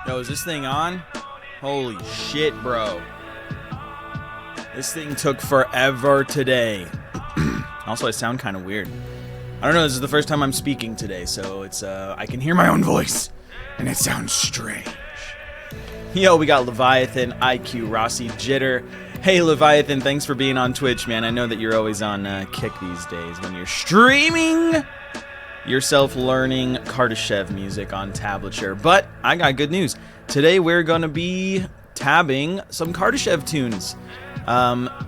Yo, is this thing on? Holy shit, bro. This thing took forever today. Also, I sound kind of weird. I don't know, this is the first time I'm speaking today, so it's, I can hear my own voice, and it sounds strange. Yo, we got Leviathan, IQ, Rossi, Jitter. Hey, Leviathan, thanks for being on Twitch, man. I know that you're always on Kick these days when you're streaming yourself learning Kardashev music on tablature. But I got good news. Today we're going to be tabbing some Kardashev tunes.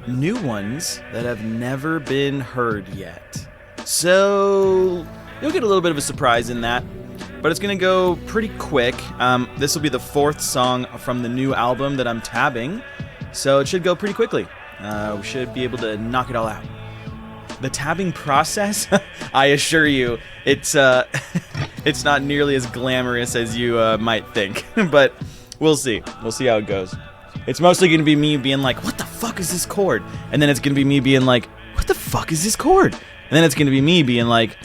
New ones that have never been heard yet. So you'll get a little bit of a surprise in that. But it's going to go pretty quick. This will be the 4th song from the new album that I'm tabbing. So it should go pretty quickly. We should be able to knock it all out. The tabbing process, I assure you, it's it's not nearly as glamorous as you might think. But we'll see. We'll see how it goes. It's mostly going to be me being like, what the fuck is this chord? And then it's going to be me being like, what the fuck is this chord? And then it's going to be me being like,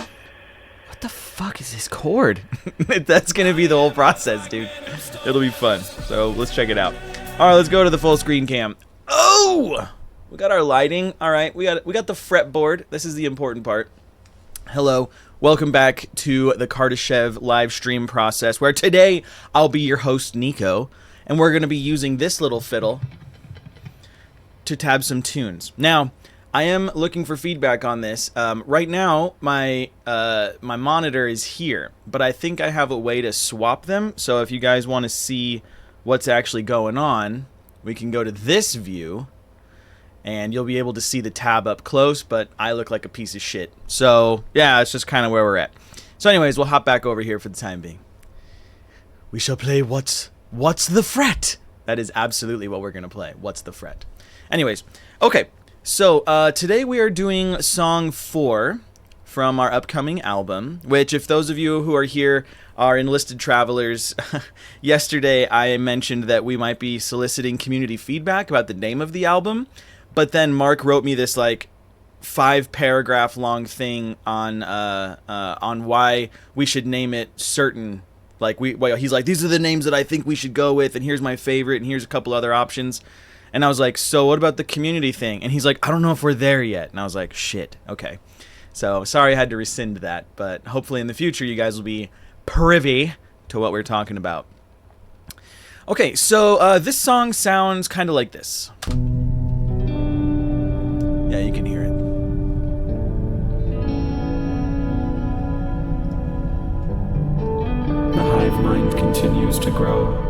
what the fuck is this chord? That's going to be the whole process, dude. It'll be fun. So let's check it out. All right, let's go to the full screen cam. Oh! We got our lighting. All right, we got the fretboard. This is the important part. Hello. Welcome back to the Kardashev live stream process, where today I'll be your host, Nico, and we're going to be using this little fiddle to tab some tunes. Now, I am looking for feedback on this. Right now, my monitor is here, but I think I have a way to swap them. So if you guys want to see what's actually going on, we can go to this view, and you'll be able to see the tab up close, but I look like a piece of shit. So, yeah, it's just kind of where we're at. So anyways, we'll hop back over here for the time being. We shall play What's the Fret? That is absolutely what we're going to play. What's the Fret? Anyways, okay. So, today we are doing song 4 from our upcoming album, which, if those of you who are here are Enlisted Travelers, yesterday I mentioned that we might be soliciting community feedback about the name of the album. But then Mark wrote me this like 5-paragraph long thing on why we should name it certain Like he's like, these are the names that I think we should go with, and here's my favorite, and here's a couple other options. And I was like, so what about the community thing? And he's like, I don't know if we're there yet. And I was like, shit, okay. So sorry I had to rescind that, but hopefully in the future you guys will be privy to what we're talking about. Okay, so this song sounds kind of like this. Yeah, you can hear it. The hive mind continues to grow.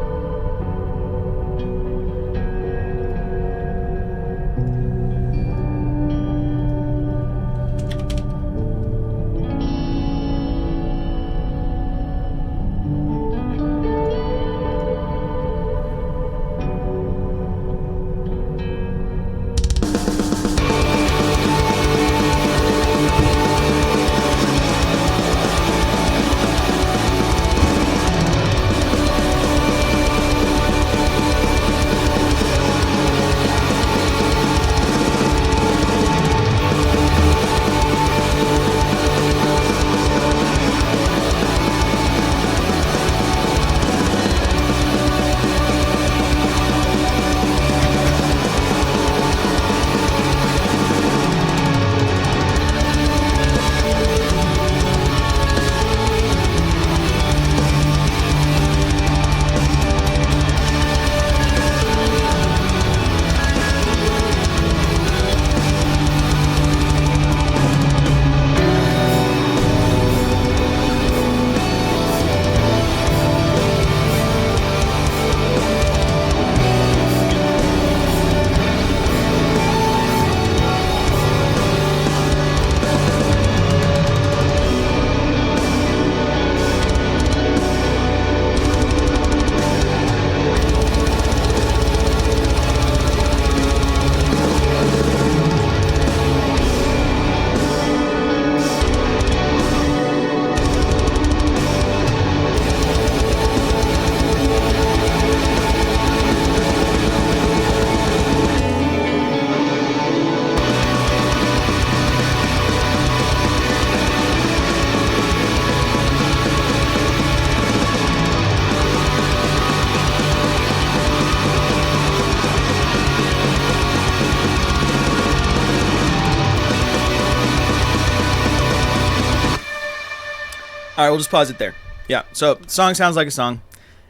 All right, we'll just pause it there. Yeah, so song sounds like a song.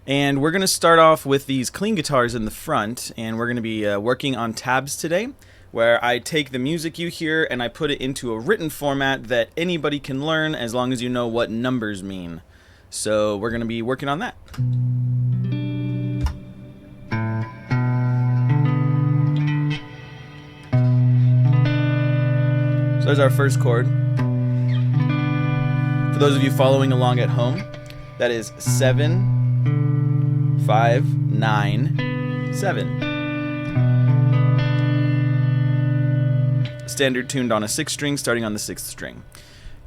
And we're going to start off with these clean guitars in the front, and we're going to be working on tabs today, where I take the music you hear and I put it into a written format that anybody can learn as long as you know what numbers mean. So we're going to be working on that. So there's our first chord. For those of you following along at home, that is 7, 5, 9, 7. Standard tuned on a 6th string, starting on the 6th string.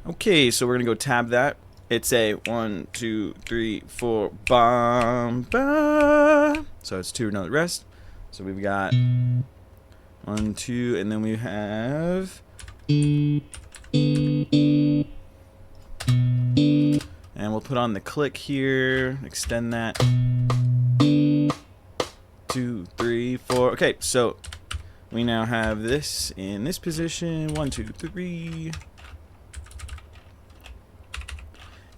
Okay, so we're gonna go tab that. It's a 1, 2, 3, 4, bum, ba. So it's 2 note rest. So we've got 1, 2, and then we have. And we'll put on the click here, extend that. 2, 3, 4. Okay, so we now have this in this position. 1, 2, 3.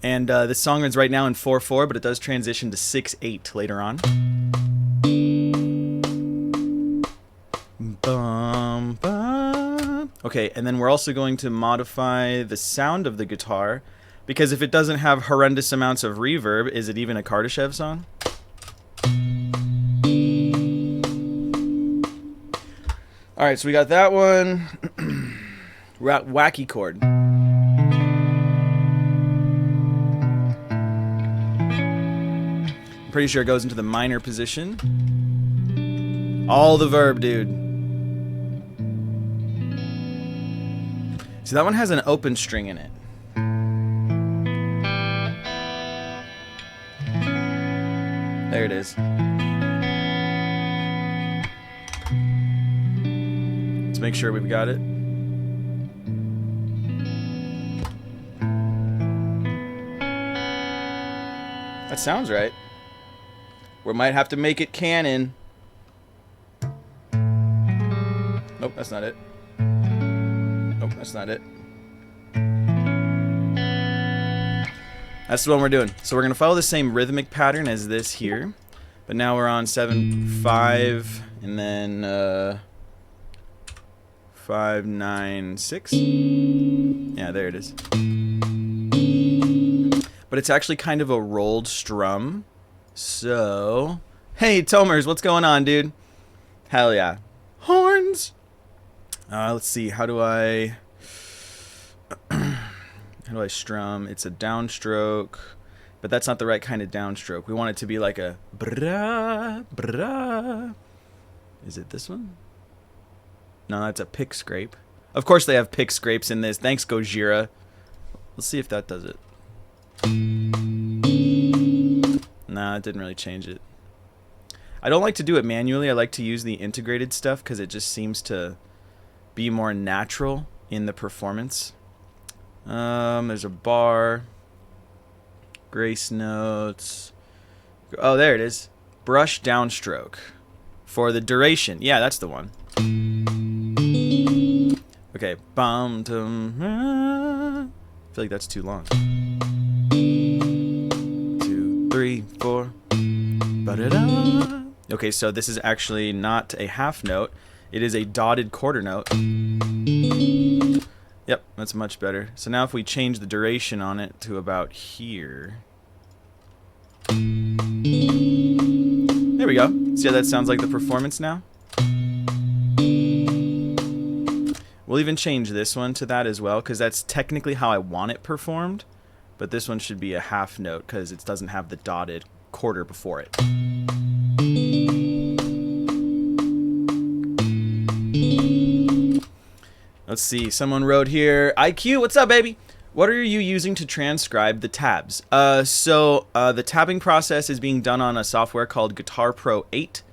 And this song runs right now in 4/4, but it does transition to 6/8 later on. Bum, bum. Okay, and then we're also going to modify the sound of the guitar, because if it doesn't have horrendous amounts of reverb, is it even a Kardashev song? Alright, so we got that one. Wacky chord. I'm pretty sure it goes into the minor position. All the verb, dude. See, that one has an open string in it. There it is. Let's make sure we've got it. That sounds right. We might have to make it canon. Nope, that's not it. Nope, that's not it. That's the one we're doing. So we're going to follow the same rhythmic pattern as this here. But now we're on 7/5 and then 5/9/6. Yeah, there it is. But it's actually kind of a rolled strum. So, hey Tomers, what's going on, dude? Hell yeah. Horns. Let's see. How do I strum? It's a downstroke. But that's not the right kind of downstroke. We want it to be like a bra, bra. Is it this one? No, that's a pick scrape. Of course they have pick scrapes in this. Thanks, Gojira. Let's see if that does it. Nah, it didn't really change it. I don't like to do it manually. I like to use the integrated stuff because it just seems to be more natural in the performance. There's a bar. Grace notes. Oh, there it is. Brush downstroke. For the duration. Yeah, that's the one. Okay. Bum, tum, I feel like that's too long. 2, 3, 4. Ba-da-da. Okay, so this is actually not a half note. It is a dotted quarter note. Yep, that's much better. So now if we change the duration on it to about here. There we go. See how that sounds like the performance now? We'll even change this one to that as well, because that's technically how I want it performed. But this one should be a half note, because it doesn't have the dotted quarter before it. Let's see. Someone wrote here, IQ, what's up, baby? What are you using to transcribe the tabs? So the tabbing process is being done on a software called Guitar Pro 8.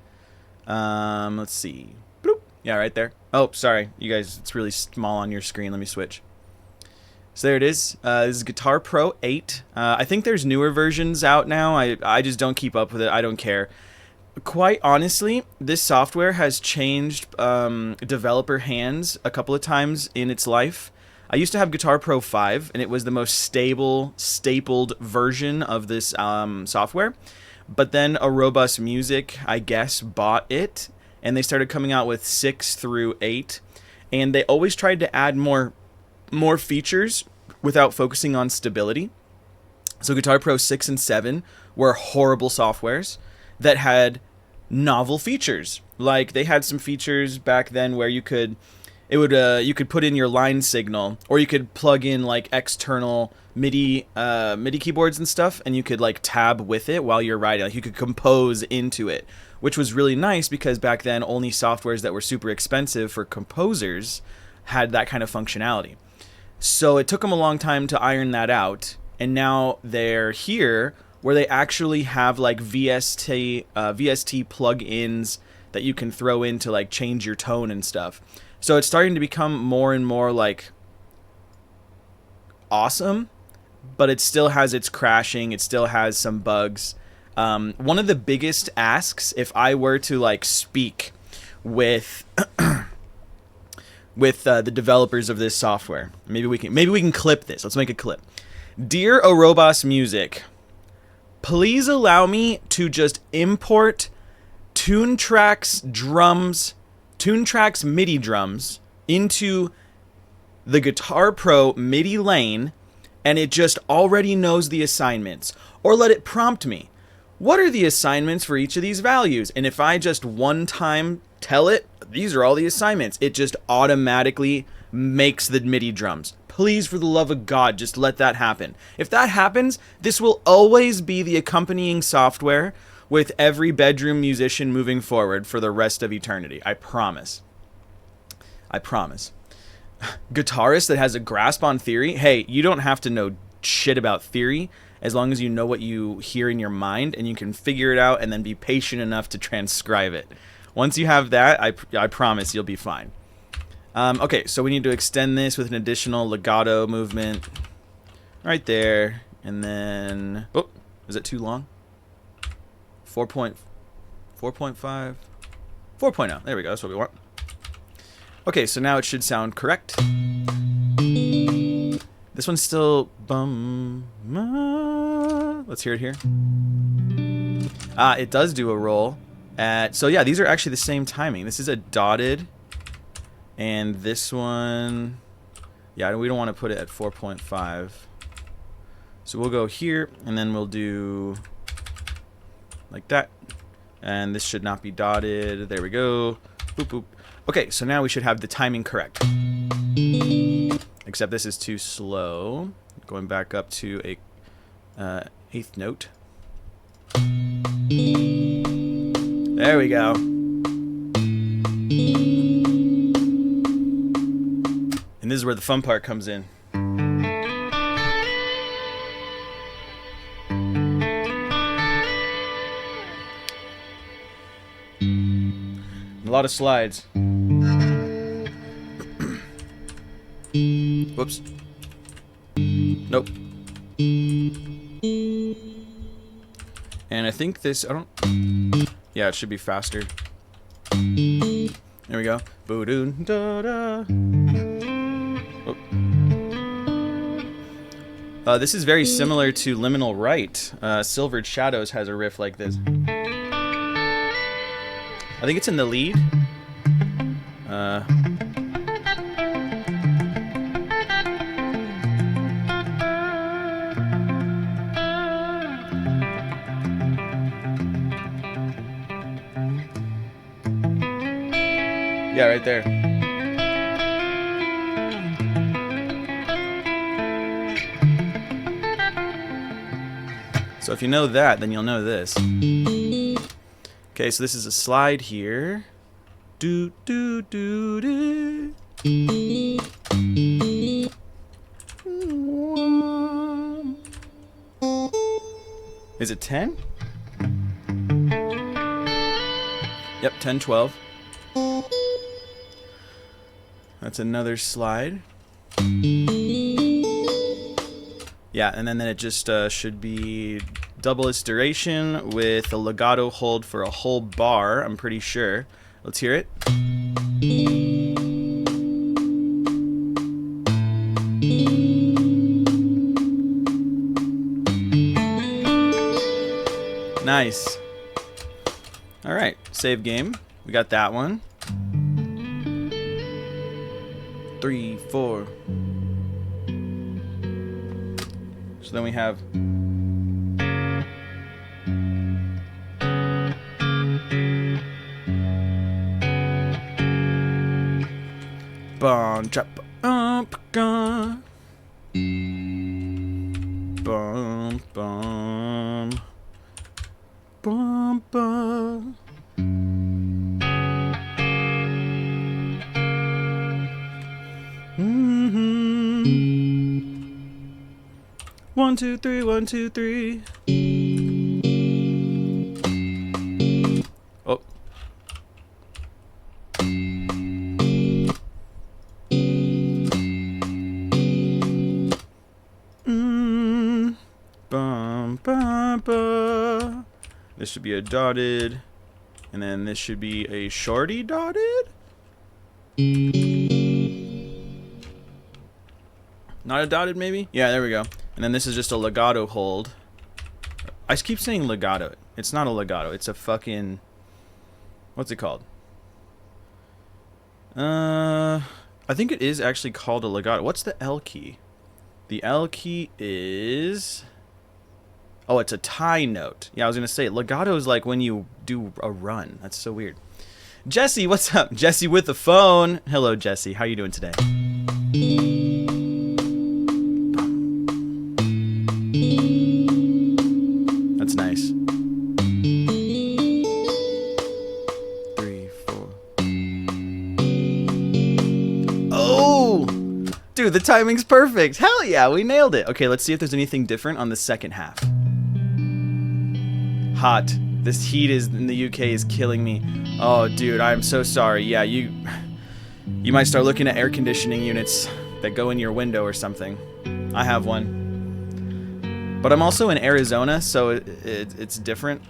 Let's see. Bloop. Yeah, right there. Oh, sorry. You guys, it's really small on your screen. Let me switch. So there it is. This is Guitar Pro 8. I think there's newer versions out now. I just don't keep up with it. I don't care. Quite honestly, this software has changed developer hands a couple of times in its life. I used to have Guitar Pro 5, and it was the most stapled version of this software. But then Robust Music, I guess, bought it, and they started coming out with 6 through 8. And they always tried to add more features without focusing on stability. So Guitar Pro 6 and 7 were horrible softwares that had novel features. Like, they had some features back then where you could put in your line signal, or you could plug in like external MIDI keyboards and stuff, and you could like tab with it while you're writing. Like, you could compose into it, which was really nice because back then only softwares that were super expensive for composers had that kind of functionality. So it took them a long time to iron that out, and now they're here where they actually have like VST plugins that you can throw in to like change your tone and stuff. So it's starting to become more and more like awesome, but it still has its crashing. It still has some bugs. One of the biggest asks, if I were to like speak with the developers of this software, maybe we can clip this. Let's make a clip. Dear Orobos Music, please allow me to just import Toontrack's MIDI drums into the Guitar Pro MIDI lane, and it just already knows the assignments. Or let it prompt me, what are the assignments for each of these values? And if I just one time tell it, these are all the assignments, it just automatically makes the MIDI drums. Please, for the love of God, just let that happen. If that happens, this will always be the accompanying software with every bedroom musician moving forward for the rest of eternity. I promise. I promise. Guitarist that has a grasp on theory, hey, you don't have to know shit about theory as long as you know what you hear in your mind and you can figure it out and then be patient enough to transcribe it. Once you have that, I promise you'll be fine. Okay, so we need to extend this with an additional legato movement right there. And then, oh, Is it too long? 4.5. 4.0. There we go. That's what we want. Okay, so now it should sound correct. This one's still let's hear it here. It does do a roll at, so yeah, these are actually the same timing. This is a dotted, and this one, yeah, we don't want to put it at 4.5. So we'll go here, and then we'll do like that. And this should not be dotted. There we go. Boop, boop. Okay, so now we should have the timing correct. Except this is too slow. Going back up to a 8th note. There we go. And this is where the fun part comes in. A lot of slides. Whoops. Nope. And I think this, yeah, it should be faster. There we go. Boo-doon, da-da. Oh. This is very similar to Liminal Right. Silvered Shadows has a riff like this. I think it's in the lead. Yeah, right there. So if you know that, then you'll know this. Okay, so this is a slide here. Do do do do. Is it 10? Yep, 10, 12. That's another slide. Yeah, and then it just should be double its duration with a legato hold for a whole bar, I'm pretty sure. Let's hear it. Nice. All right, save game. We got that one. 3, 4. So then we have bum trap up gun bum bum bum bum. One, two, three, 1, 2, 3. Oh. Bum, bum, bum. This should be a dotted, and then this should be a shorty dotted. Not a dotted, maybe? Yeah, there we go. And then this is just a legato hold. I keep saying legato. It's not a legato. It's a fucking... What's it called? I think it is actually called a legato. What's the L key? The L key is... Oh, it's a tie note. Yeah, I was going to say, legato is like when you do a run. That's so weird. Jesse, what's up? Jesse with the phone. Hello, Jesse. How you doing today? That's nice. 3, 4. Oh! Dude, the timing's perfect. Hell yeah, we nailed it. Okay, let's see if there's anything different on the second half. Hot. This heat is in the UK is killing me. Oh, dude, I'm so sorry. Yeah, you might start looking at air conditioning units that go in your window or something. I have one. But I'm also in Arizona, so it's different.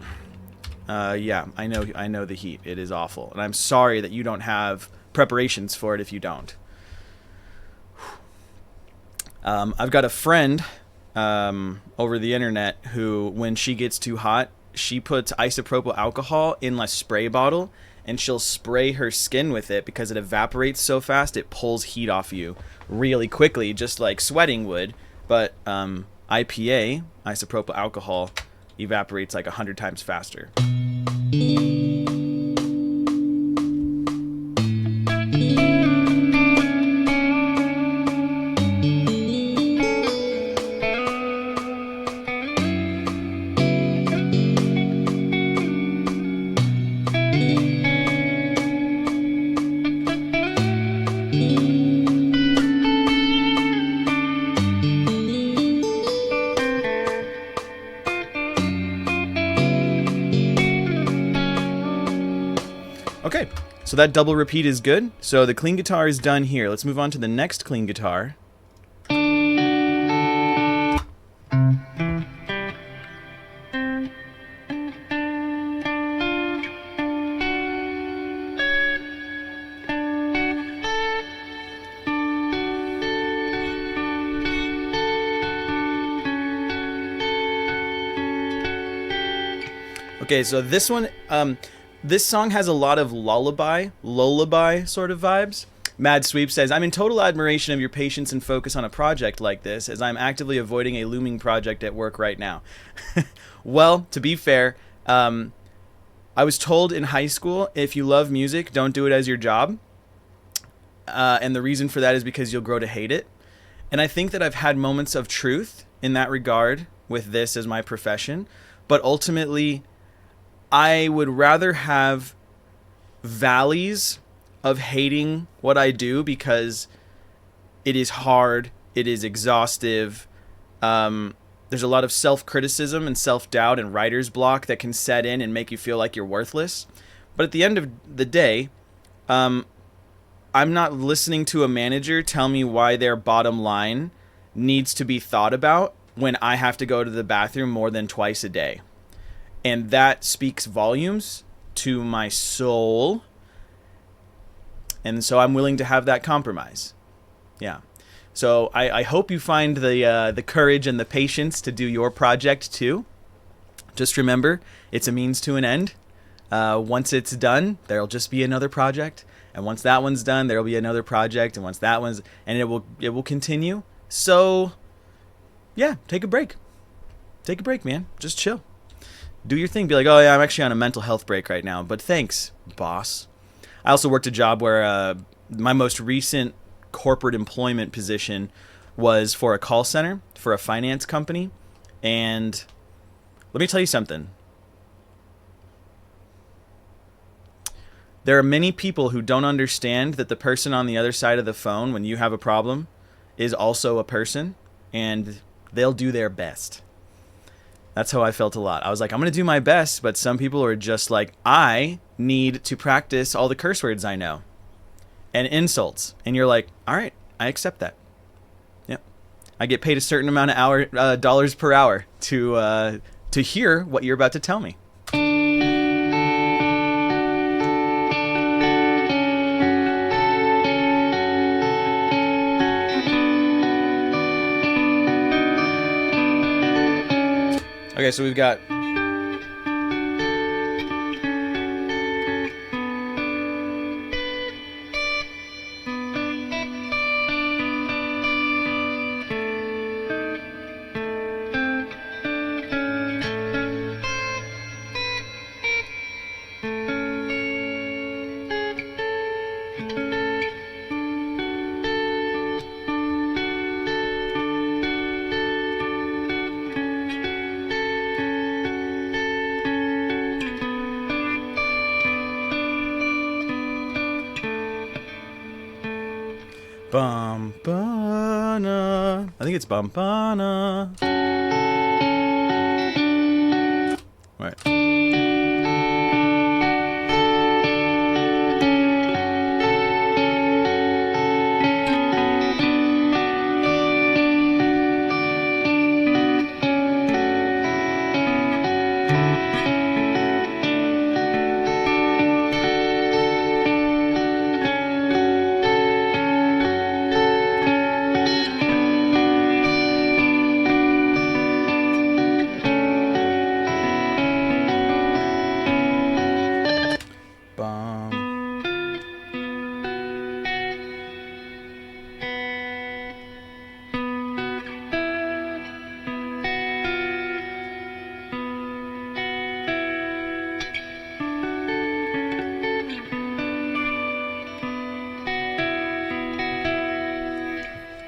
Yeah, I know the heat. It is awful, and I'm sorry that you don't have preparations for it if you don't. I've got a friend over the internet who, when she gets too hot, she puts isopropyl alcohol in a spray bottle, and she'll spray her skin with it because it evaporates so fast it pulls heat off you really quickly, just like sweating would. But IPA, isopropyl alcohol, evaporates like 100 times faster. Okay, so that double repeat is good. So the clean guitar is done here. Let's move on to the next clean guitar. Okay, so this one, this song has a lot of lullaby sort of vibes. Mad Sweep says, I'm in total admiration of your patience and focus on a project like this, as I'm actively avoiding a looming project at work right now. Well, to be fair, I was told in high school, if you love music, don't do it as your job. And the reason for that is because you'll grow to hate it. And I think that I've had moments of truth in that regard with this as my profession. But ultimately, I would rather have valleys of hating what I do because it is hard, it is exhaustive. There's a lot of self-criticism and self-doubt and writer's block that can set in and make you feel like you're worthless. But at the end of the day, I'm not listening to a manager tell me why their bottom line needs to be thought about when I have to go to the bathroom more than twice a day. And that speaks volumes to my soul. And so I'm willing to have that compromise. Yeah. So I hope you find the courage and the patience to do your project too. Just remember, it's a means to an end. Once it's done, there'll just be another project. And once that one's done, there'll be another project. And once that one's... And it will continue. So, yeah, take a break. Take a break, man. Just chill. Do your thing. Be like, oh yeah, I'm actually on a mental health break right now. But thanks, boss. I also worked a job where my most recent corporate employment position was for a call center for a finance company. And let me tell you something. There are many people who don't understand that the person on the other side of the phone when you have a problem is also a person, and they'll do their best. That's how I felt a lot. I was like, I'm going to do my best, but some people are just like, I need to practice all the curse words I know and insults. And you're like, all right, I accept that. Yep. I get paid a certain amount of dollars per hour to hear what you're about to tell me. Okay, so we've got... Bumpana. I think it's Bumpana. Right.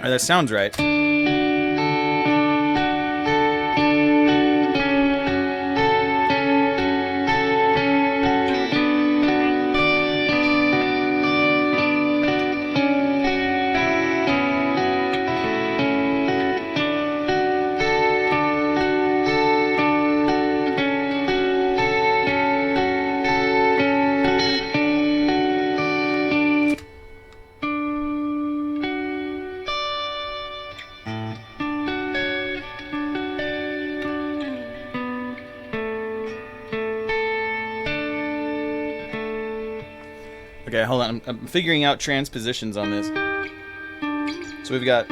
Alright, that sounds right. Okay, hold on. I'm figuring out transpositions on this. So we've got...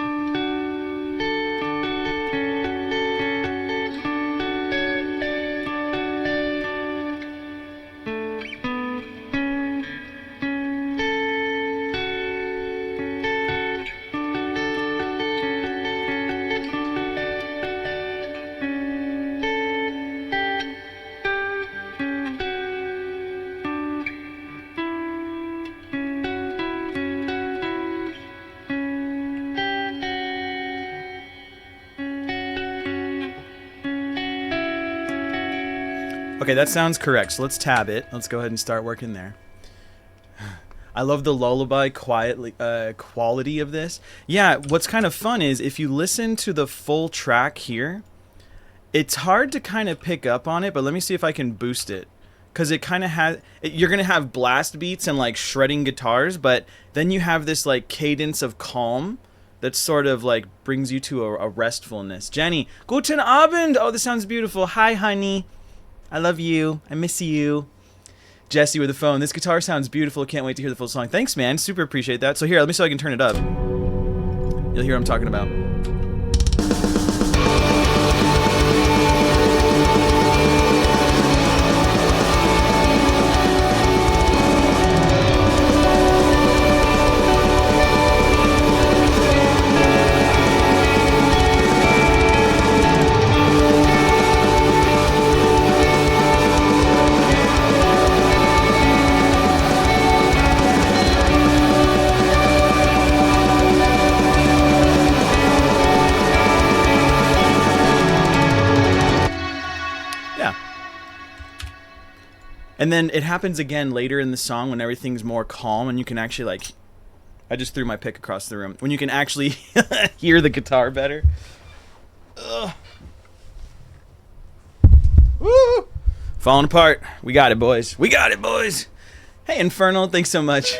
Okay, that sounds correct. So let's tab it. Let's go ahead and start working there. I love the lullaby quality of this. Yeah, what's kind of fun is if you listen to the full track here, it's hard to kind of pick up on it, but let me see if I can boost it. Because it kind of has... You're going to have blast beats and like shredding guitars, but then you have this like cadence of calm that sort of like brings you to a restfulness. Jenny, guten Abend! Oh, this sounds beautiful. Hi, honey. I love you. I miss you. Jesse with the phone. This guitar sounds beautiful. Can't wait to hear the full song. Thanks, man. Super appreciate that. So here, let me see if I can turn it up. You'll hear what I'm talking about. And then it happens again later in the song when everything's more calm and you can actually like... I just threw my pick across the room. When you can actually hear the guitar better. Ugh. Woo! Falling apart. We got it, boys. We got it, boys. Hey, Infernal. Thanks so much.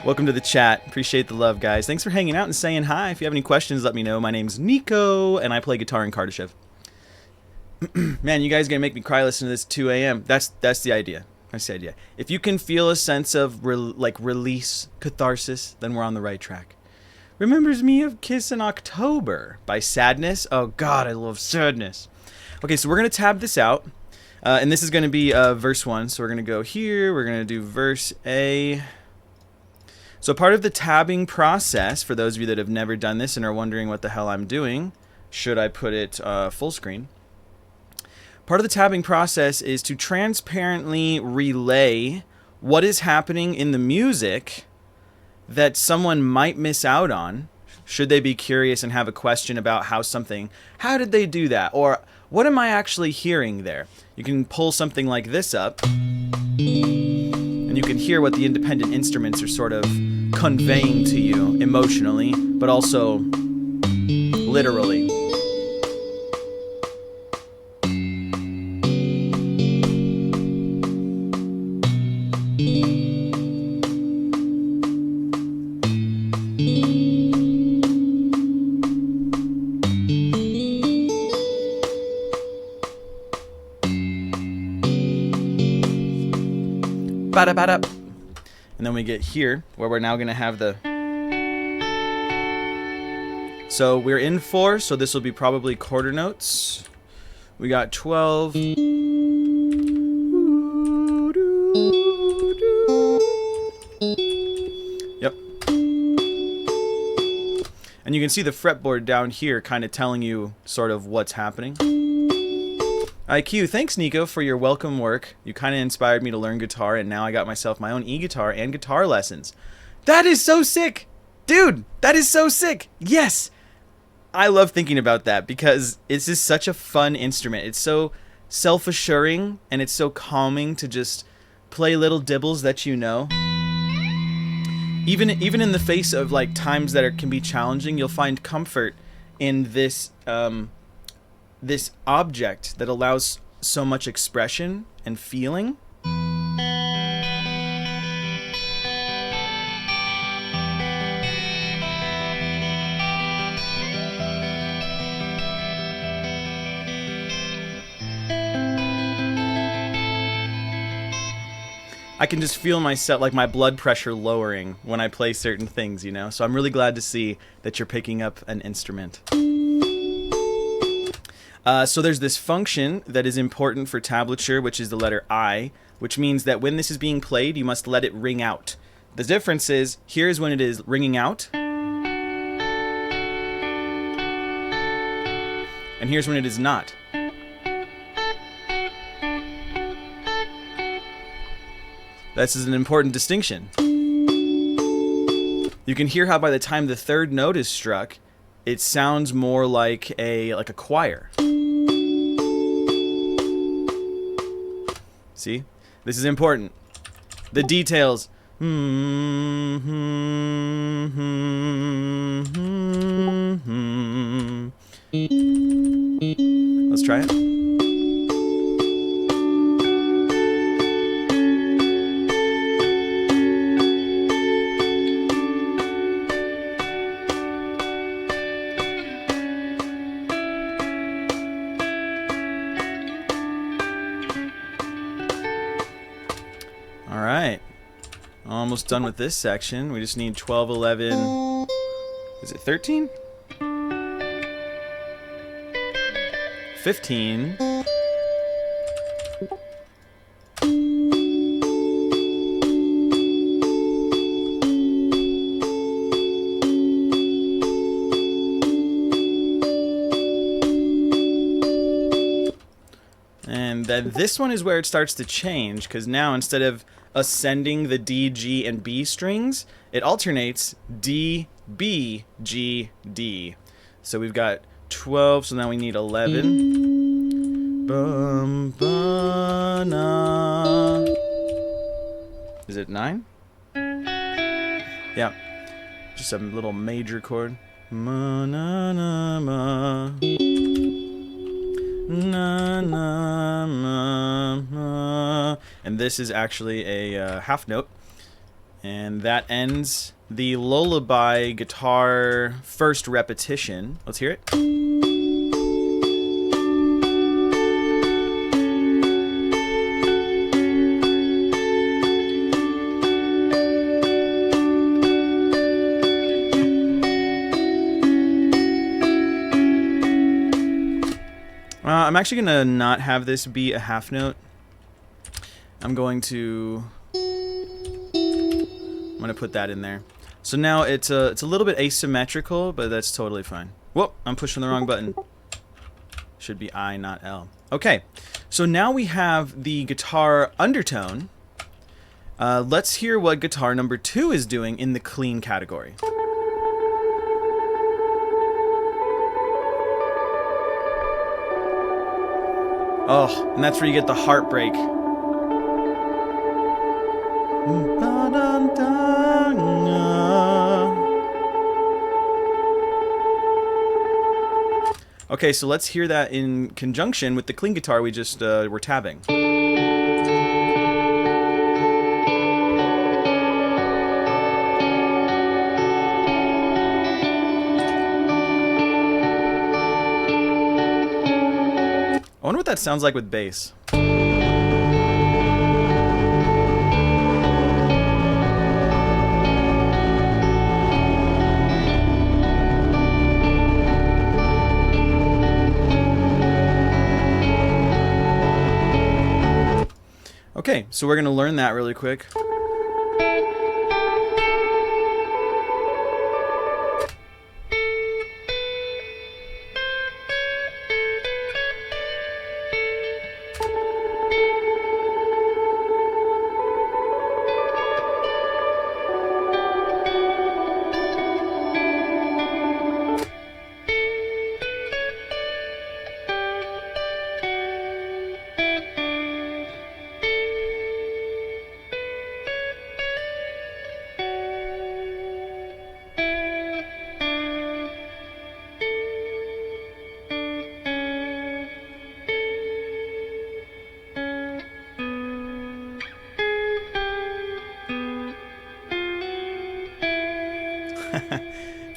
Welcome to the chat. Appreciate the love, guys. Thanks for hanging out and saying hi. If you have any questions, let me know. My name's Nico, and I play guitar in Kardashev. Man, you guys are going to make me cry listening to this at 2 a.m. That's the idea. That's the idea. If you can feel a sense of release, catharsis, then we're on the right track. Remembers me of Kiss in October by Sadness. Oh, God, I love Sadness. Okay, so we're going to tab this out. And this is going to be verse 1. So we're going to go here. We're going to do verse A. So part of the tabbing process, for those of you that have never done this and are wondering what the hell I'm doing, should I put it full screen? Part of the tabbing process is to transparently relay what is happening in the music that someone might miss out on, should they be curious and have a question about how did they do that? Or what am I actually hearing there? You can pull something like this up, and you can hear what the independent instruments are sort of conveying to you emotionally, but also literally. And then we get here where we're now going to have the... So we're in 4, so this will be probably quarter notes. We got 12. Yep. And you can see the fretboard down here kind of telling you sort of what's happening. IQ, thanks Nico for your welcome work. You kind of inspired me to learn guitar, and now I got myself my own e-guitar and guitar lessons. That is so sick! Dude, that is so sick. Yes. I love thinking about that because it's just such a fun instrument. It's so self-assuring and it's so calming to just play little dibbles that you know. Even in the face of like times that can be challenging, you'll find comfort in this this object that allows so much expression and feeling. I can just feel myself, like my blood pressure lowering when I play certain things, you know? So I'm really glad to see that you're picking up an instrument. So there's this function that is important for tablature, which is the letter I, which means that when this is being played, you must let it ring out. The difference is, here's when it is ringing out, and here's when it is not. This is an important distinction. You can hear how by the time the third note is struck, it sounds more like a choir. See? This is important. The details. Let's try it. Alright, almost done with this section. We just need 12, 11, is it 13? 15. And then this one is where it starts to change, because now instead of ascending the D, G, and B strings, it alternates D, B, G, D. So we've got 12, so now we need 11. Bum, ba, na. Is it 9? Yeah. Just a little major chord. Ma, na, na, ma. Na, na, ma, ma. And this is actually a half note. And that ends the lullaby guitar first repetition. Let's hear it. I'm actually going to not have this be a half note. I'm going to put that in there. So now it's a little bit asymmetrical, but that's totally fine. Whoop, I'm pushing the wrong button. Should be I, not L. Okay, so now we have the guitar undertone. Let's hear what guitar number 2 is doing in the clean category. Oh, and that's where you get the heartbreak. Okay, so let's hear that in conjunction with the clean guitar we just were tabbing. I wonder what that sounds like with bass. Okay, so we're going to learn that really quick.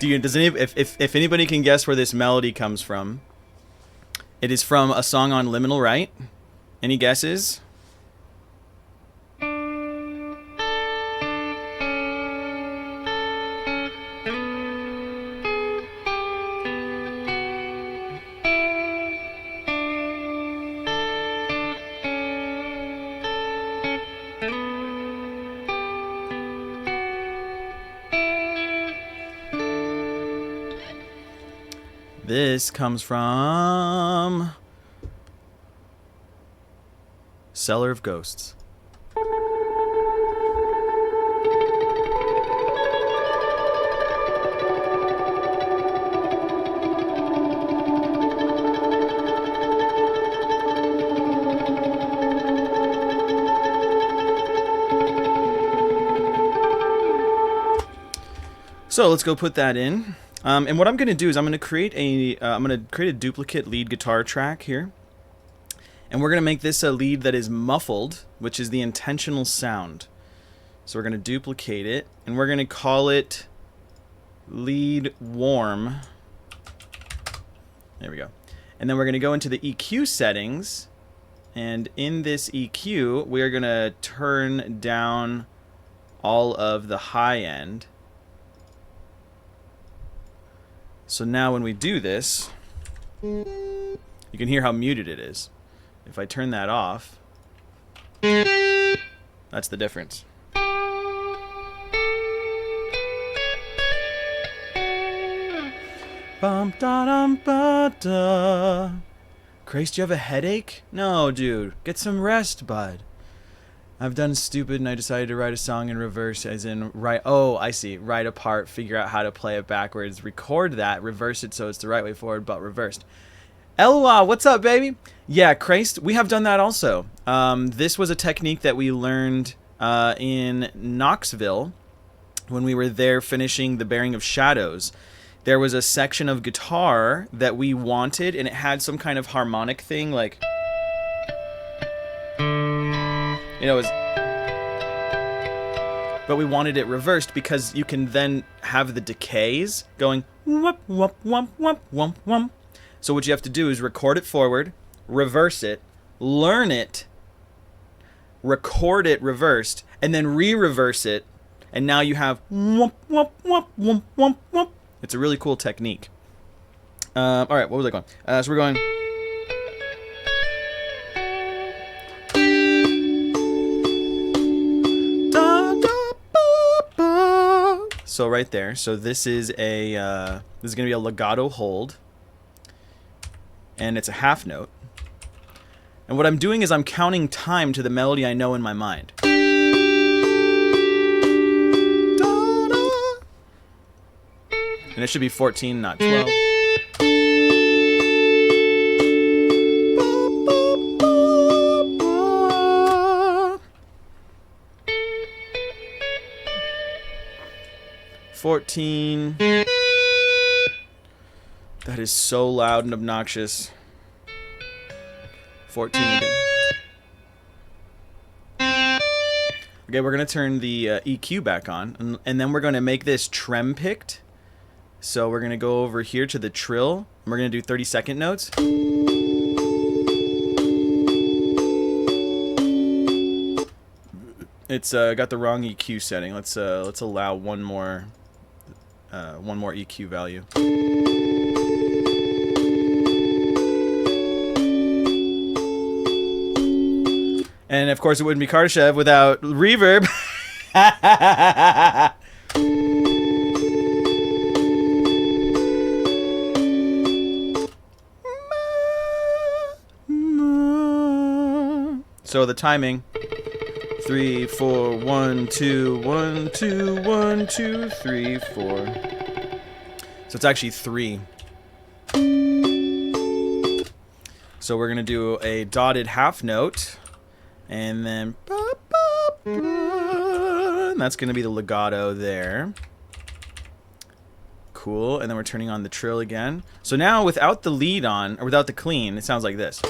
If anybody can guess where this melody comes from, it is from a song on Liminal Right. Any guesses? This comes from Cellar of Ghosts. So let's go put that in. And what I'm going to do is I'm going to create a duplicate lead guitar track here, and we're going to make this a lead that is muffled, which is the intentional sound. So we're going to duplicate it, and we're going to call it lead warm. There we go. And then we're going to go into the EQ settings, and in this EQ we are going to turn down all of the high end. So now when we do this, you can hear how muted it is. If I turn that off, that's the difference. Bum da dum ba da. Christ, do you have a headache? No, dude. Get some rest, bud. I've done stupid and I decided to write a song in reverse, as in write. Oh, I see. Write a part, figure out how to play it backwards, record that, reverse it so it's the right way forward but reversed. Elwa, what's up, baby? Yeah, Christ, we have done that also. This was a technique that we learned in Knoxville when we were there finishing the Bearing of Shadows. There was a section of guitar that we wanted, and it had some kind of harmonic thing, like, you know, but we wanted it reversed because you can then have the decays going whoop, whoop, whoop, whoop, whoop, whoop. So what you have to do is record it forward, reverse it, learn it, record it reversed, and then re-reverse it, and now you have whoop, whoop, whoop, whoop, whoop, whoop. It's a really cool technique. All right, what was I going? So we're going. So right there. So this is a this is gonna be a legato hold, and it's a half note. And what I'm doing is I'm counting time to the melody I know in my mind. And it should be 14, not 12. 14. That is so loud and obnoxious. 14 again. Okay, we're going to turn the EQ back on, and then we're going to make this trem picked. So we're going to go over here to the trill, and we're going to do 30-second notes. It's got the wrong EQ setting. Let's allow one more EQ value. And of course, it wouldn't be Kardashev without reverb. So the timing: 3, 4, 1, 2, 1, 2, 1, 2, 3, 4. So it's actually 3. So we're gonna do a dotted half note, and then and that's gonna be the legato there. Cool. And then we're turning on the trill again. So now without the lead on, or without the clean, it sounds like this.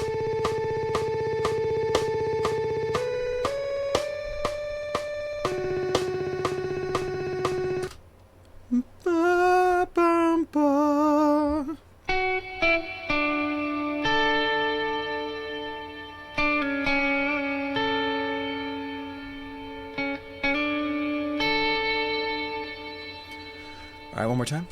All right, one more time.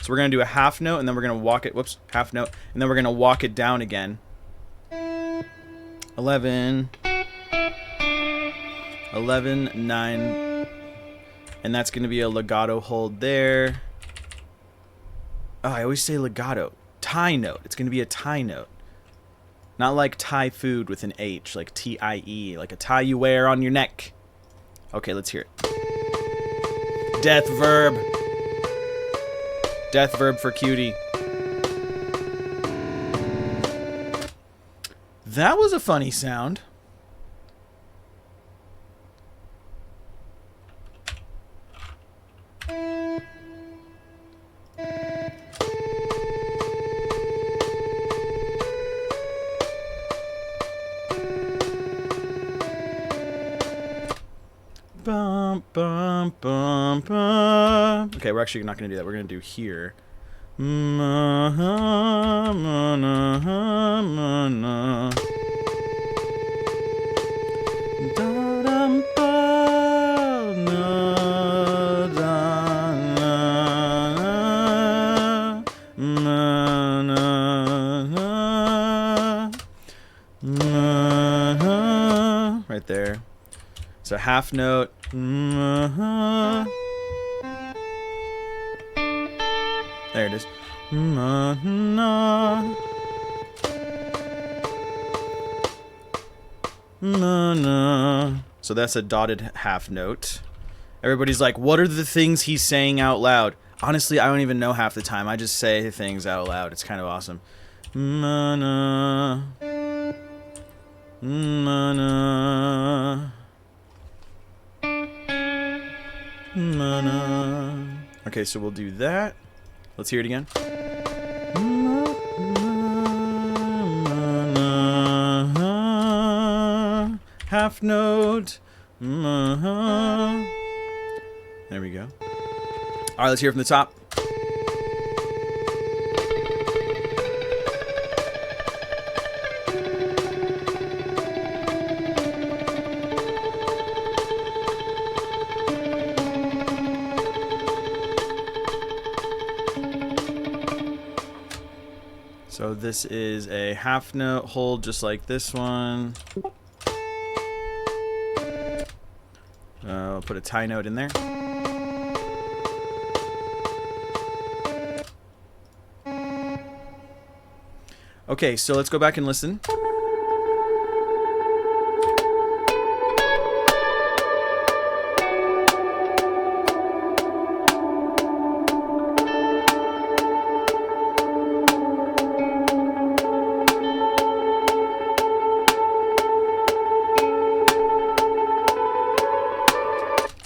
So we're going to do a half note, and then we're going to walk it, whoops, half note, and then we're going to walk it down again. 11, 9, and that's going to be a legato hold there. Oh, I always say legato. Thai note. It's going to be a Thai note. Not like Thai food with an H, like T-I-E, like a tie you wear on your neck. Okay, let's hear it. Death verb. Death verb for cutie. That was a funny sound. Bum, bum, bum, bum. Okay, we're actually not going to do that. We're going to do here. Right there. So half note. There it is. So that's a dotted half note. Everybody's like, what are the things he's saying out loud? Honestly, I don't even know half the time. I just say things out loud. It's kind of awesome. Okay, so we'll do that. Let's hear it again. Half note. There we go. All right, let's hear it from the top. So this is a half note hold just like this one. I'll put a Thai note in there. Okay, so let's go back and listen.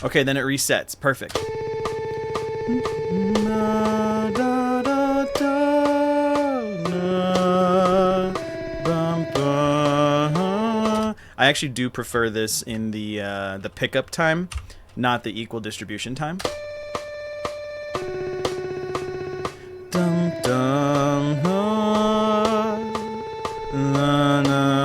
Okay, then it resets. Perfect. I actually do prefer this in the pickup time, not the equal distribution time. Dum dum la la,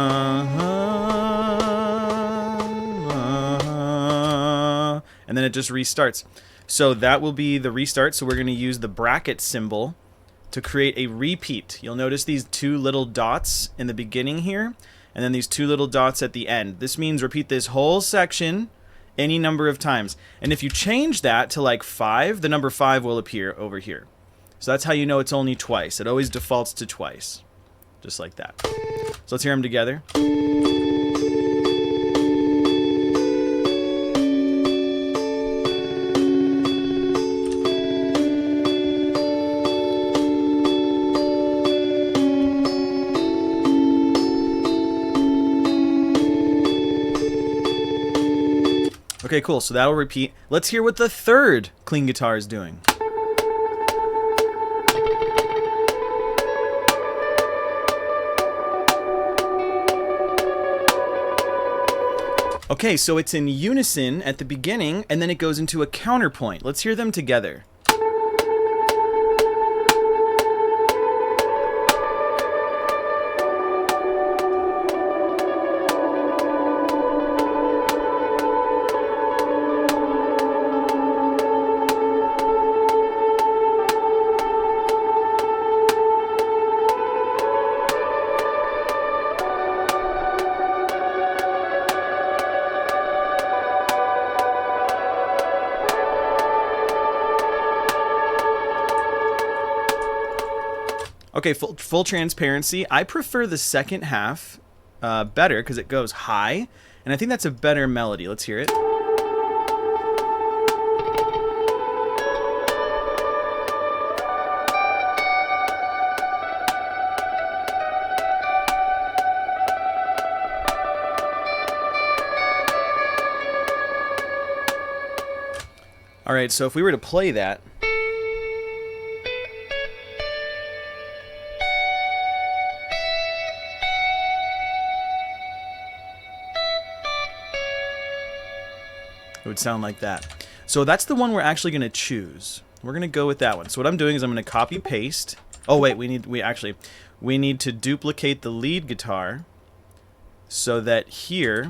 and then it just restarts. So that will be the restart. So we're going to use the bracket symbol to create a repeat. You'll notice these two little dots in the beginning here, and then these two little dots at the end. This means repeat this whole section any number of times. And if you change that to like 5, the number 5 will appear over here. So that's how you know it's only twice. It always defaults to twice. Just like that. So let's hear them together. Okay, cool. So that'll repeat. Let's hear what the third clean guitar is doing. Okay, so it's in unison at the beginning, and then it goes into a counterpoint. Let's hear them together. Okay, full transparency. I prefer the second half better because it goes high, and I think that's a better melody. Let's hear it. All right, so if we were to play that, it would sound like that. So that's the one we're actually going to choose. We're going to go with that one. So what I'm doing is I'm going to copy paste. Oh wait, we need to duplicate the lead guitar so that here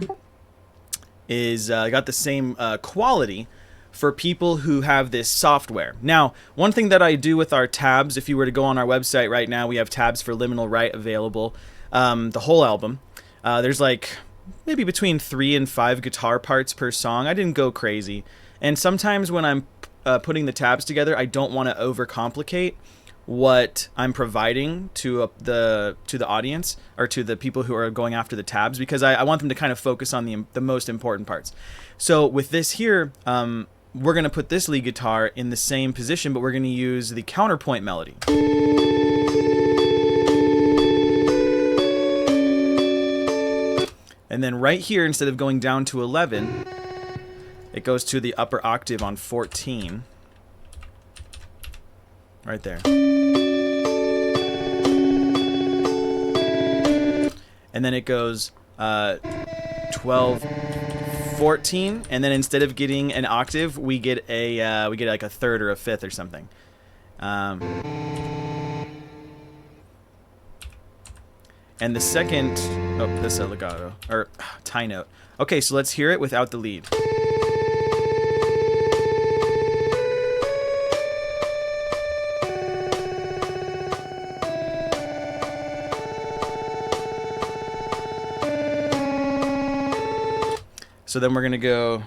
is got the same quality for people who have this software. Now, one thing that I do with our tabs, if you were to go on our website right now, we have tabs for Liminal Right available, the whole album. There's like maybe between 3 and 5 guitar parts per song. I didn't go crazy. And sometimes when I'm putting the tabs together, I don't want to overcomplicate what I'm providing to the audience or to the people who are going after the tabs, because I want them to kind of focus on the most important parts. So with this here, we're going to put this lead guitar in the same position, but we're going to use the counterpoint melody. And then right here, instead of going down to 11, it goes to the upper octave on 14. Right there. And then it goes 12, 14, and then instead of getting an octave, we get like a third or a fifth or something. And the second, this legato or tie note. Okay, so let's hear it without the lead. So then we're gonna go.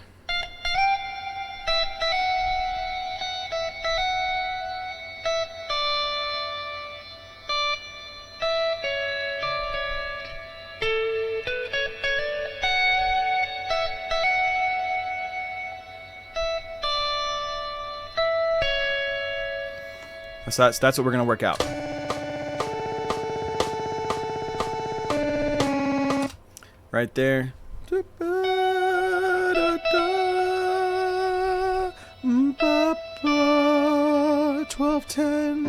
So that's what we're gonna work out. Right there. 12:10.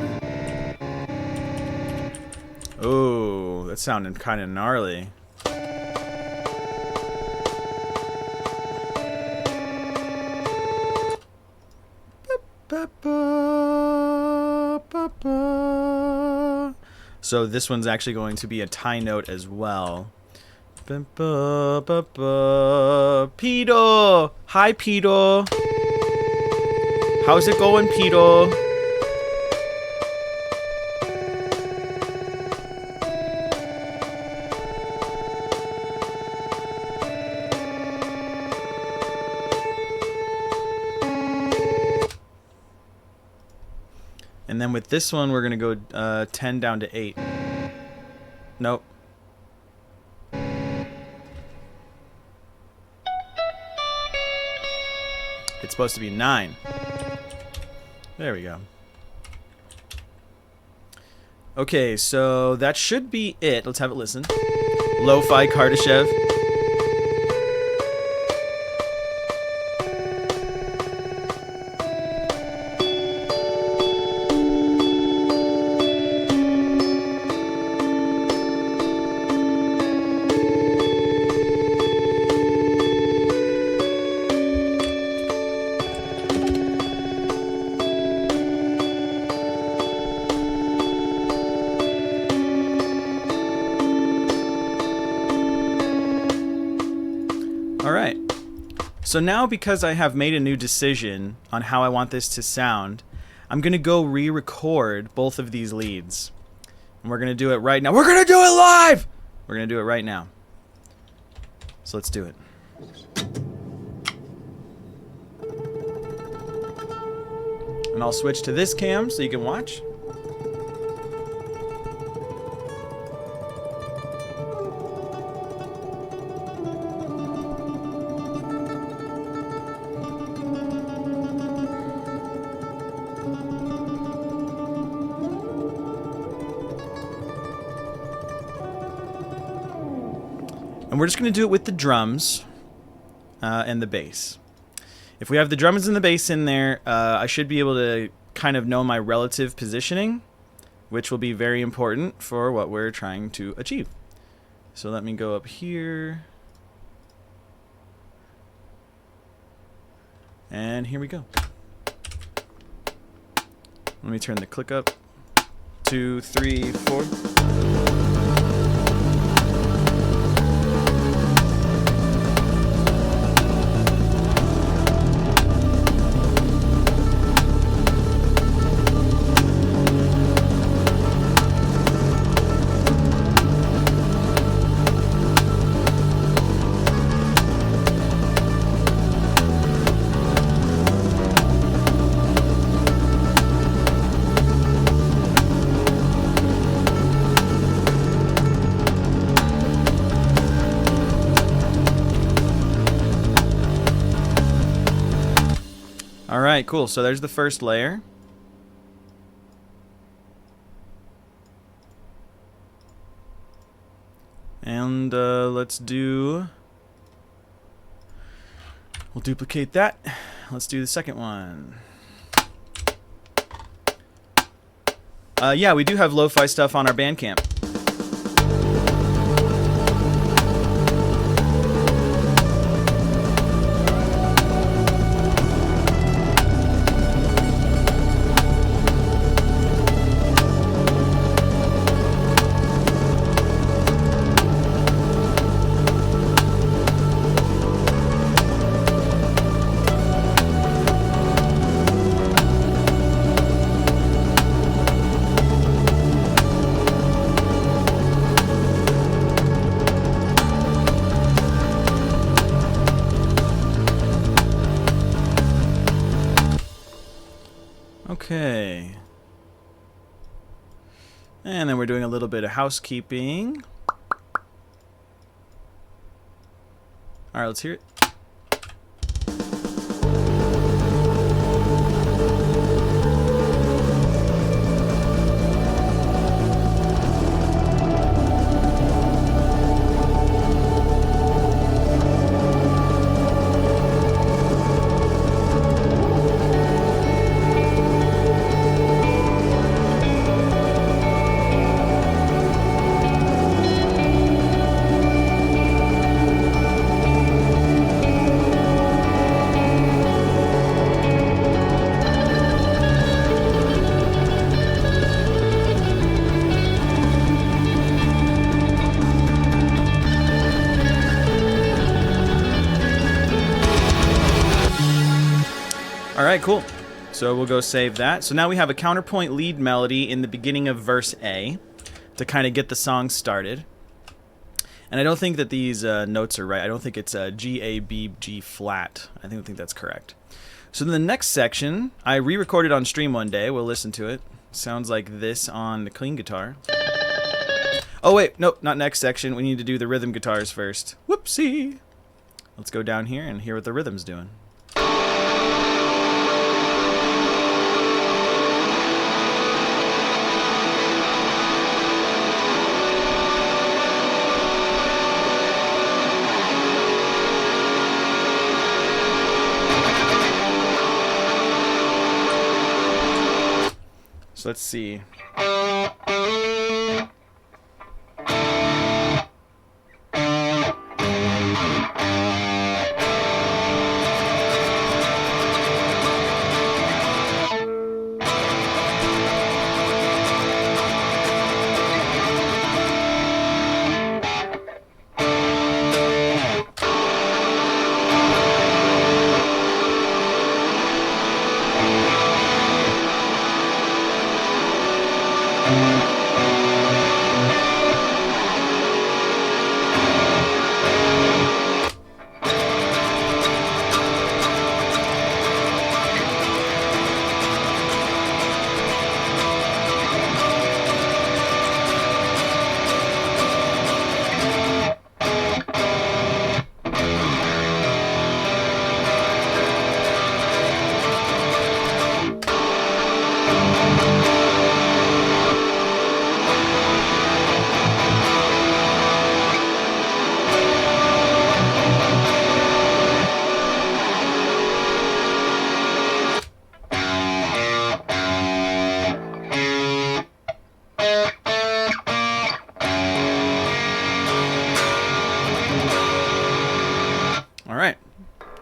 Oh, that's sounding kind of gnarly. So this one's actually going to be a tie note as well. Pedo! Hi, Pedo! How's it going, Pedo? And then with this one, we're going to go 10 down to 8. Nope. It's supposed to be 9. There we go. Okay, so that should be it. Let's have it listen. Lo-fi Kardashev. Alright, so now because I have made a new decision on how I want this to sound, I'm going to go re-record both of these leads. And we're going to do it right now. We're going to do it live! We're going to do it right now. So let's do it. And I'll switch to this cam so you can watch. we're just going to do it with the drums and the bass. If we have the drums and the bass in there, I should be able to kind of know my relative positioning, which will be very important for what we're trying to achieve. So let me go up here. And here we go. Let me turn the click up. 2, 3, 4. Alright, cool. So there's the first layer. And let's do... We'll duplicate that. Let's do the second one. Yeah, we do have lo-fi stuff on our Bandcamp. Okay. And then we're doing a little bit of housekeeping. Alright, let's hear it. Alright, cool. So we'll go save that. So now we have a counterpoint lead melody in the beginning of verse A to kind of get the song started. And I don't think that these notes are right. I don't think it's G, A, B, G flat. I think that's correct. So then the next section, I re-recorded on stream one day. We'll listen to it. Sounds like this on the clean guitar. Oh wait, nope, not next section. We need to do the rhythm guitars first. Whoopsie. Let's go down here and hear what the rhythm's doing. So let's see.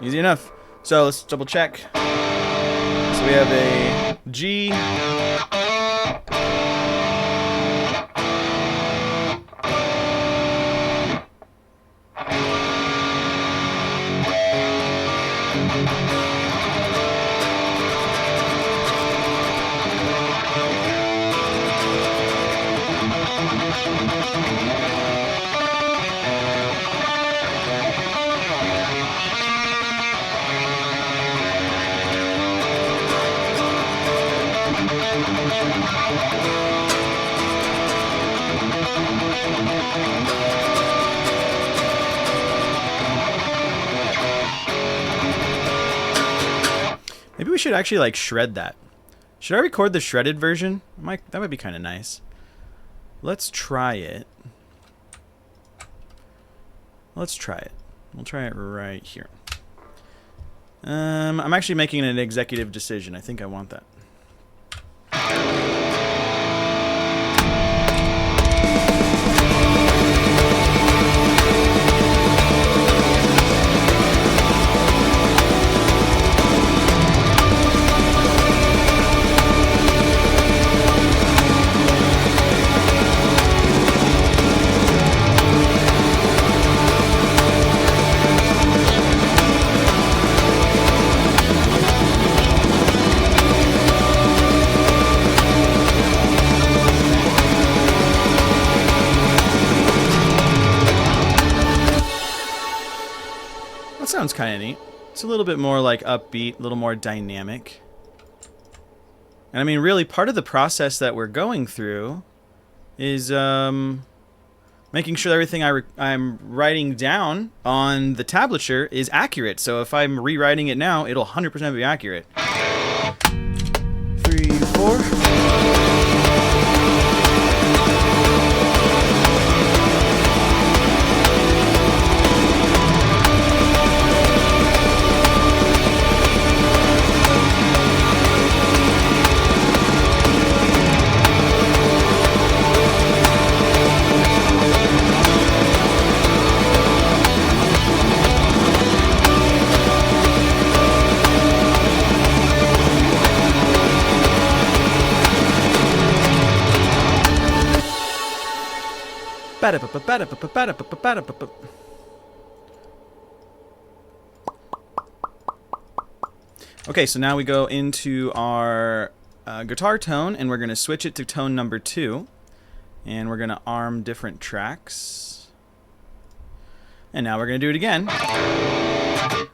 Easy enough. So let's double check. So we have a G. Maybe we should actually like shred that. Should I record the shredded version? That might be kind of nice. Let's try it. Let's try it. We'll try it right here. I'm actually making an executive decision. I think I want that. Sounds kind of neat. It's a little bit more like upbeat, a little more dynamic. And I mean, really, part of the process that we're going through is making sure everything I'm writing down on the tablature is accurate. So if I'm rewriting it now, it'll 100% be accurate. 3, 4. Okay, so now we go into our guitar tone, and we're going to switch it to tone number 2. And we're going to arm different tracks. And now we're going to do it again,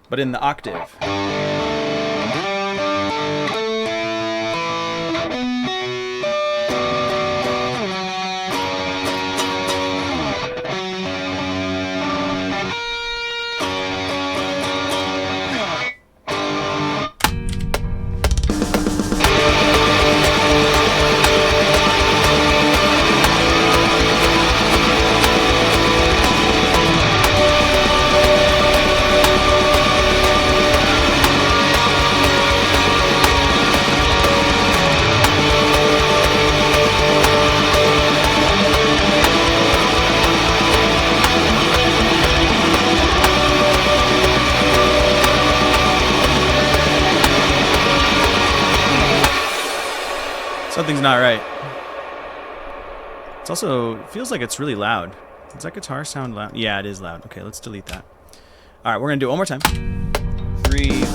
but in the octave. Something's not right. It's also, it feels like it's really loud. Does that guitar sound loud? Yeah, it is loud. Okay, let's delete that. All right, we're going to do it one more time. 3,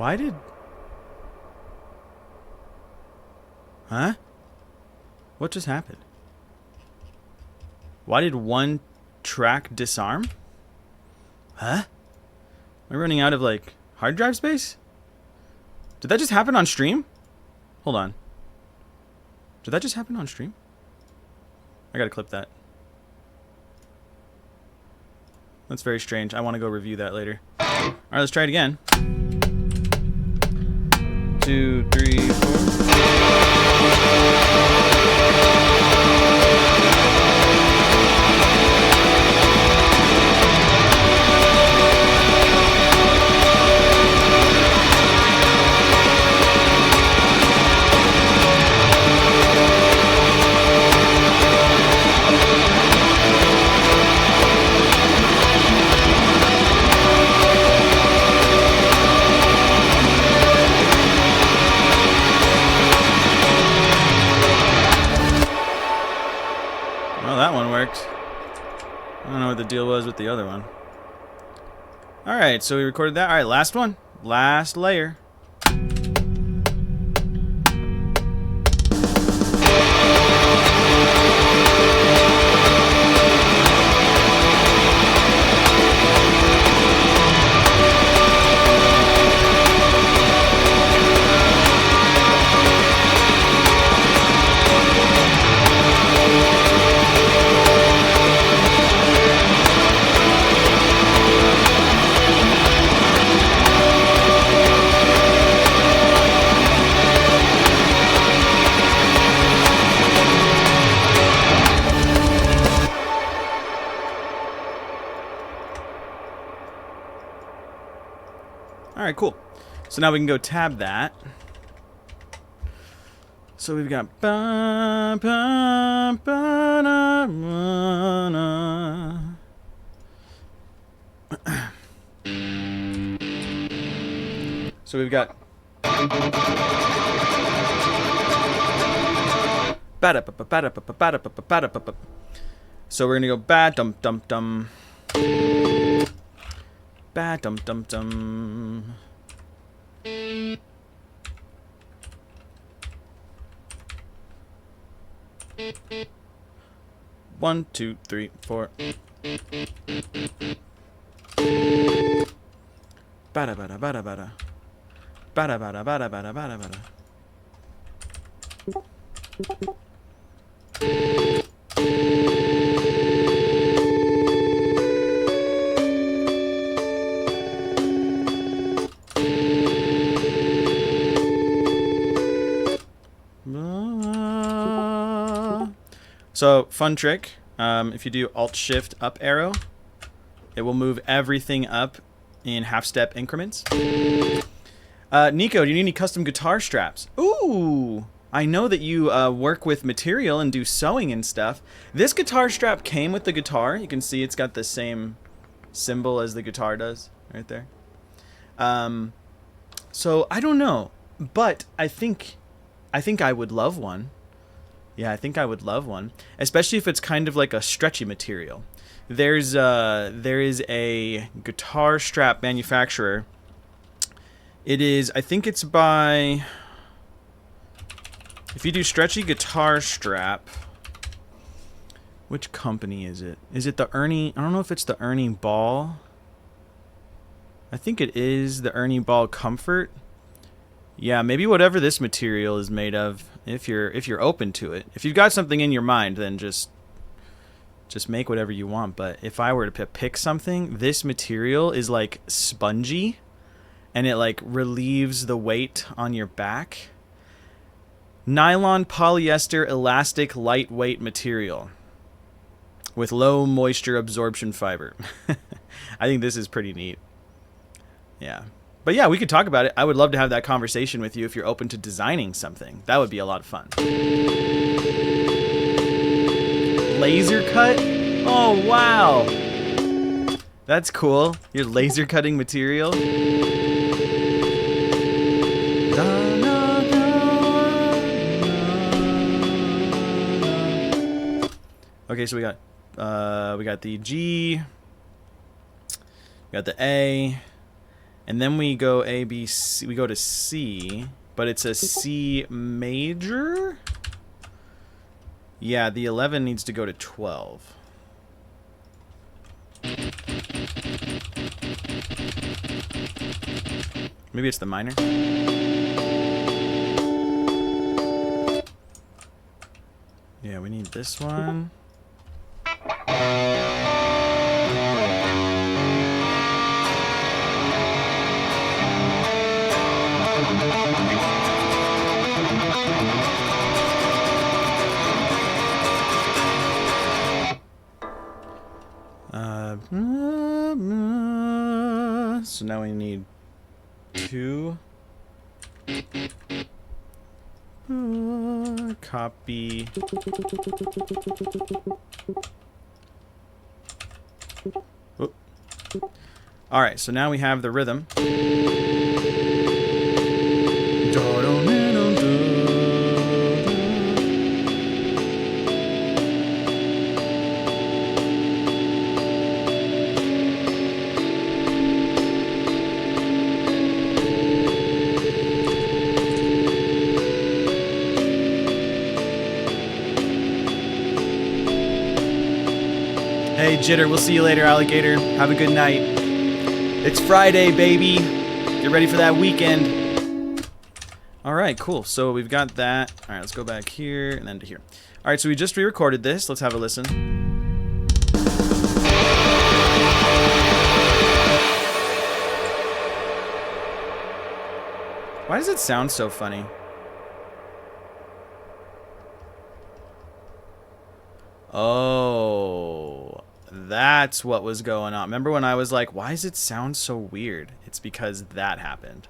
Why did... Huh? What just happened? Why did one track disarm? Huh? Am I running out of, like, hard drive space? Did that just happen on stream? Hold on. Did that just happen on stream? I gotta clip that. That's very strange. I want to go review that later. Alright, let's try it again. 2, 3, 4. That one worked. I don't know what the deal was with the other one. Alright, so we recorded that. Alright, last one. Last layer. Alright, cool. So now we can go tab that. So we've got so we've got so we're gonna go ba dum dum dum. Ba dum dum dum. 1, 2, 3, 4. Bada bada bada bada. Bada bada bada bada bada bada. So, fun trick, if you do Alt-Shift up arrow, it will move everything up in half-step increments. Nico, do you need any custom guitar straps? Ooh, I know that you work with material and do sewing and stuff. This guitar strap came with the guitar. You can see it's got the same symbol as the guitar does right there. So, I don't know, but I think I would love one. Yeah, I think I would love one, especially if it's kind of like a stretchy material. There is a guitar strap manufacturer. It is, I think it's by, if you do stretchy guitar strap, which company is it? Is it the Ernie? I don't know if it's the Ernie Ball. I think it is the Ernie Ball Comfort. Yeah, maybe whatever this material is made of, if you're open to it. If you've got something in your mind, then just make whatever you want. But if I were to pick something, this material is like spongy, and it like relieves the weight on your back. Nylon polyester elastic lightweight material with low moisture absorption fiber. I think this is pretty neat. Yeah. But yeah, we could talk about it. I would love to have that conversation with you if you're open to designing something. That would be a lot of fun. Laser cut? Oh, wow. That's cool. You're laser cutting material. Okay, so we got the G, we got the A. And then we go A, B, C. We go to C, but it's a C major? Yeah, the 11 needs to go to 12. Maybe it's the minor? Yeah, we need this one. So now we need 2. Copy. Whoop. All right, so now we have the rhythm. Hey, Jitter, we'll see you later, alligator. Have a good night. It's Friday, baby. Get ready for that weekend. All right, cool. So we've got that. All right, let's go back here and then to here. All right, so we just re-recorded this. Let's have a listen. Why does it sound so funny? Oh, that's what was going on. Remember when I was like, why does it sound so weird? It's because that happened.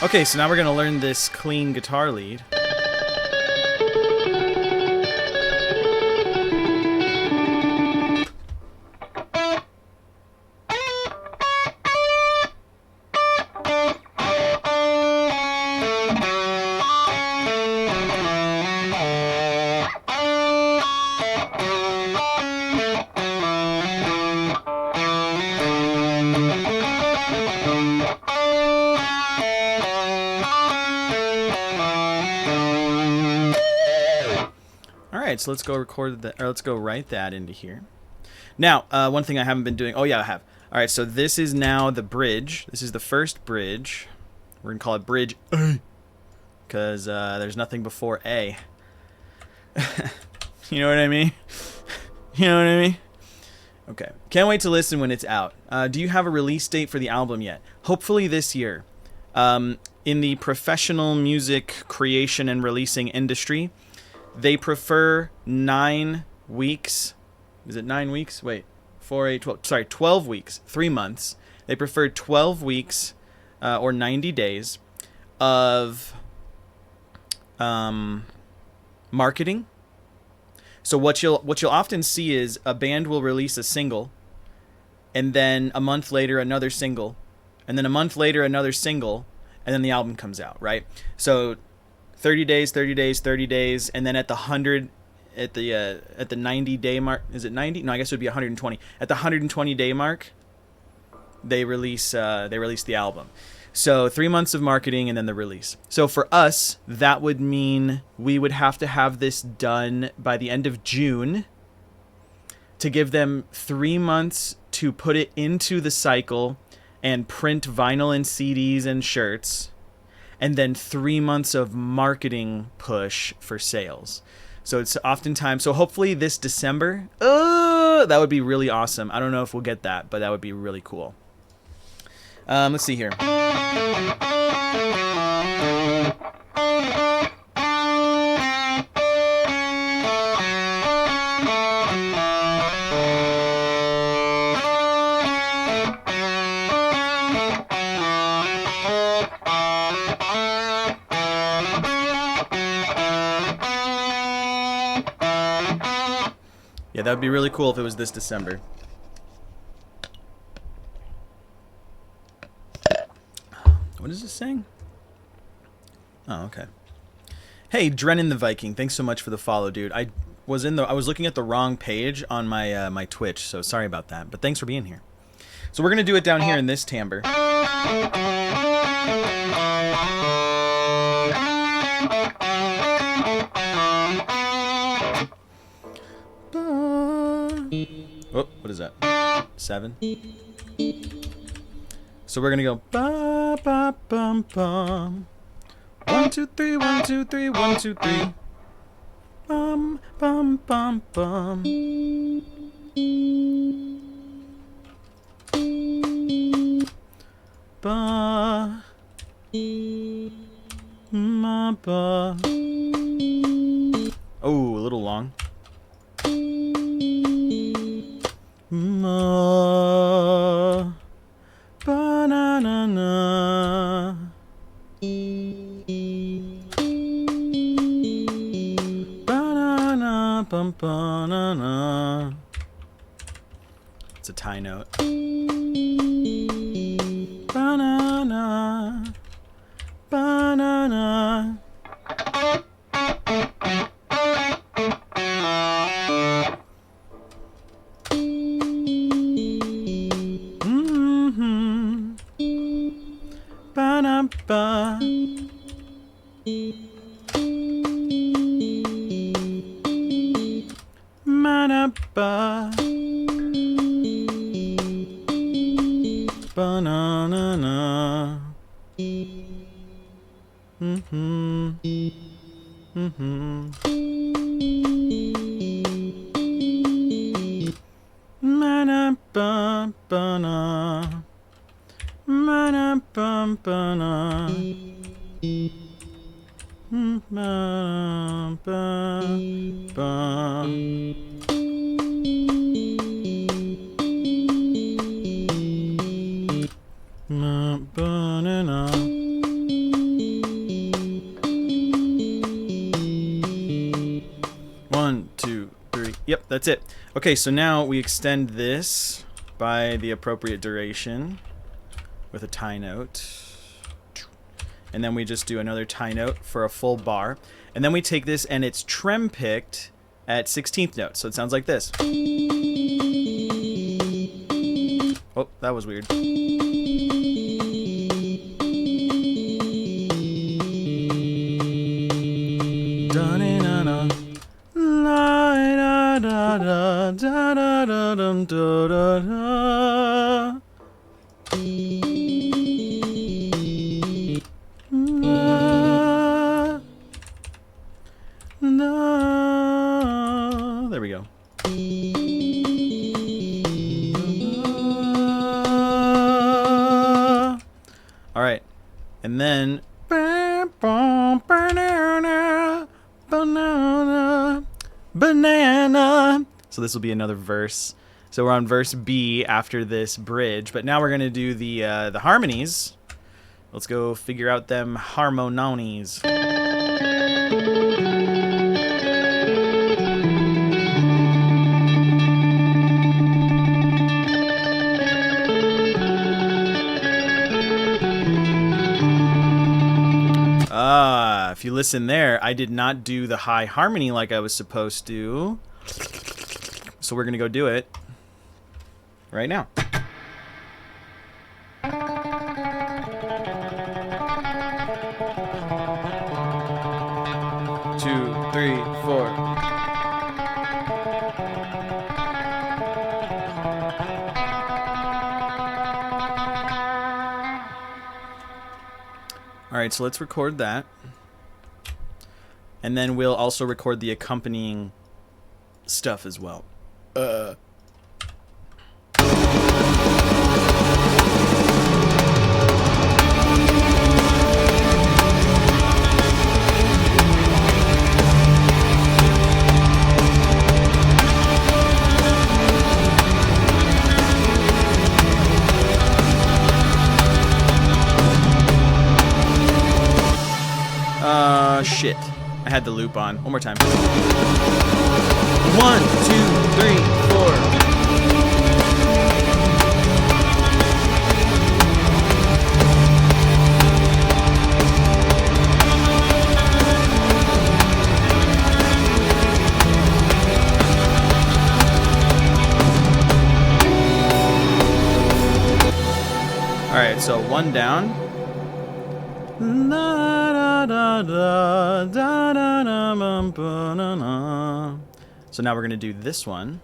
Okay, so now we're going to learn this clean guitar lead. Alright, so let's go record that, or let's go write that into here. Now, one thing I haven't been doing, oh yeah, I have. Alright, so this is now the bridge. This is the first bridge. We're going to call it bridge A, because there's nothing before A. You know what I mean? You know what I mean? Okay. Can't wait to listen when it's out. Do you have a release date for the album yet? Hopefully this year. In the professional music creation and releasing industry, they prefer 9 weeks. Is it 9 weeks? Wait. 4, 8, 12. Sorry, 12 weeks. 3 months. They prefer 12 weeks or 90 days of marketing. So what you'll often see is a band will release a single, and then a month later another single, and then a month later another single, and then the album comes out, right? So 30 days, 30 days, 30 days, and then at the 100, at the 90 day mark, is it 90? No, I guess it would be 120. At the 120 day mark, they release the album. So 3 months of marketing and then the release. So for us, that would mean we would have to have this done by the end of June to give them 3 months to put it into the cycle and print vinyl and CDs and shirts, and then 3 months of marketing push for sales. So it's oftentimes, so hopefully this December, that would be really awesome. I don't know if we'll get that, but that would be really cool. Let's see here. Yeah, that would be really cool if it was this December. What is this saying? Oh, okay. Hey, Drennan the Viking, thanks so much for the follow, dude. I was looking at the wrong page on my my Twitch, so sorry about that. But thanks for being here. So we're gonna do it down here in this timbre. Oh, what is that? 7. So we're gonna go ba ba bum bum. 1 2 3 1 2 3 1 2 3. Bum bum bum bum. Ba ma ba. Oh, a little long. Ma banana. Banana bum banana. It's a tie note. Banana. Banana. Ba. Manaba. Banana. Manaba bana. Mana bum bana. Ba ba ba. Ma banana. One, two, three. Yep, that's it. Okay, so now we extend this by the appropriate duration with a tie note. And then we just do another tie note for a full bar. And then we take this and it's trem picked at 16th notes. So it sounds like this. Oh, that was weird. Da-na-na-na. La-da-da-da-da-da-da-da-da. No. There we go. All right, and then banana, banana. So this will be another verse. So we're on verse B after this bridge, but now we're gonna do the harmonies. Let's go figure out them harmonies. If you listen there, I did not do the high harmony like I was supposed to. So we're gonna go do it right now. Alright, so let's record that. And then we'll also record the accompanying stuff as well. Shit. I had the loop on. One more time. 1, 2, 3, 4. Alright, so 1 down. So now we're gonna do this one.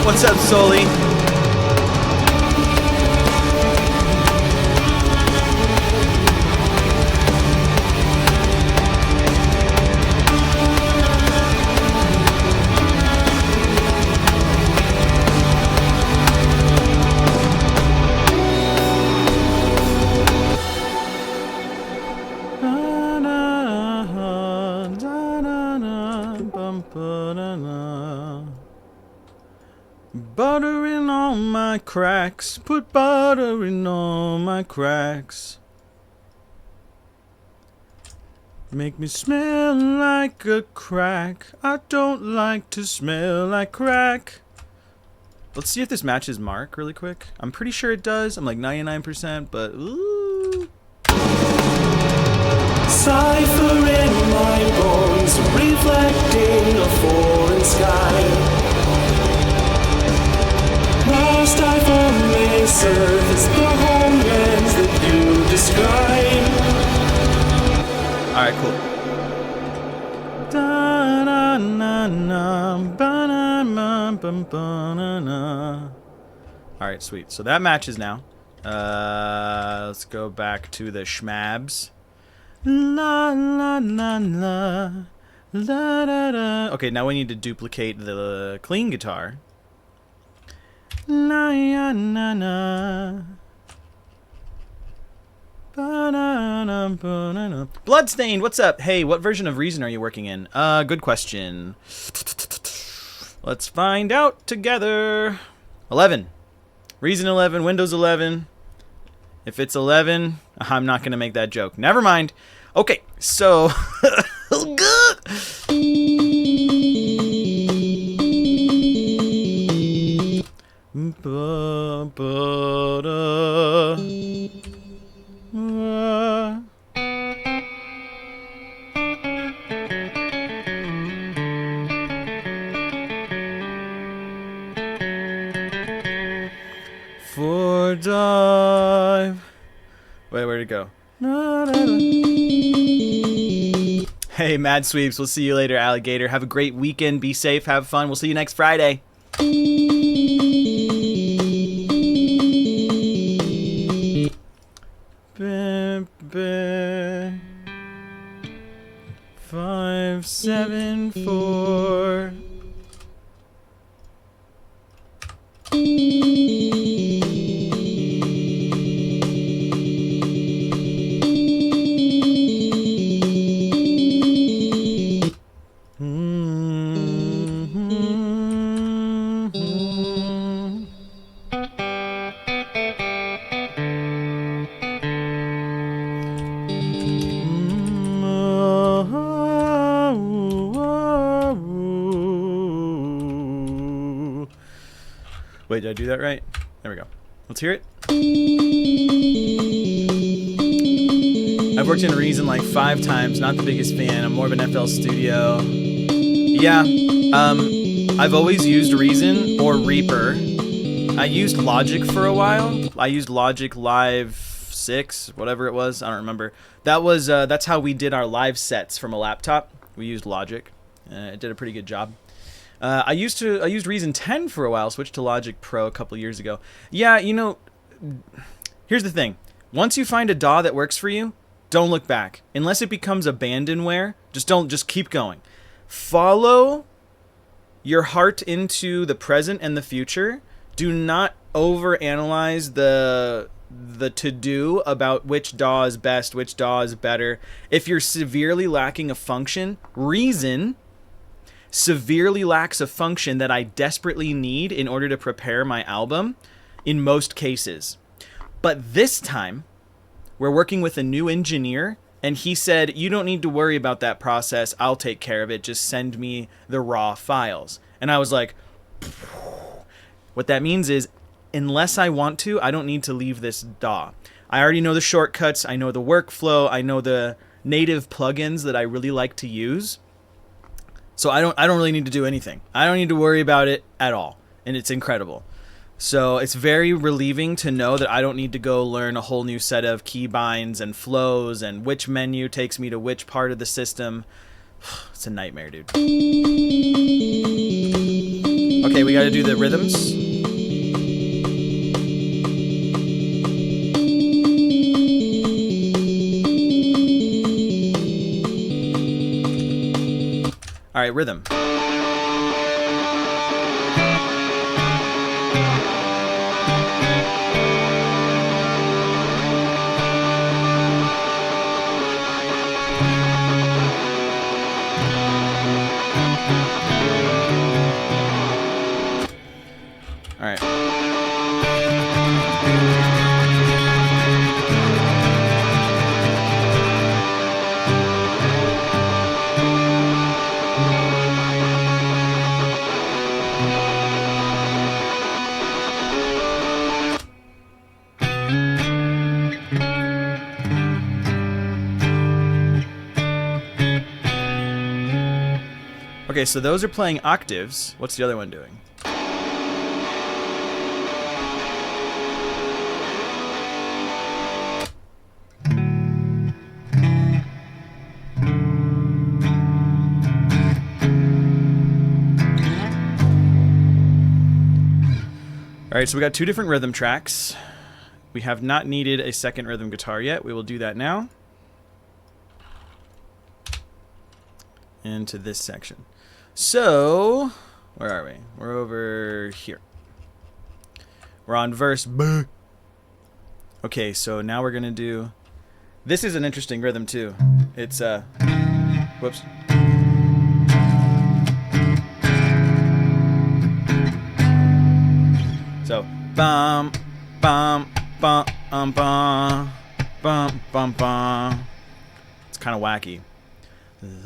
What's up, Soli? Butter in all my cracks. Put butter in all my cracks. Make me smell like a crack. I don't like to smell like crack. Let's see if this matches Mark really quick. I'm pretty sure it does. I'm like 99%, but ooh. Cipher in my bones, reflecting a foreign sky. Lost I from a surface, the homelands that you describe. Alright, cool. Alright, sweet. So that matches now. Let's go back to the schmabs. La la la la la da da. Okay, now we need to duplicate the clean guitar. La ya na na. Bloodstained, what's up? Hey, what version of Reason are you working in? Good question. Let's find out together. 11. Reason 11, Windows 11. If it's 11, I'm not going to make that joke. Never mind. Okay, so... For dive. Wait, where'd it go? Hey, Mad Sweeps. We'll see you later, Alligator. Have a great weekend. Be safe. Have fun. We'll see you next Friday. 5, 7, 4. Wait, did I do that right? There we go. Let's hear it. I've worked in Reason like 5 times. Not the biggest fan. I'm more of an FL Studio. Yeah. I've always used Reason or Reaper. I used Logic for a while. I used Logic Live 6, whatever it was. I don't remember. That was that's how we did our live sets from a laptop. We used Logic. It did a pretty good job. I used Reason 10 for a while. Switched to Logic Pro a couple years ago. Yeah, you know, here's the thing. Once you find a DAW that works for you, don't look back. Unless it becomes abandonware, just keep going. Follow your heart into the present and the future. Do not overanalyze the to-do about which DAW is best, which DAW is better. If you're severely lacking a function, Reason severely lacks a function that I desperately need in order to prepare my album in most cases. But this time, we're working with a new engineer, and he said, you don't need to worry about that process. I'll take care of it. Just send me the raw files. And I was like, what that means is, unless I want to, I don't need to leave this DAW. I already know the shortcuts. I know the workflow. I know the native plugins that I really like to use. So I don't really need to do anything. I don't need to worry about it at all. And it's incredible. So it's very relieving to know that I don't need to go learn a whole new set of keybinds and flows and which menu takes me to which part of the system. It's a nightmare, dude. Okay, we got to do the rhythms. All right, rhythm. All right. Okay, so those are playing octaves. What's the other one doing? Alright, so we got 2 different rhythm tracks. We have not needed a second rhythm guitar yet. We will do that now. Into this section. So, where are we? We're over here. We're on verse B. Okay, so now we're gonna do... This is an interesting rhythm too. It's, whoops. So, bum, bum, bum, bum, bum, bum, bum, bum. It's kind of wacky.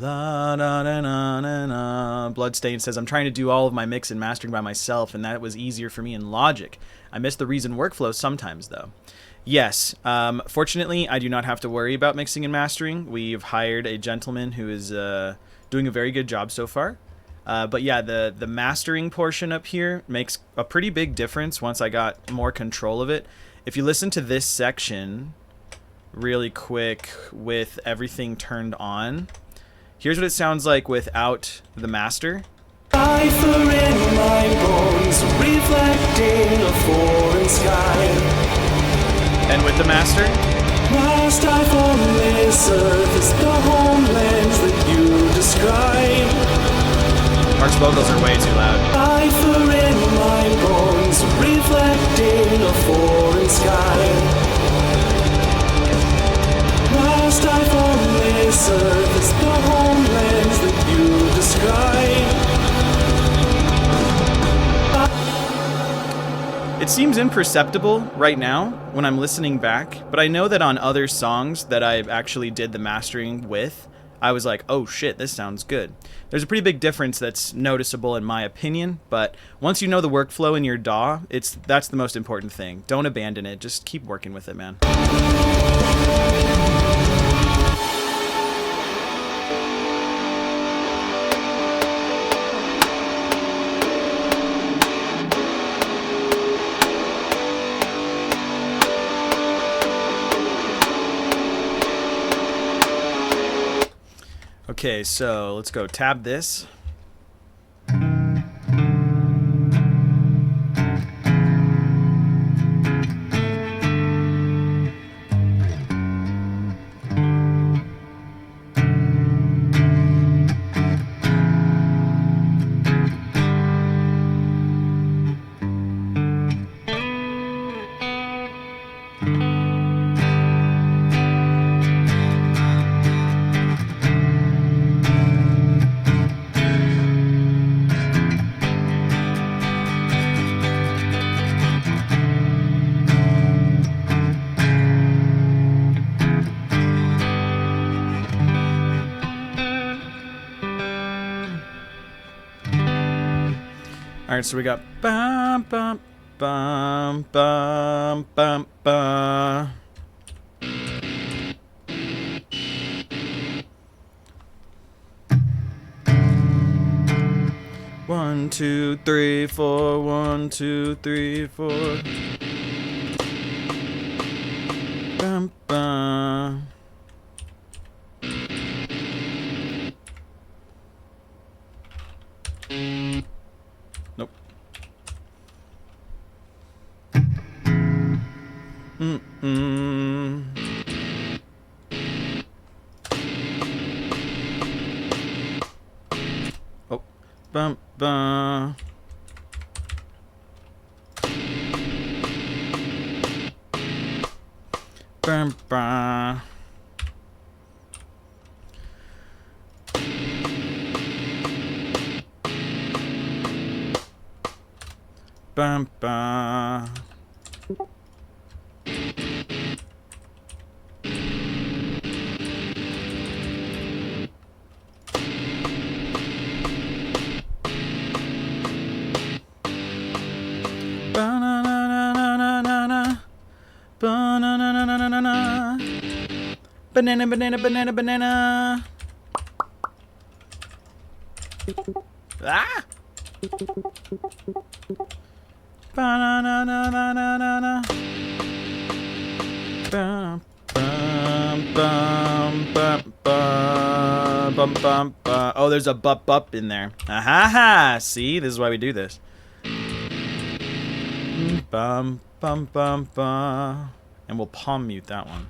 Da, da, da, da, da, da. Bloodstain says, I'm trying to do all of my mix and mastering by myself, and that was easier for me in Logic. I miss the Reason workflow sometimes, though. Yes, fortunately, I do not have to worry about mixing and mastering. We've hired a gentleman who is doing a very good job so far. But yeah, the mastering portion up here makes a pretty big difference once I got more control of it. If you listen to this section really quick with everything turned on, here's what it sounds like without the master. Cipher in my bones, reflecting a foreign sky. And with the master, Last I on this earth is the homelands that you describe. Mark's vocals are way too loud. Cipher in my bones, reflecting a foreign sky. Last I on this earth is the homelands that you describe. It seems imperceptible right now when I'm listening back, but I know that on other songs that I actually did the mastering with, I was like, oh shit, this sounds good. There's a pretty big difference that's noticeable in my opinion, but once you know the workflow in your DAW, that's the most important thing. Don't abandon it. Just keep working with it, man. Okay, so let's go tab this. All right, so we got bum bum bum bum bum bum. One, two, three, four. 1, 2, 3, 4. Bum bum. Nope. Oh, bum bum. Bum bum. Bum bum. Banana, banana, banana, banana, banana. Ah! Banana, banana, bum bum bum bum bum bum bum. Oh, there's a bup bup in there. Aha! See, this is why we do this. Bum bum bum bum, and we'll palm mute that one.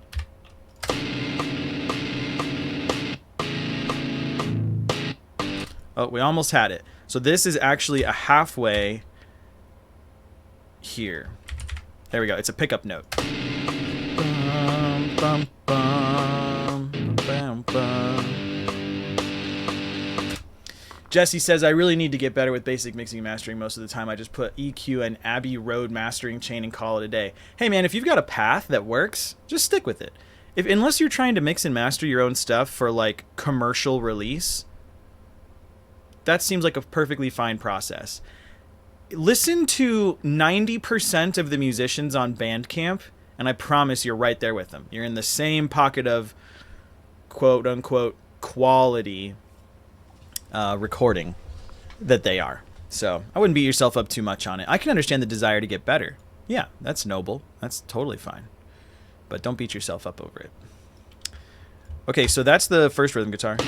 Oh, we almost had it. So this is actually a halfway here. There we go. It's a pickup note. Bum, bum, bum, bum, bum. Jesse says, I really need to get better with basic mixing and mastering. Most of the time I just put EQ and Abbey Road mastering chain and call it a day. Hey man, if you've got a path that works, just stick with it. Unless you're trying to mix and master your own stuff for like commercial release, that seems like a perfectly fine process. Listen to 90% of the musicians on Bandcamp, and I promise you're right there with them. You're in the same pocket of quote-unquote quality recording that they are. So I wouldn't beat yourself up too much on it. I can understand the desire to get better. Yeah, that's noble. That's totally fine. But don't beat yourself up over it. Okay, so that's the first rhythm guitar.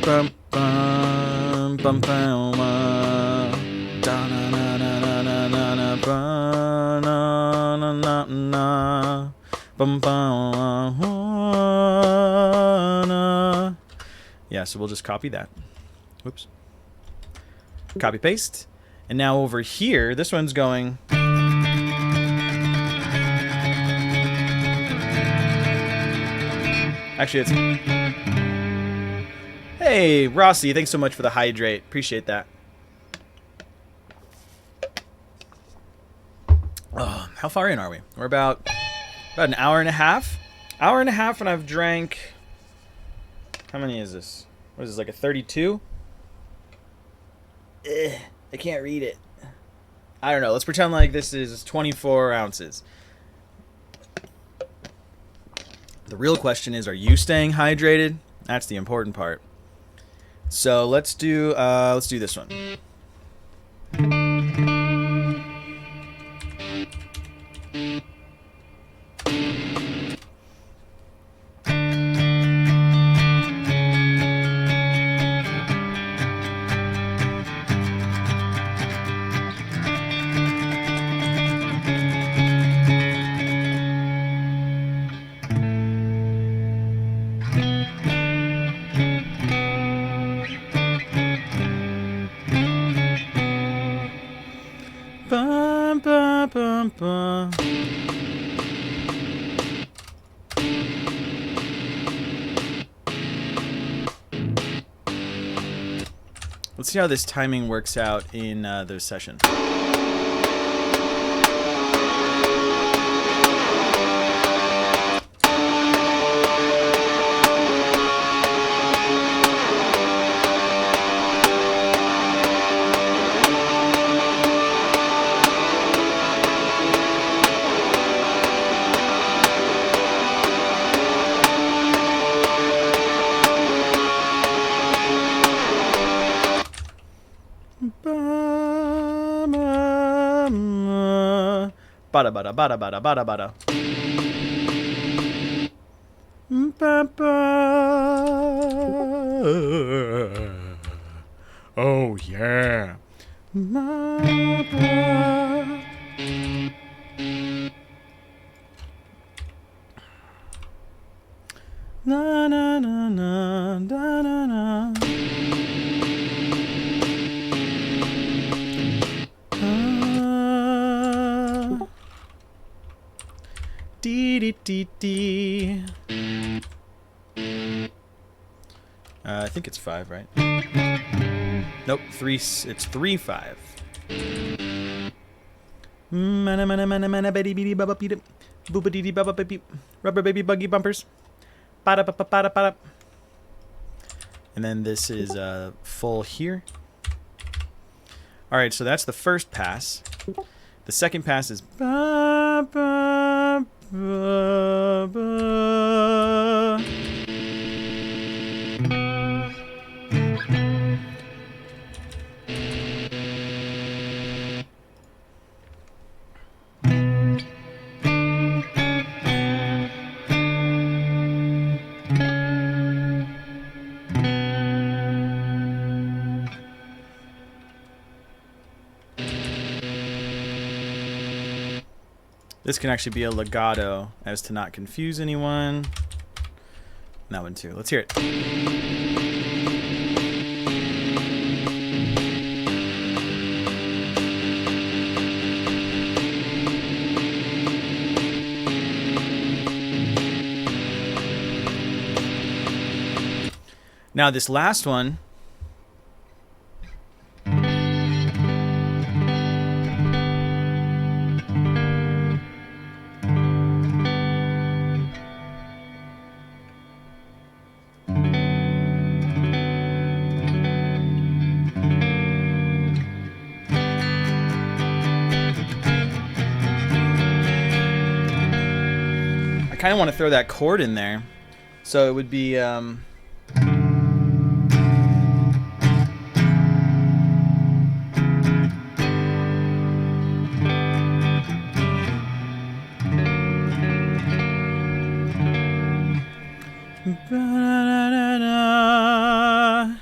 Bum, bum, bum, bum, da na na na na na na na ba na na na na bum bum na. Yeah, so we'll just copy that. Whoops. Copy paste. And now over here, this one's going. Actually, it's. Hey, Rossi, thanks so much for the hydrate. Appreciate that. Oh, how far in are we? We're about an hour and a half. And I've drank How many is this? What is this, like a 32? I can't read it. I don't know. Let's pretend like this is 24 ounces. The real question is, are you staying hydrated? That's the important part. So let's do this one. Bum, bum, bum, bum. Let's see how this timing works out in the session. Bada bada bada bada bada bada. Oh yeah. Na na na na na na na. Dee dee dee dee. I think it's 5, right? Nope, 3. It's 3-5. Mana mana mana mana betty beady baba beat it. Booba dee dee baba baby. Rubber baby buggy bumpers. Pada pa pa pada pada. And then this is full here. All right, so that's the first pass. The second pass is ba ba ba ba. This can actually be a legato as to not confuse anyone. And that one too. Let's hear it. Now this last one, I kind of want to throw that chord in there. So it would be ba-da-da-da-da.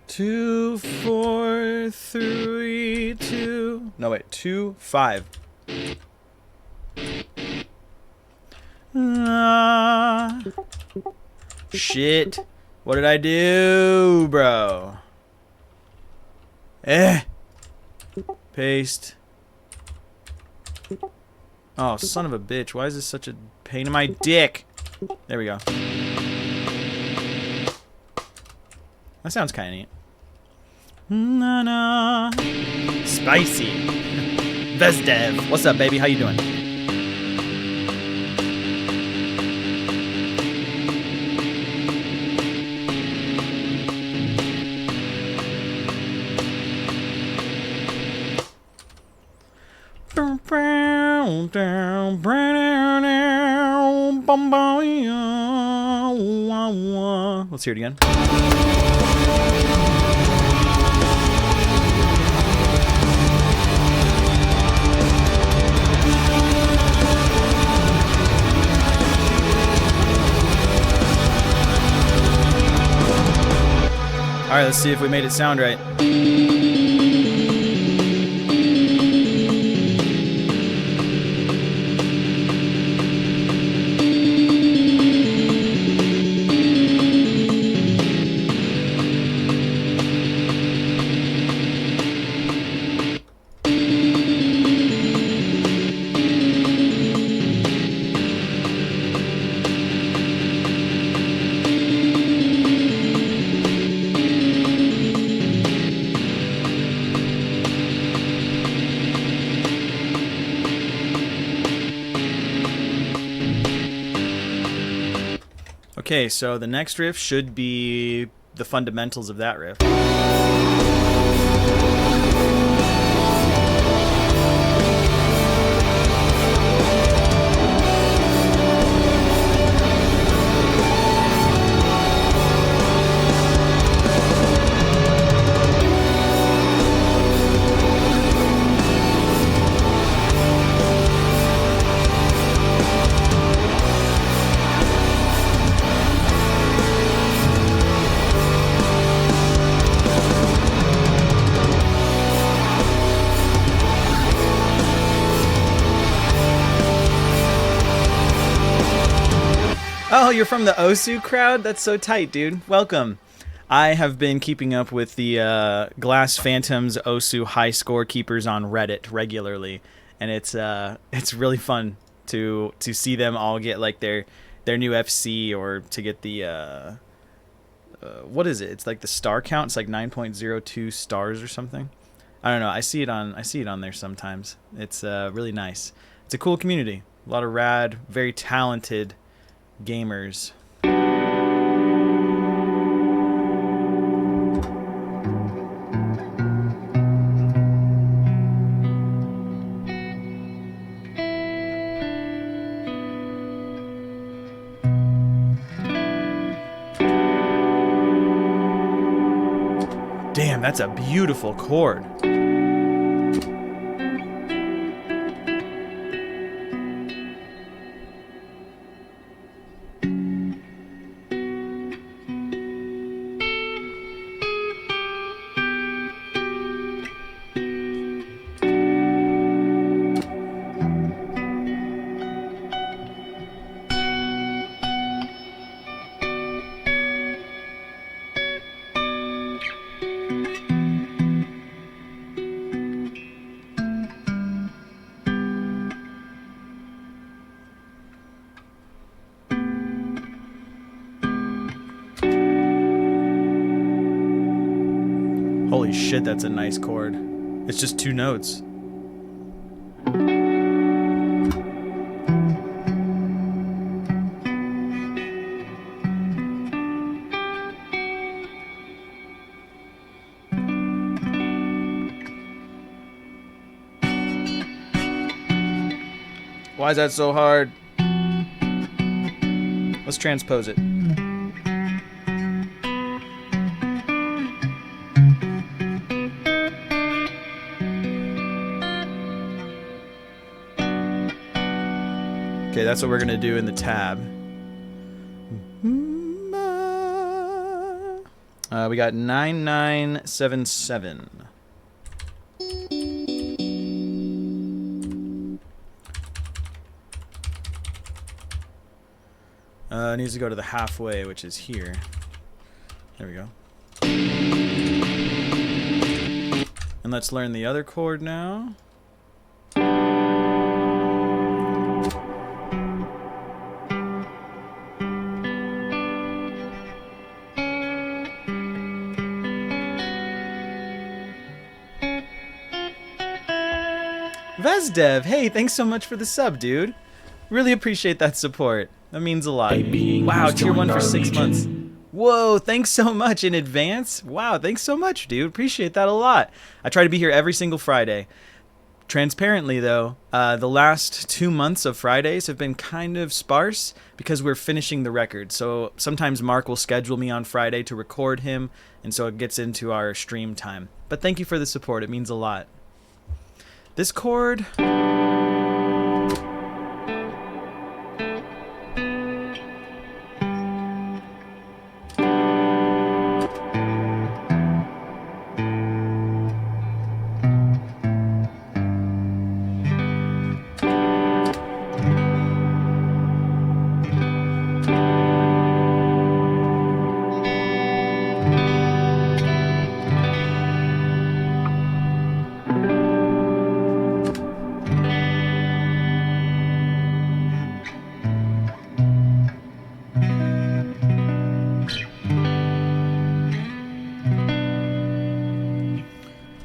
2 4 3 2. No wait, 2 5. Shit. What did I do, bro? Paste. Oh, son of a bitch. Why is this such a pain in my dick? There we go. That sounds kind of neat. Na na. Spicy. Vesdev. What's up, baby? How you doing? Let's hear it again. All right, let's see if we made it sound right. Okay, so the next riff should be the fundamentals of that riff. Oh, you're from the Osu crowd? That's so tight, dude. Welcome. I have been keeping up with the Glass Phantoms Osu high score keepers on Reddit regularly, and it's really fun to see them all get like their new FC, or to get the what is it? It's like the star count. It's like 9.02 stars or something. I don't know. I see it on there sometimes. It's really nice. It's a cool community. A lot of rad, very talented gamers. Damn, that's a beautiful chord. Holy shit, that's a nice chord. It's just two notes. Why is that so hard? Let's transpose it. Okay, that's what we're gonna do in the tab. We got 9977. It needs to go to the halfway, which is here. There we go. And let's learn the other chord now. Vesdev, hey, thanks so much for the sub, dude. Really appreciate that support. That means a lot. Wow, tier 1 for 6 months. Whoa, thanks so much in advance. Wow, thanks so much, dude. Appreciate that a lot. I try to be here every single Friday. Transparently, though, the last 2 months of Fridays have been kind of sparse because we're finishing the record. So sometimes Mark will schedule me on Friday to record him, and so it gets into our stream time. But thank you for the support. It means a lot. This chord...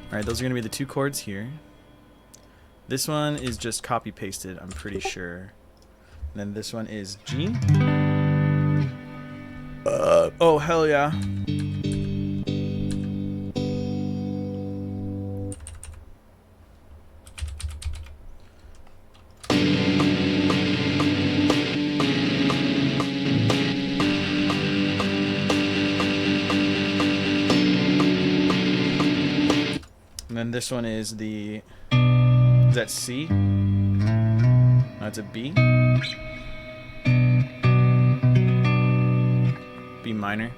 Alright, those are going to be the 2 chords here. This one is just copy pasted, I'm pretty sure. And then this one is G. Oh, hell yeah. And then this one is the... Is that C? No, it's a B. B minor.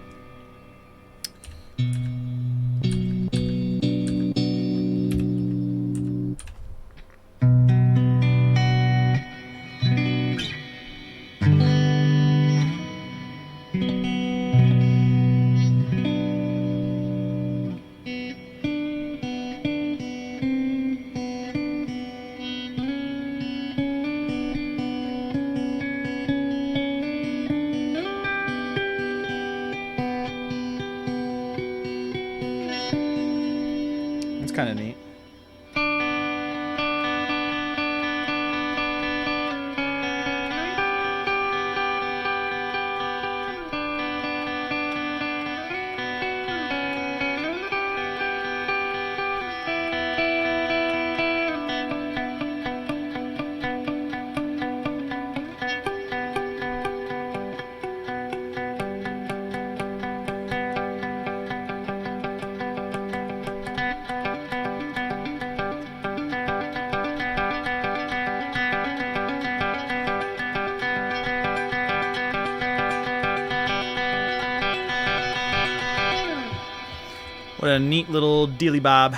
It's kind of neat. What a neat little dealy bob.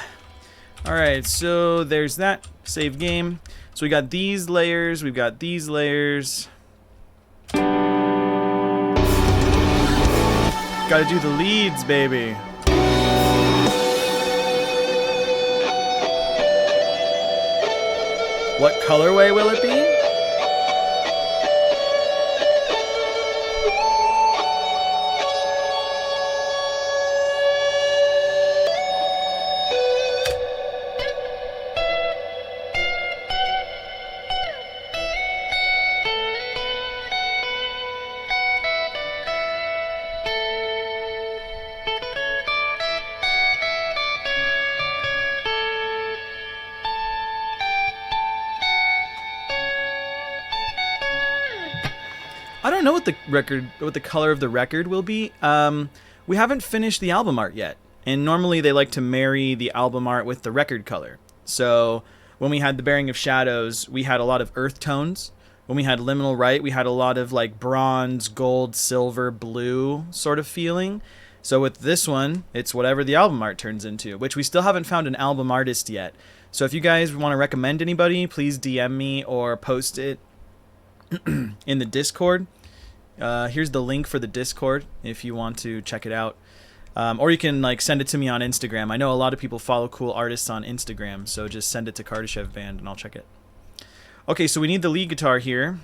Alright, so there's that. Save game. So we got these layers, we've got these layers. Gotta do the leads, baby. What colorway will it be? I don't know what the color of the record will be. We haven't finished the album art yet, and normally they like to marry the album art with the record color. So when we had the Bearing of Shadows, we had a lot of earth tones. When we had Liminal Right, we had a lot of like bronze, gold, silver, blue sort of feeling. So with this one, it's whatever the album art turns into, which we still haven't found an album artist yet. So if you guys want to recommend anybody, please DM me or post it in the Discord. Here's the link for the Discord if you want to check it out. Or you can like send it to me on Instagram. I know a lot of people follow cool artists on Instagram, so just send it to Kardashevband and I'll check it. Okay, so we need the lead guitar here.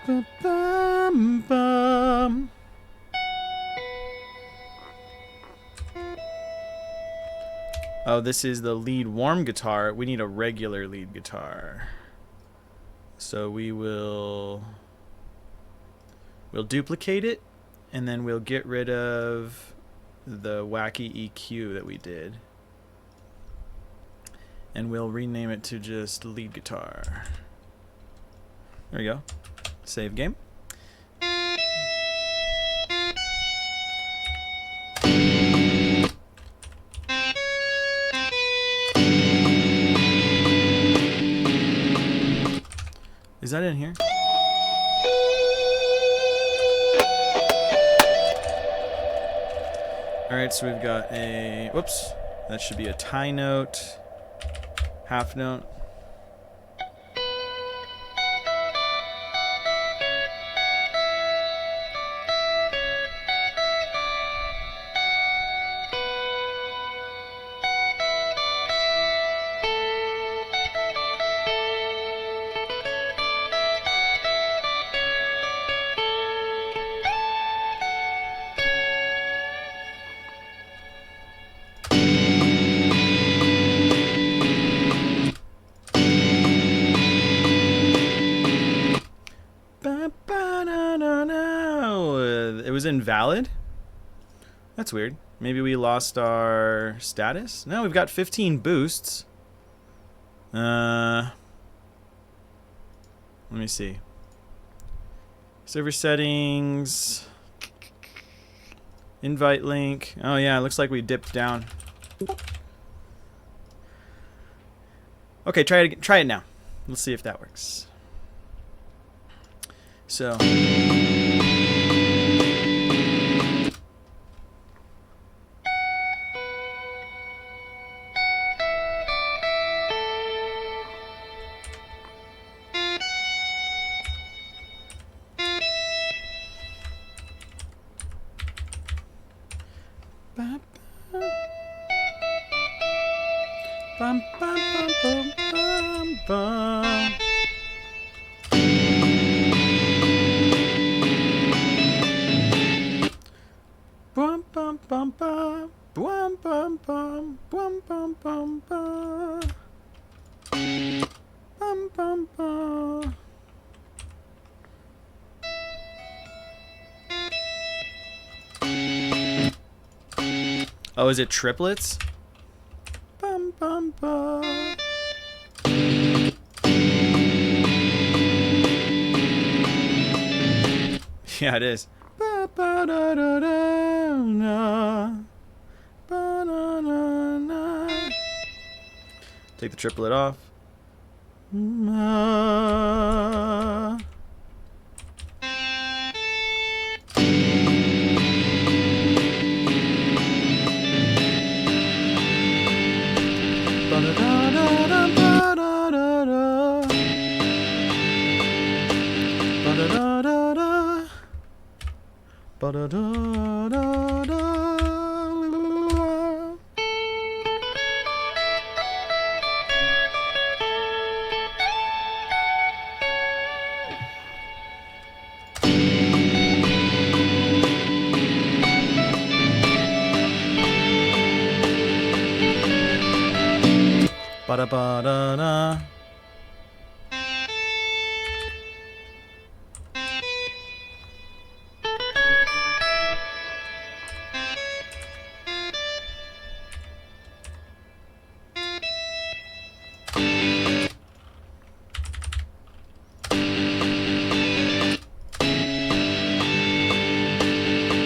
Ba-bum-bum. Oh, this is the lead warm guitar. We need a regular lead guitar. So we'll duplicate it, and then we'll get rid of the wacky EQ that we did. And we'll rename it to just lead guitar. There we go. Save game. Is that in here? Alright, so we've got a... Whoops. That should be a tie note. Half note. It was invalid? That's weird. Maybe we lost our status? No, we've got 15 boosts. Let me see. Server settings. Invite link. Oh yeah, it looks like we dipped down. Okay, try it now. Let's see if that works. So bum, bum, bum, bum, bum, bum. Bum, bum, bum, bum. Bum, bum, bum. Bum, bum, bum, bum. Bum, bum, bum. Oh, is it triplets? Bum, bum, bum. Yeah, it is. Take the triplet off. Ba-da-ba-da-da.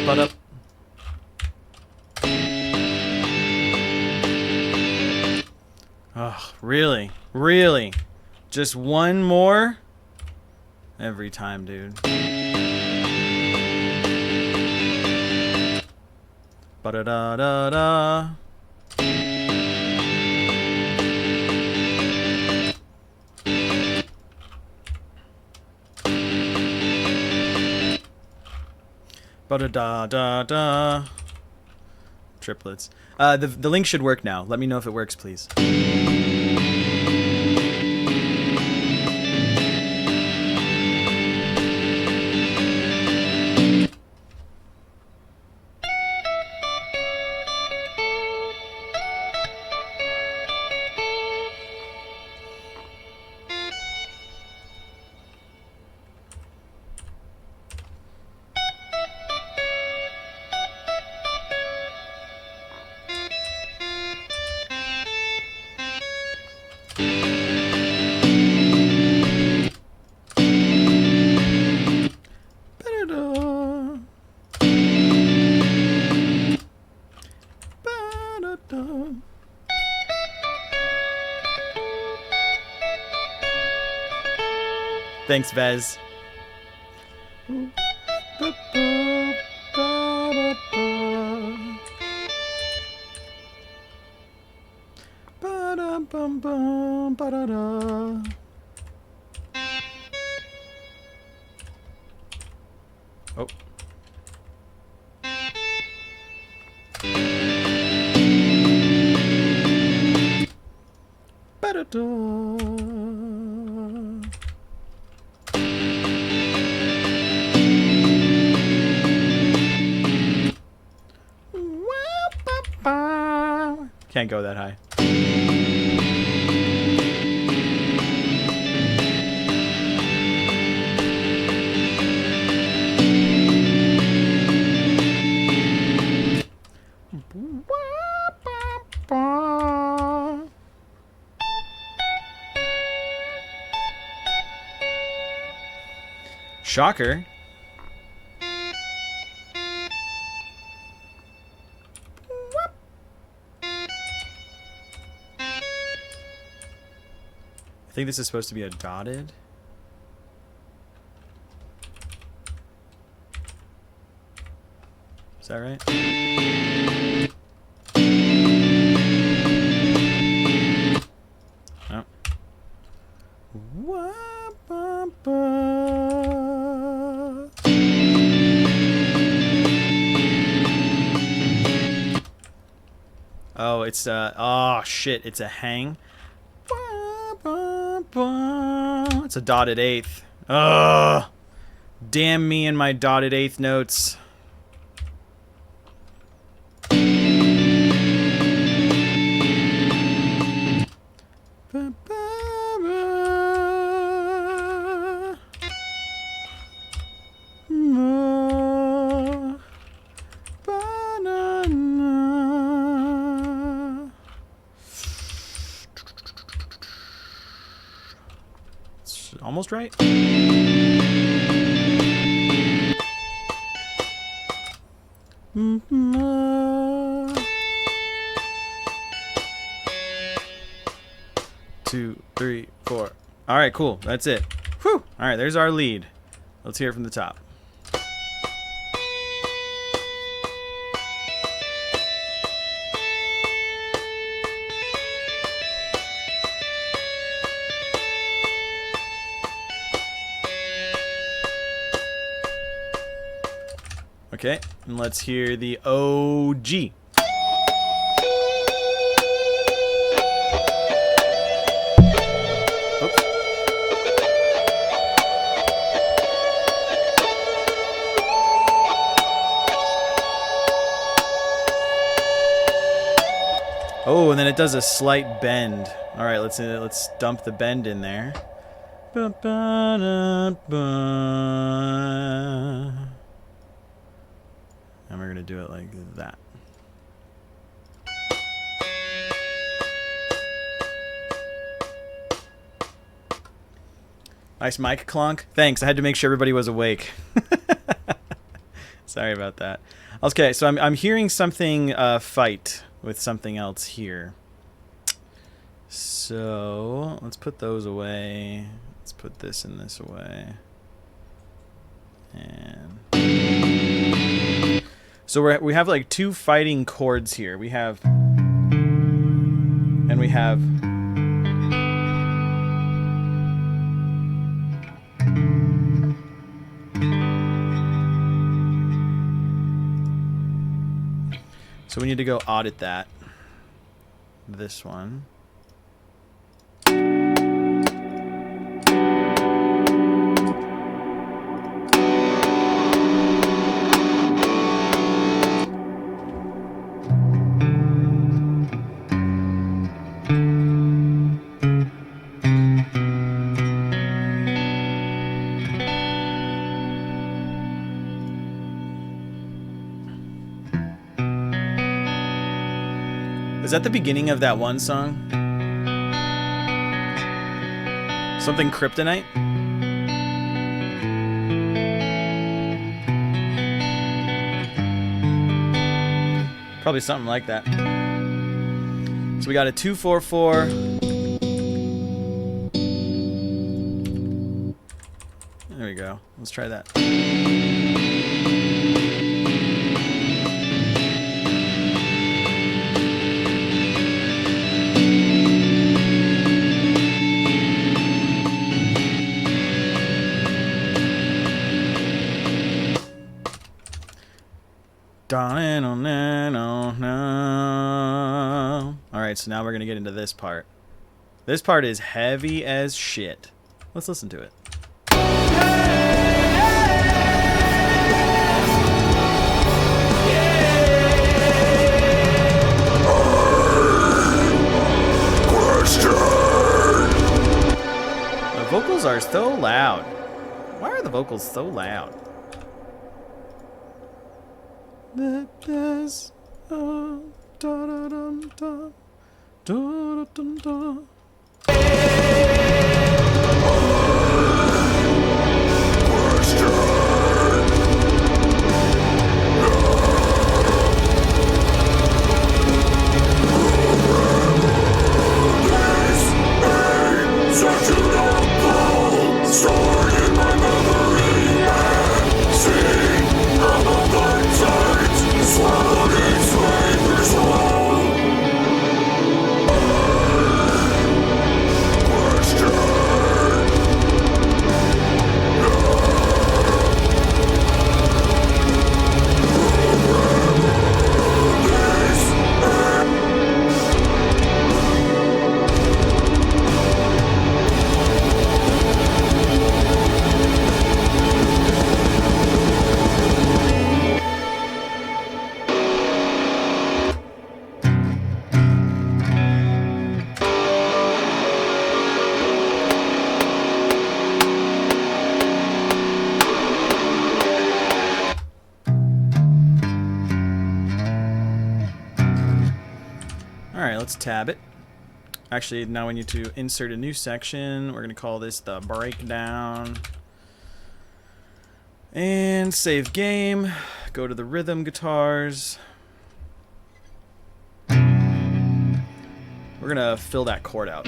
Ba-da. Oh, really? Really? Just one more? Every time, dude. Ba-da-da-da-da. Ba-da-da-da-da. Triplets. The link should work now. Let me know if it works, please. Thanks, Vez. Oh. Can't go that high. Shocker. I think this is supposed to be a dotted. Is that right? Oh. Oh, it's oh shit, it's a hang. It's a dotted eighth. Ugh. Damn me and my dotted eighth notes. Almost right. Two, three, four. All right, cool. That's it. Whew. All right, there's our lead. Let's hear it from the top. Okay, and let's hear the OG. Oh, and then it does a slight bend. All right, let's dump the bend in there. And we're gonna do it like that. Nice mic clunk. Thanks. I had to make sure everybody was awake. Sorry about that. Okay, so I'm hearing something fight with something else here. So let's put those away. Let's put this and this away. And so we have like two fighting chords here. We have and we have so we need to go audit that. This one. Is that the beginning of that one song? Something Kryptonite? Probably something like that. So we got a 2-4-4. There we go. Let's try that. Alright, so now we're going to get into this part. This part is heavy as shit. Let's listen to it. The vocals are so loud. Why are the vocals so loud? This, da da dum da, da dum da. Alright, let's tab it. Actually, now we need to insert a new section. We're going to call this the breakdown. And save game. Go to the rhythm guitars. We're going to fill that chord out.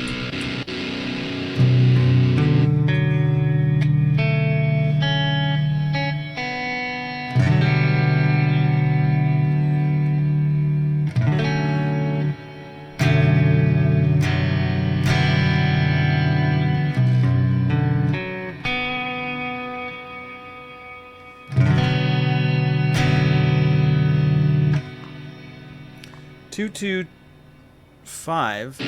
Two, 2, 5.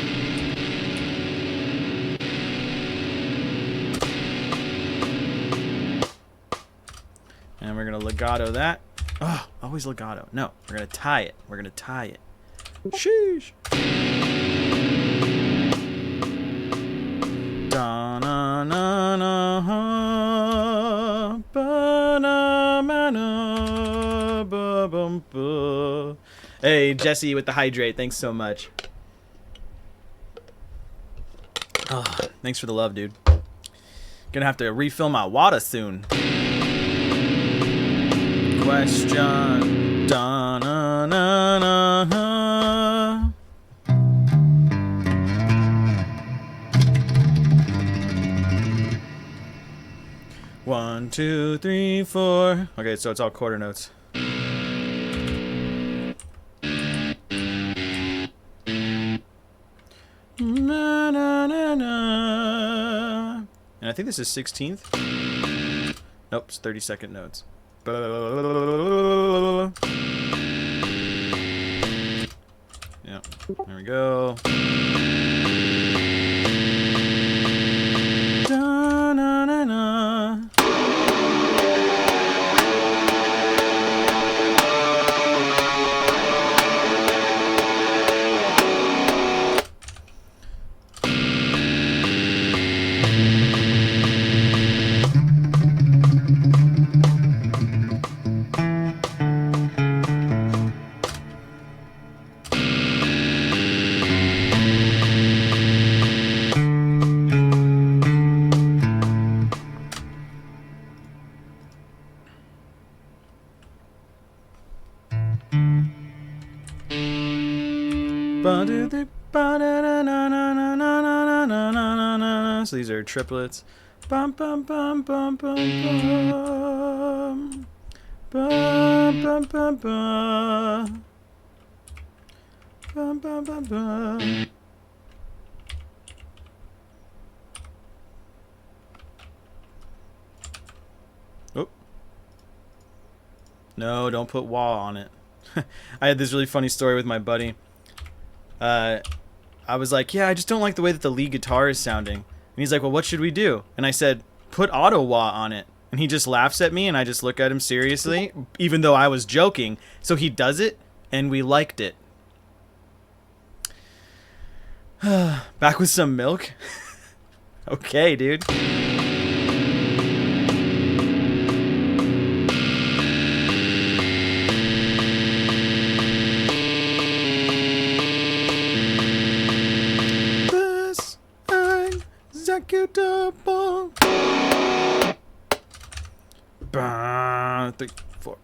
And we're gonna legato that. Oh, always legato. No, we're gonna tie it. We're gonna tie it. Sheesh. Da na na na ba na ma na ba bum ba. Hey, Jesse with the hydrate. Thanks so much. Oh, thanks for the love, dude. Gonna have to refill my water soon. Question. Da na na na na. One, 2, 3, 4. Okay, so it's all quarter notes. Na, na, na, na. And I think this is 16th. Nope, it's 32nd notes. Yeah, there we go. Da, na, na, na. So these are triplets. Bum bum bum bum bum bum. Bum bum bum bum. Bum bum bum bum. Oh. No, don't put wah on it. I had this really funny story with my buddy. I was like, yeah, I just don't like the way that the lead guitar is sounding. And he's like, well, what should we do? And I said, put auto wah on it. And he just laughs at me, and I just look at him seriously, even though I was joking. So he does it, and we liked it. Back with some milk? Okay, dude. This executable. 3, 4.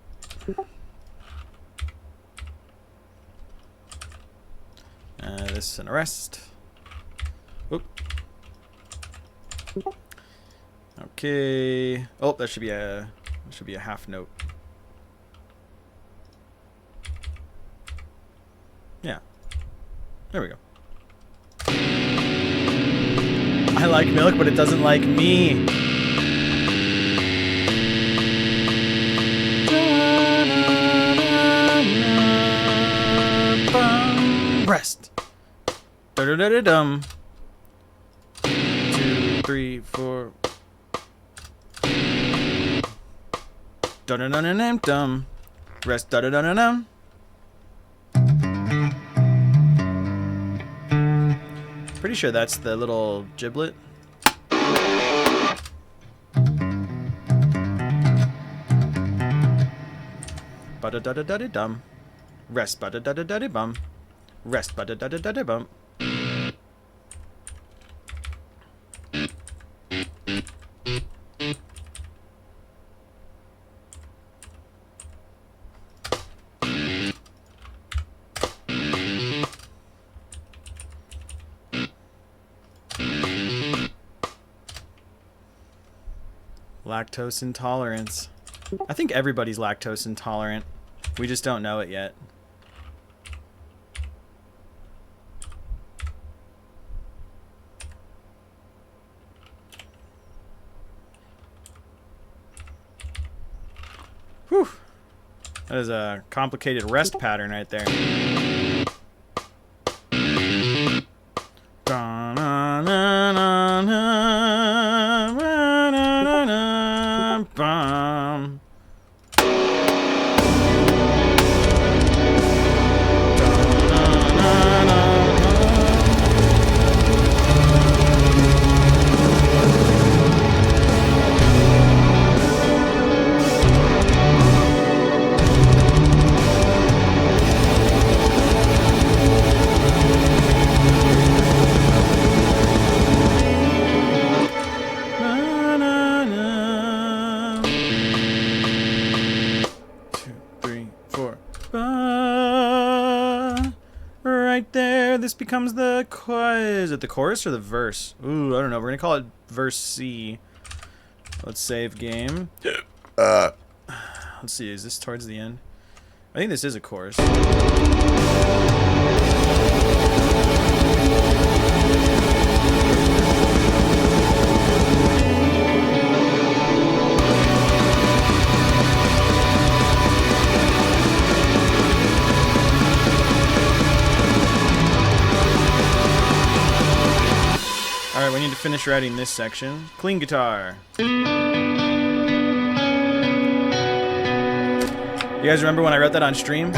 This is an arrest. Oop. Okay. Oh, that should be a half note. Yeah. There we go. I like milk, but it doesn't like me. Breast. Da-da-da-da-dum. 2, 3, 4. Da-da-da-da-dum. Rest. Da-da-da-da-dum. Pretty sure that's the little giblet. Ba-da-da-da-da-dum. Rest. Ba-da-da-da-da-bum. Rest. Ba-da-da-da-da-bum. Lactose intolerance. I think everybody's lactose intolerant. We just don't know it yet. Whew. That is a complicated rest pattern right there. Right there, this becomes the is it the chorus or the verse? Ooh, I don't know. We're gonna call it verse C. Let's save game. Let's see, is this towards the end? I think this is a chorus. Alright, we need to finish writing this section. Clean guitar. You guys remember when I wrote that on stream?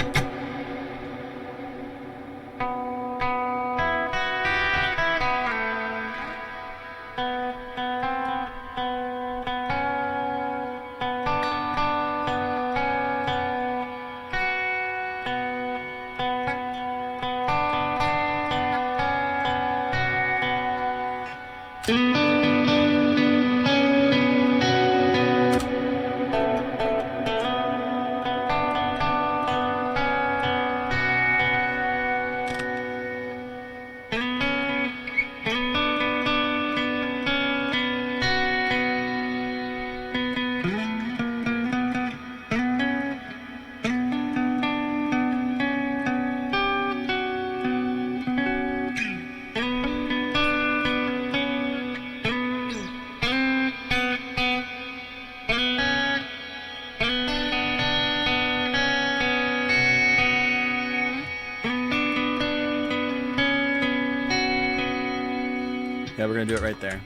Yeah, we're gonna do it right there.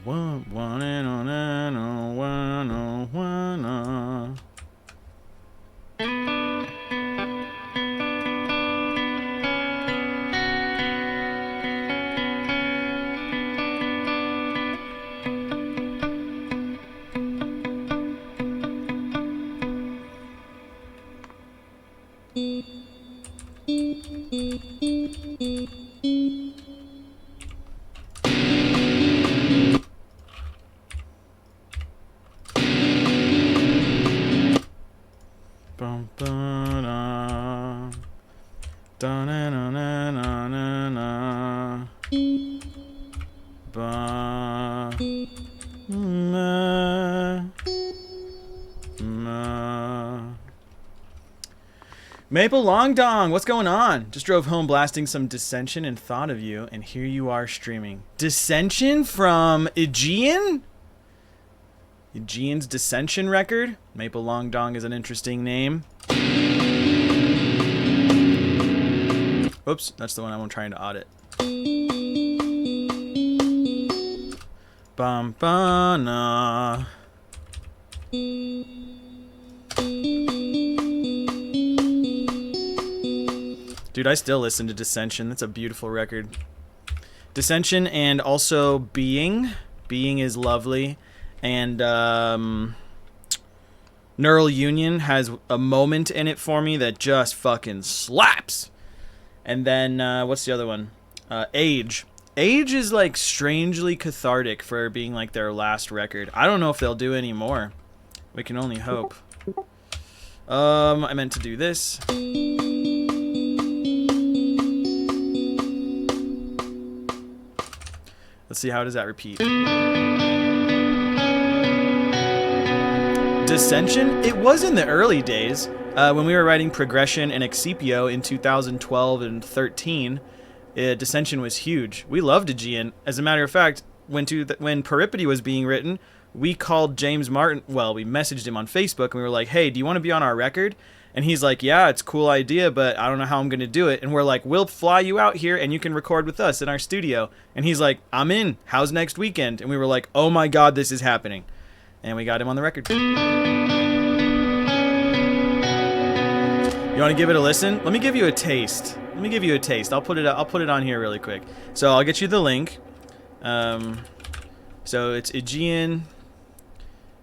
One, bum, ba-da. Da-na-na-na-na-na-na. Ba. Ma. Ma. Maple Long Dong, what's going on? Just drove home blasting some Dissension and thought of you, and here you are streaming. Dissension from Aegean? Aegean's Dissension record? Maple Long Dong is an interesting name. Oops, that's the one I'm trying to audit. Bum ba na. Dude, I still listen to Dissension. That's a beautiful record. Dissension and also Being. Being is lovely. And Neural Union has a moment in it for me that just fucking slaps. And then, what's the other one? Age. Age is like strangely cathartic for being like their last record. I don't know if they'll do any more. We can only hope. I meant to do this. Let's see, how does that repeat? Dissension? It was in the early days. When we were writing Progression and Excipio in 2012 and 13, Dissension was huge. We loved Aegean. As a matter of fact, when Peripety was being written, we called James Martin. Well, we messaged him on Facebook and we were like, hey, do you want to be on our record? And he's like, yeah, it's a cool idea, but I don't know how I'm going to do it. And we're like, we'll fly you out here and you can record with us in our studio. And he's like, I'm in. How's next weekend? And we were like, oh my God, this is happening. And we got him on the record. You want to give it a listen? Let me give you a taste. I'll put it on here really quick. So I'll get you the link. So it's Aegean,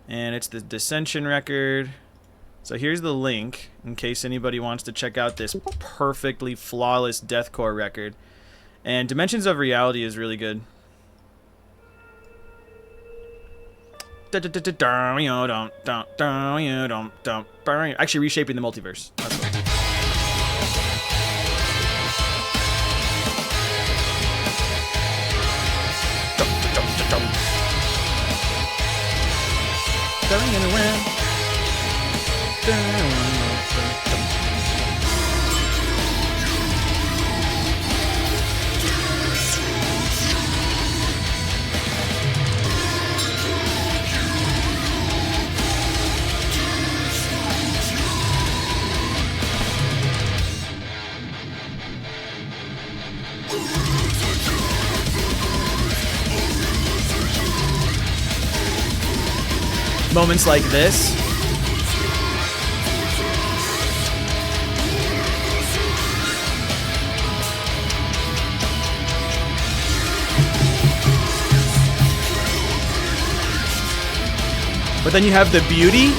and it's the Dissension record. So here's the link in case anybody wants to check out this perfectly flawless deathcore record. And Dimensions of Reality is really good. Actually reshaping the multiverse. That's what. Moments like this. But then you have the beauty.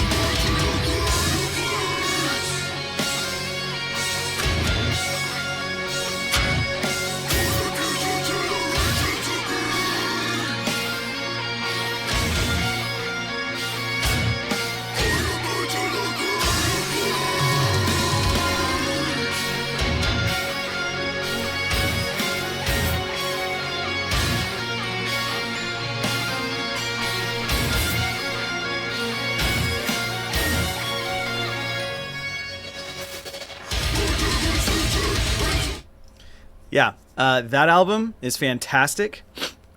Yeah, that album is fantastic,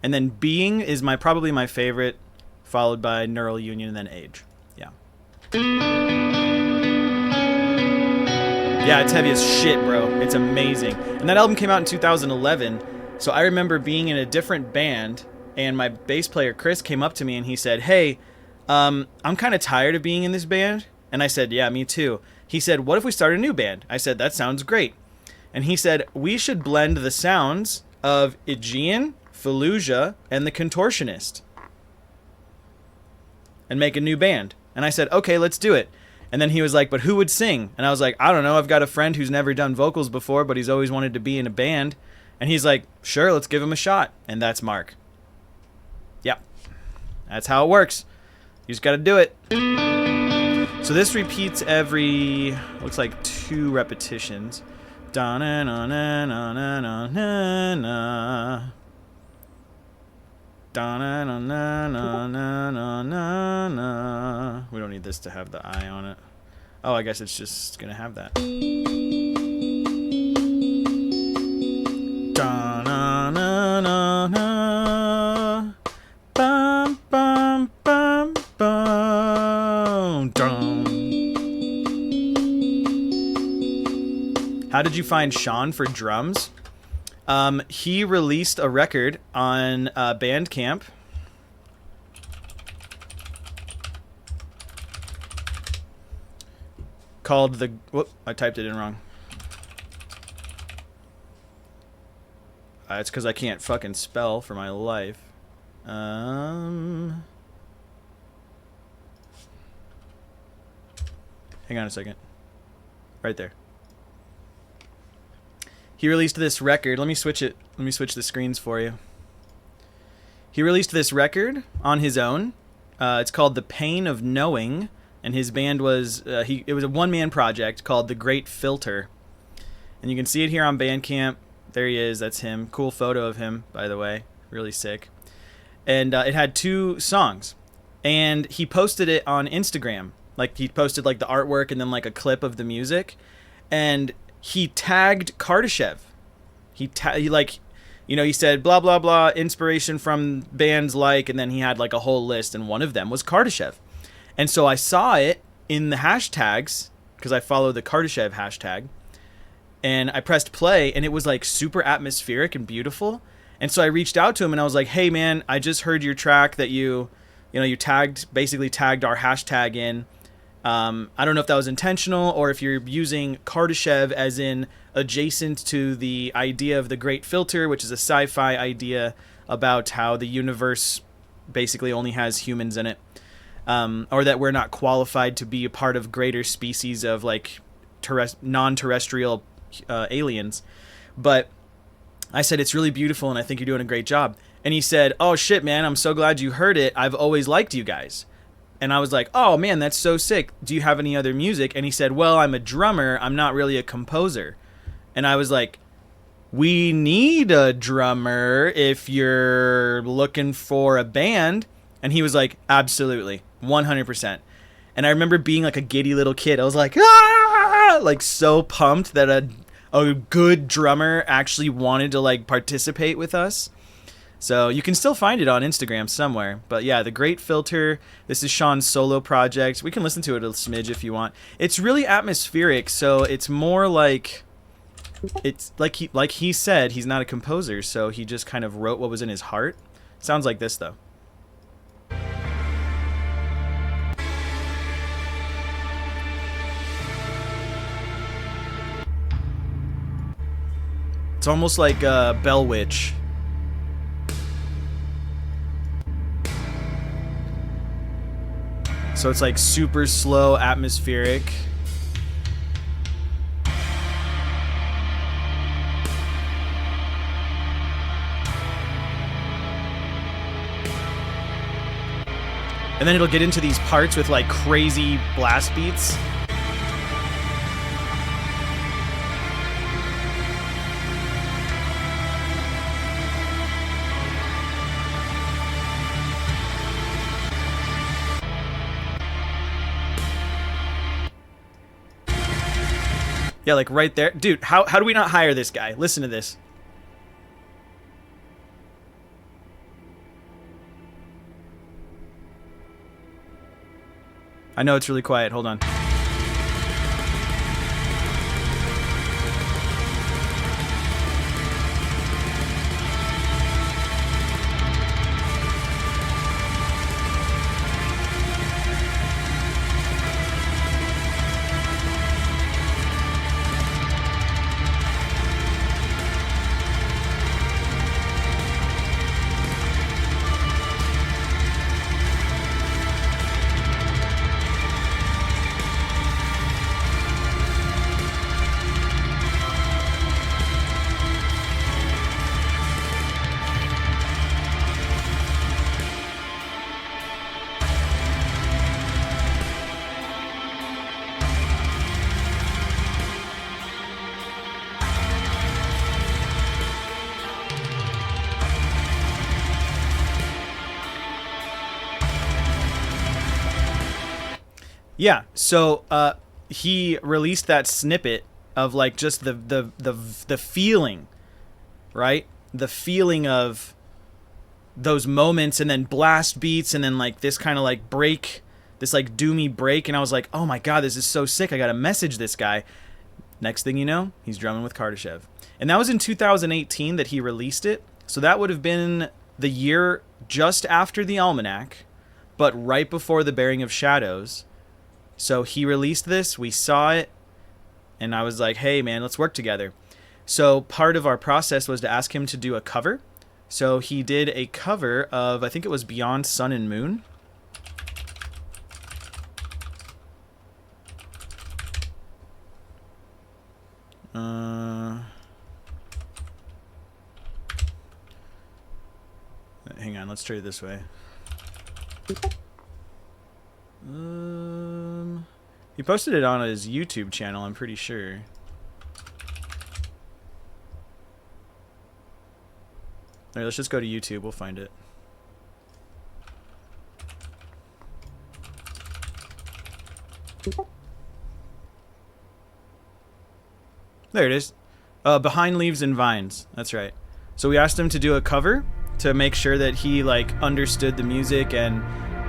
and then Being is probably my favorite, followed by Neural Union and then Age. Yeah. Yeah, it's heavy as shit, bro. It's amazing. And that album came out in 2011, So I remember being in a different band, and my bass player Chris came up to me and he said, "Hey, I'm kind of tired of being in this band." And I said, "Yeah, me too." He said, "What if we start a new band?" I said, "That sounds great." And he said, "We should blend the sounds of Aegean, Fallujah, and the Contortionist and make a new band." And I said, "Okay, let's do it." And then he was like, "But who would sing?" And I was like, "I don't know. I've got a friend who's never done vocals before, but he's always wanted to be in a band." And he's like, "Sure, let's give him a shot." And that's Mark. Yep. That's how it works. You just got to do it. So this repeats every, looks like 2 repetitions. Da na na na na na na na na. Da na na na na na na na na. We don't need this to have the I on it. Oh, I guess it's just gonna have that. Da na na na na. Bum bum bum bum. Dum. How did you find Sean for drums? He released a record on Bandcamp. Called the... Whoop, I typed it in wrong. It's because I can't fucking spell for my life. Hang on a second. Right there. He released this record. Let me switch it. Let me switch the screens for you. He released this record on his own. It's called The Pain of Knowing, and his band was it was a one-man project called The Great Filter. And you can see it here on Bandcamp. There he is. That's him. Cool photo of him, by the way. Really sick. And it had 2 songs. And he posted it on Instagram. Like, he posted like the artwork and then like a clip of the music. And he tagged Kardashev. He like, you know, he said blah blah blah, inspiration from bands like, and then he had like a whole list, and one of them was Kardashev. And so I saw it in the hashtags because I follow the Kardashev hashtag, and I pressed play, and it was like super atmospheric and beautiful. And so I reached out to him and I was like, "Hey man, I just heard your track that you basically tagged our hashtag in. I don't know if that was intentional or if you're using Kardashev as in adjacent to the idea of the Great Filter, which is a sci-fi idea about how the universe basically only has humans in it, or that we're not qualified to be a part of greater species of like non-terrestrial aliens." But I said, "It's really beautiful and I think you're doing a great job." And he said, "Oh shit, man, I'm so glad you heard it. I've always liked you guys." And I was like, "Oh man, that's so sick. Do you have any other music?" And he said, "Well, I'm a drummer. I'm not really a composer." And I was like, "We need a drummer if you're looking for a band." And he was like, "Absolutely, 100%. And I remember being like a giddy little kid. I was like, "Ah!" Like so pumped that a good drummer actually wanted to like participate with us. So you can still find it on Instagram somewhere. But yeah, The Great Filter. This is Sean's solo project. We can listen to it a smidge if you want. It's really atmospheric, so it's more like, it's like he said, he's not a composer, so he just kind of wrote what was in his heart. Sounds like this though. It's almost like Bell Witch. So it's like super slow, atmospheric. And then it'll get into these parts with like crazy blast beats. Yeah, like right there. Dude, how do we not hire this guy? Listen to this. I know it's really quiet. Hold on. Yeah. So he released that snippet of like just the feeling, right? The feeling of those moments, and then blast beats, and then like this kind of like break, this like doomy break, and I was like, oh my god, this is so sick. I gotta message this guy. Next thing you know, he's drumming with Kardashev. And that was in 2018 that he released it. So that would have been the year just after the Almanac, but right before the Bearing of Shadows. So he released this, we saw it, and I was like, hey man, let's work together. So part of our process was to ask him to do a cover. So he did a cover of, I think it was Beyond Sun and Moon. Hang on, let's try it this way. He posted it on his YouTube channel, I'm pretty sure. Alright, let's just go to YouTube, we'll find it. There it is. Behind Leaves and Vines. That's right. So we asked him to do a cover to make sure that he like understood the music and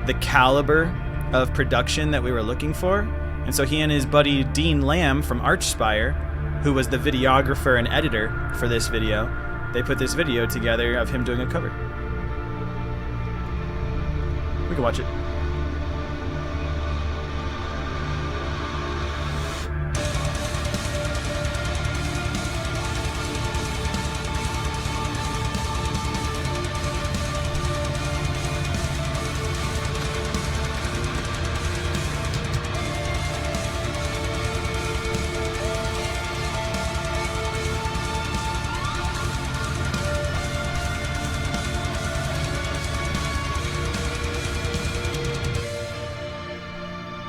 the caliber of production that we were looking for. And so he and his buddy Dean Lamb from Archspire, who was the videographer and editor for this video, they put this video together of him doing a cover. We can watch it.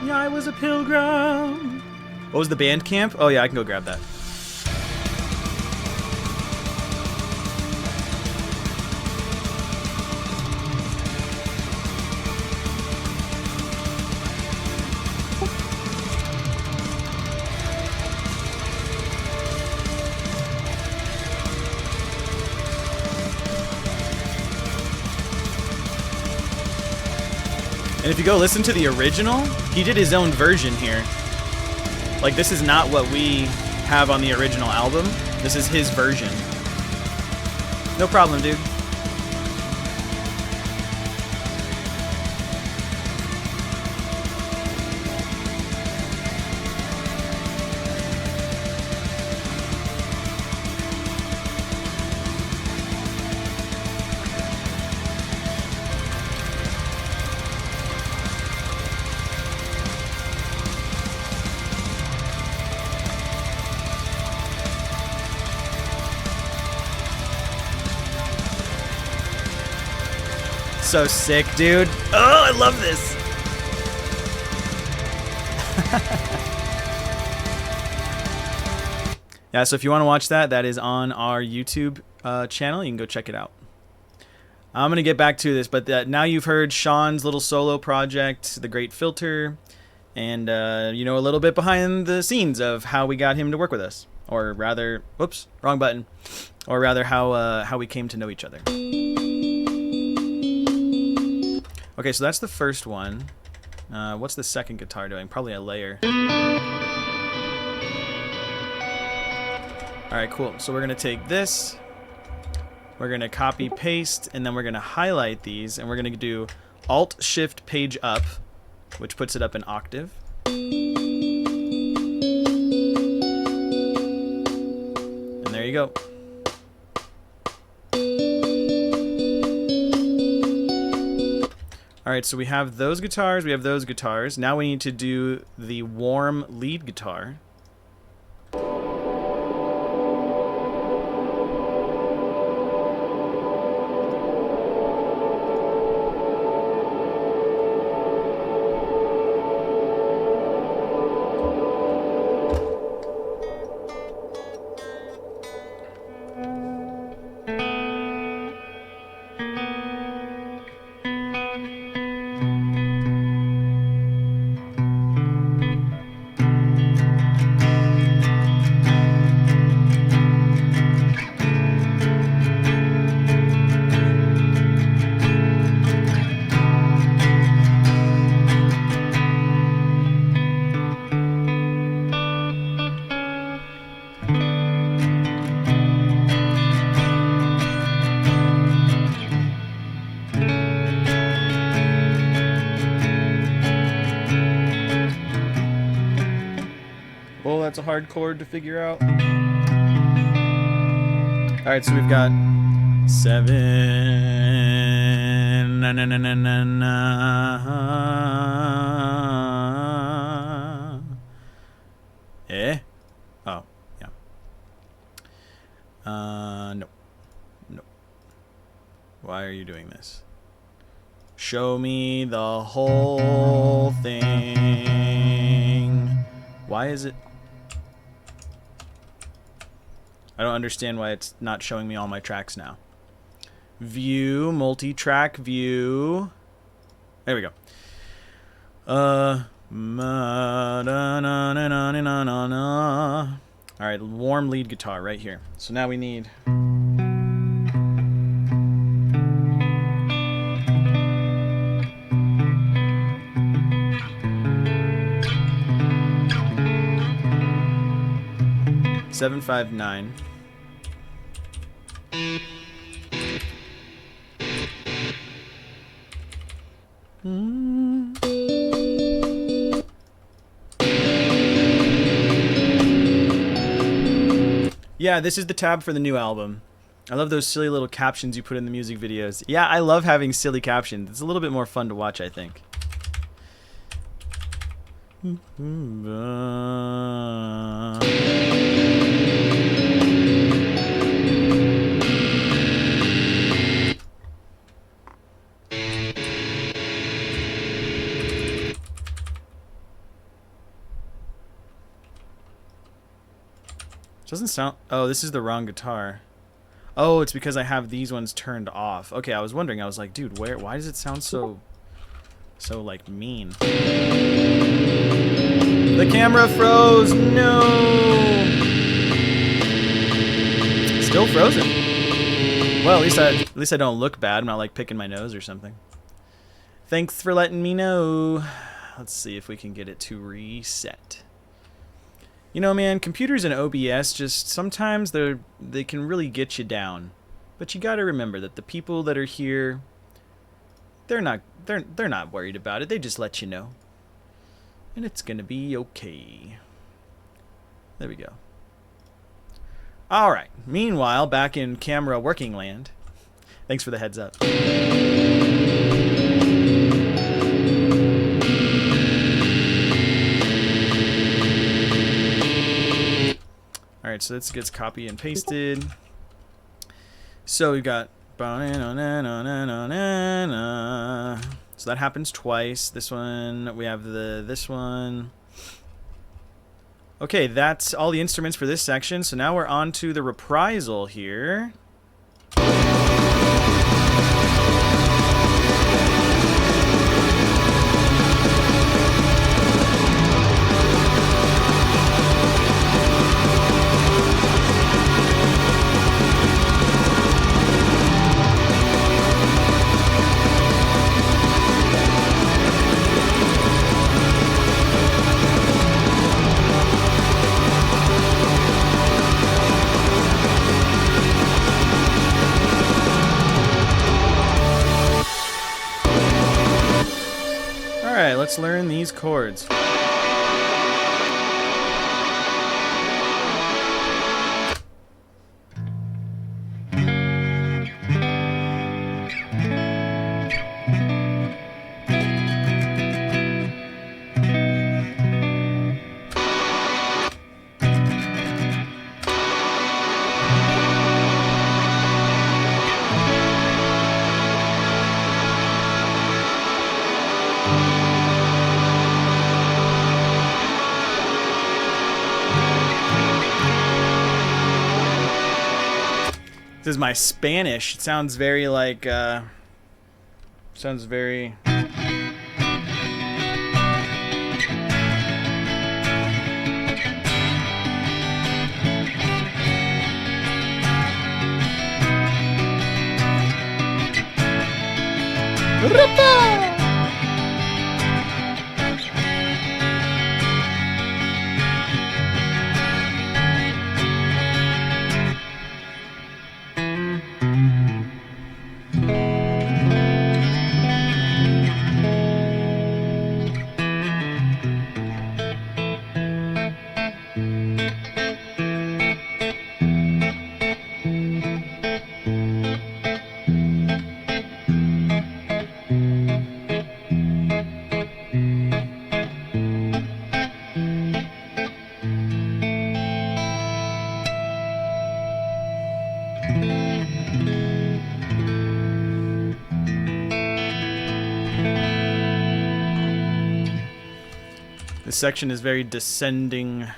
Yeah, I was a pilgrim. What was the band camp? Oh yeah, I can go grab that. And if you go listen to the original, he did his own version here. Like, this is not what we have on the original album. This is his version. No problem, dude. So sick, dude. Oh, I love this. Yeah, so if you want to watch that, that is on our YouTube channel. You can go check it out. I'm going to get back to this, but now you've heard Sean's little solo project, The Great Filter, and you know a little bit behind the scenes of how we got him to work with us. Or rather, whoops, wrong button. Or rather, how we came to know each other. Okay, so that's the first one. What's the second guitar doing? Probably a layer. Alright, cool. So we're going to take this. We're going to copy, paste, and then we're going to highlight these. And we're going to do Alt-Shift Page Up, which puts it up an octave. And there you go. Alright, so we have those guitars, we have those guitars. Now we need to do the warm lead guitar. hard chord to figure out. Alright, so we've got 7. Na, na, na, na, na, na. Eh? Oh, yeah. No. No. Why are you doing this? Show me the whole thing. Why is it? I don't understand why it's not showing me all my tracks now. View, multi-track view. There we go. Alright, warm lead guitar right here. So now we need... Seven, 5, 9. Yeah, this is the tab for the new album. I love those silly little captions you put in the music videos. Yeah, I love having silly captions. It's a little bit more fun to watch, I think. Doesn't sound... Oh, this is the wrong guitar. Oh, it's because I have these ones turned off. Okay, I was wondering. I was like, dude, why does it sound so like mean? The camera froze. No. Still frozen. Well, at least I don't look bad. I'm not like picking my nose or something. Thanks for letting me know. Let's see if we can get it to reset. You know, man, computers and OBS just sometimes they can really get you down. But you got to remember that the people that are here, they're not worried about it. They just let you know. And it's going to be okay. There we go. All right. Meanwhile, back in camera working land. Thanks for the heads up. Alright, so this gets copied and pasted. So we've got... So that happens twice. This one, we have this one. Okay, that's all the instruments for this section. So now we're on to the reprisal here. Alright, let's learn these chords. This is my Spanish. It sounds very like, sounds very... This section is very descending.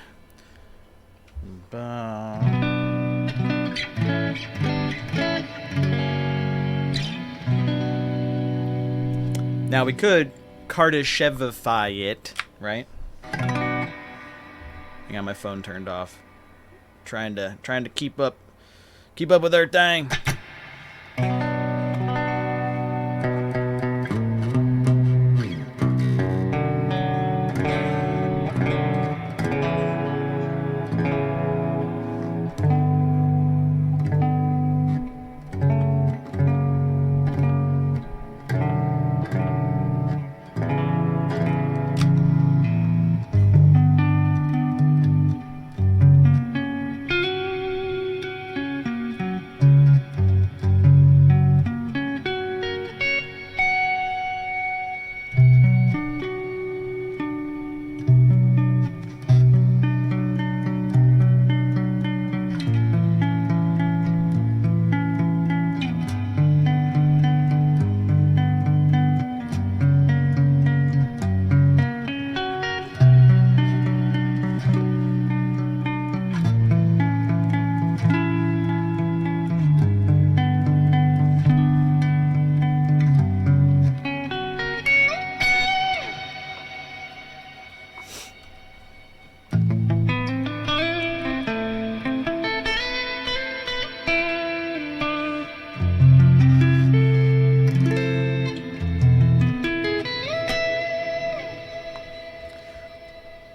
Now we could Kardashevify it, right? I got my phone turned off. Trying to keep up with our thing.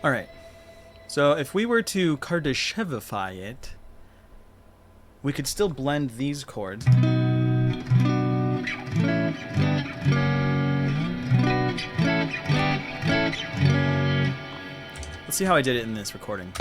Alright, so if we were to Kardashevify it, we could still blend these chords. Let's see how I did it in this recording.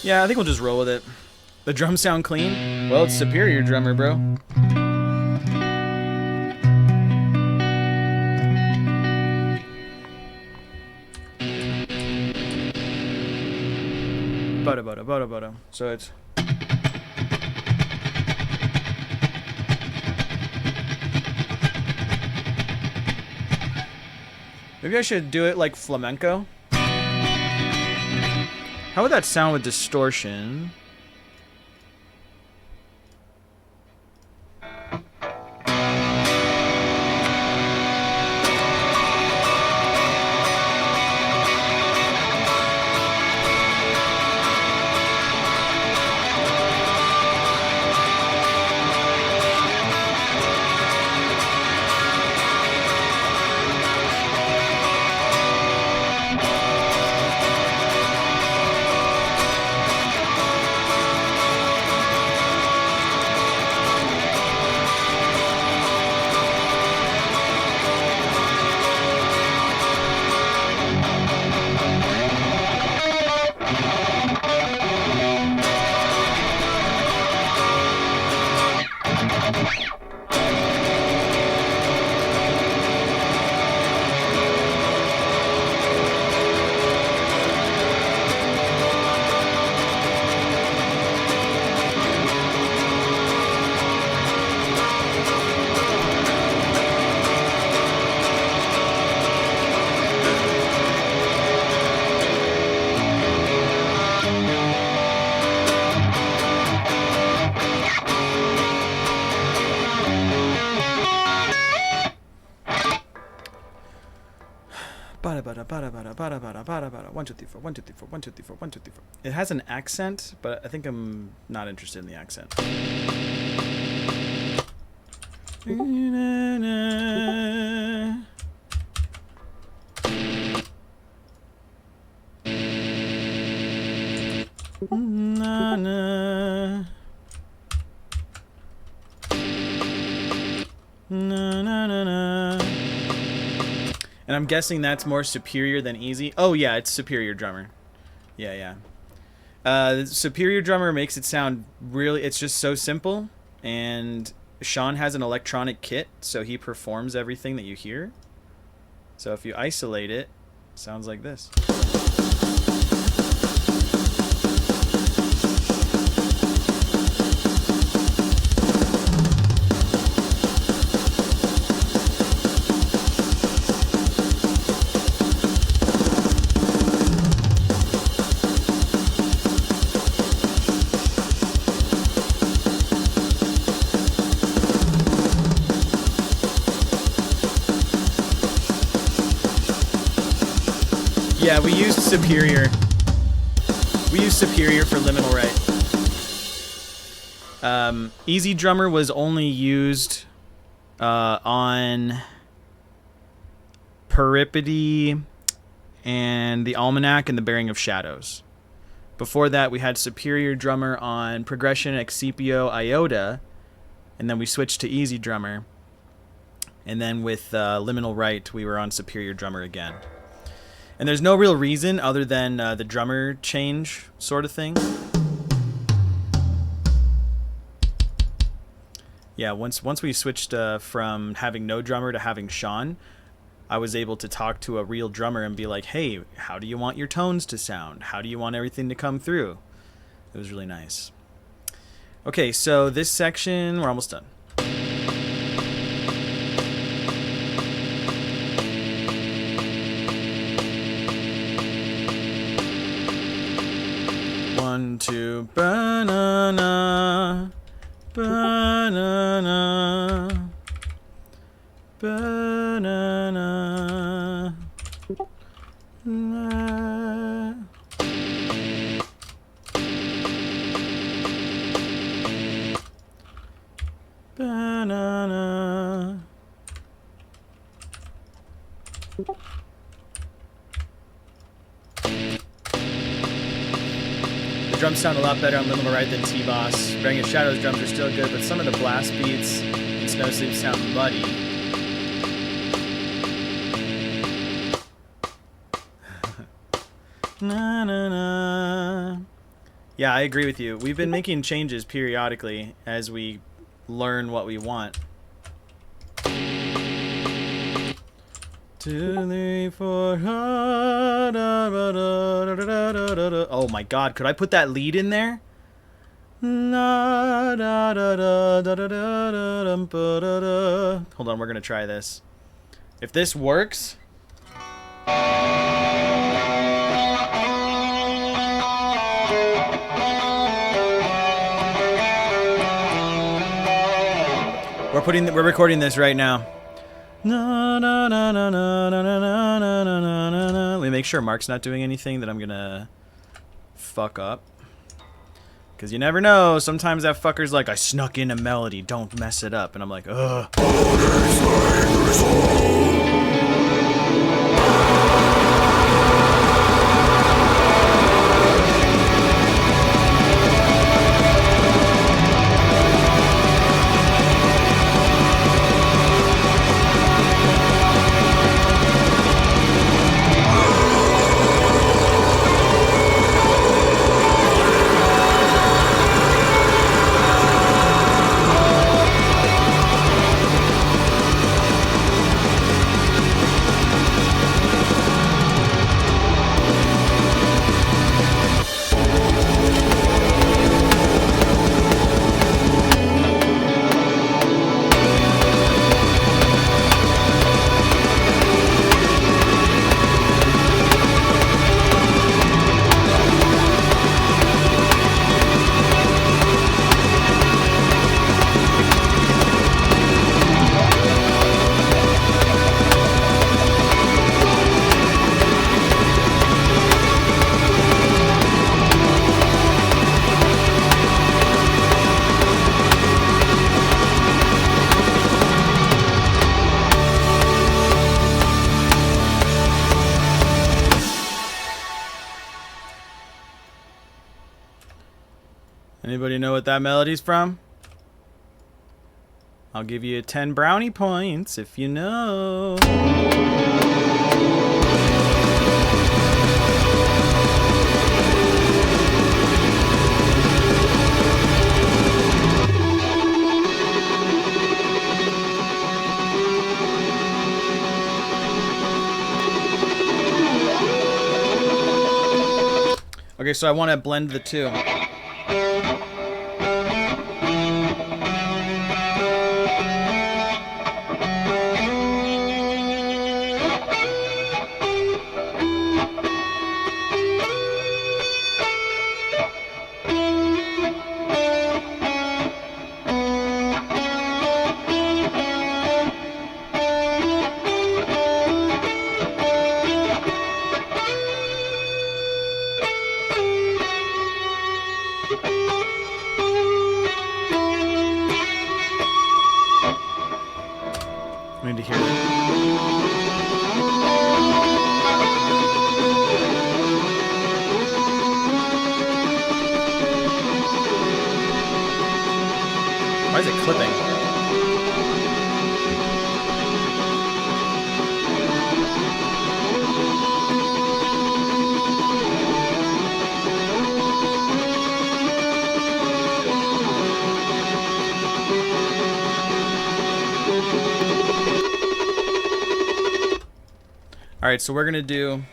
Yeah, I think we'll just roll with it. The drums sound clean. Well, it's superior drummer, bro. Bada bada bada bada. So it's. Maybe I should do it like flamenco. How would that sound with distortion? One, two, three, four, 1, 2, 3, 4, 1, 2, 3, 4, 1, 2, 3, 4. It has an accent, but I think I'm not interested in the accent. Na na na na. And I'm guessing that's more superior than easy. Oh yeah, it's superior drummer. Yeah. Superior drummer makes it sound really, it's just so simple. And Sean has an electronic kit, so he performs everything that you hear. So if you isolate it, it sounds like this. Yeah, we used Superior. We used Superior for liminal right. Easy Drummer was only used on Peripety and the Almanac and the Bearing of Shadows. Before that, we had Superior Drummer on Progression, Excipio, Iota, and then we switched to Easy Drummer. And then with Liminal Right, we were on Superior Drummer again. And there's no real reason other than the drummer change sort of thing. Yeah, once we switched from having no drummer to having Sean, I was able to talk to a real drummer and be like, hey, how do you want your tones to sound? How do you want everything to come through? It was really nice. Okay, so this section, we're almost done. One, two, banana, banana, banana, na. Banana. Drums sound a lot better on Liminal Right than T-Boss. Bearing of Shadows drums are still good, but some of the blast beats in Snow Sleep sound muddy. Na, na, na. Yeah, I agree with you. We've been making changes periodically as we learn what we want. 2, 3, 4. Oh my god, could I put that lead in there? Hold on, we're gonna try this. If this works. We're recording this right now. Let me make sure Mark's not doing anything that I'm gonna fuck up. Because you never know, sometimes that fucker's like, I snuck in a melody, don't mess it up. And I'm like, ugh. Anybody know what that melody's from? I'll give you 10 brownie points if you know. Okay, so I want to blend the two. I need to hear it. Why is it clipping? All right, so we're gonna do.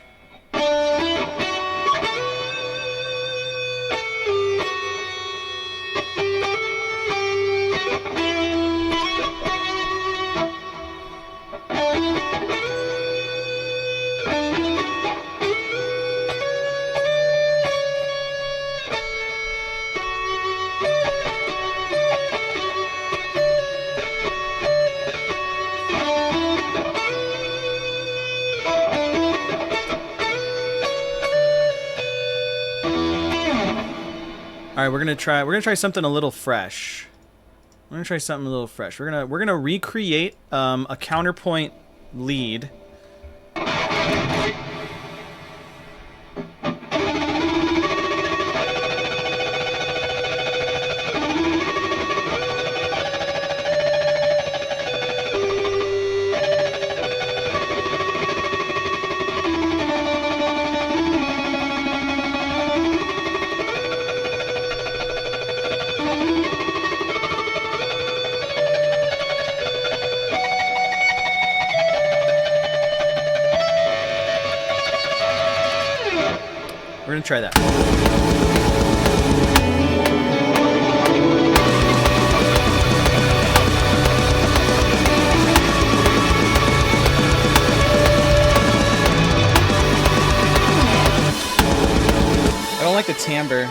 All right, we're gonna try something a little fresh. We're gonna try something a little fresh. We're gonna recreate a counterpoint lead. We're gonna try that. I don't like the timbre.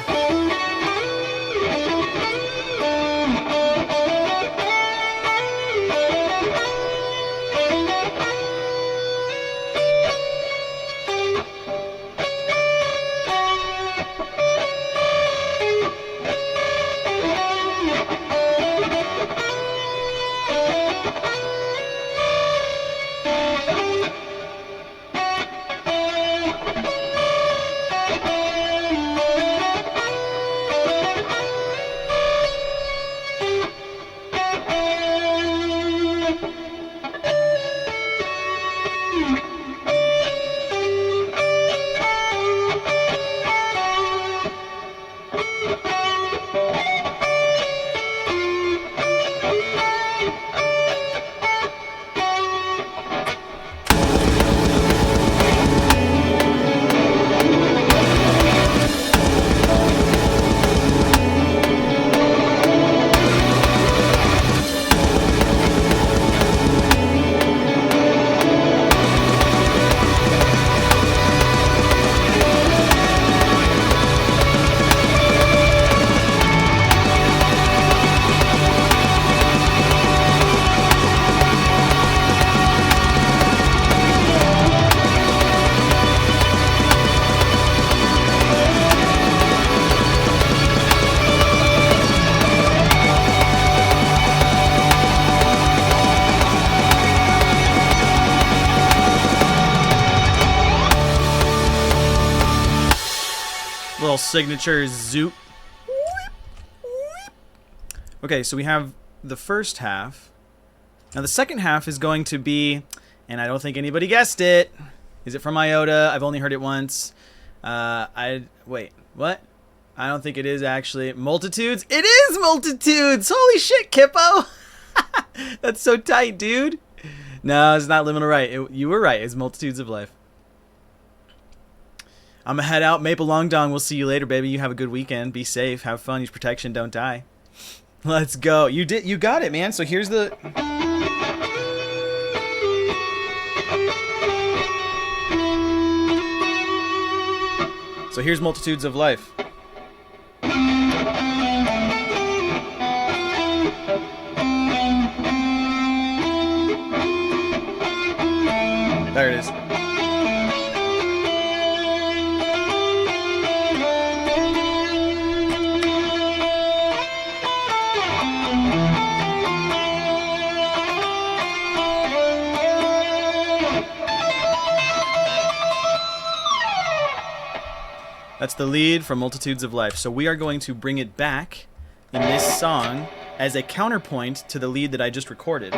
Little signature zoop. Okay, so we have the first half. Now the second half is going to be, and I don't think anybody guessed it. Is it from Iota? I've only heard it once. Wait, what? I don't think it is actually. Multitudes? It is Multitudes! Holy shit, Kippo! That's so tight, dude. No, it's not Liminal Right. You were right. It's Multitudes of Life. I'm gonna head out. Maple Long Dong. We'll see you later, baby. You have a good weekend. Be safe. Have fun. Use protection. Don't die. Let's go. You got it, man. So here's the... So here's Multitudes of Life. There it is. That's the lead from Multitudes of Life. So we are going to bring it back in this song as a counterpoint to the lead that I just recorded.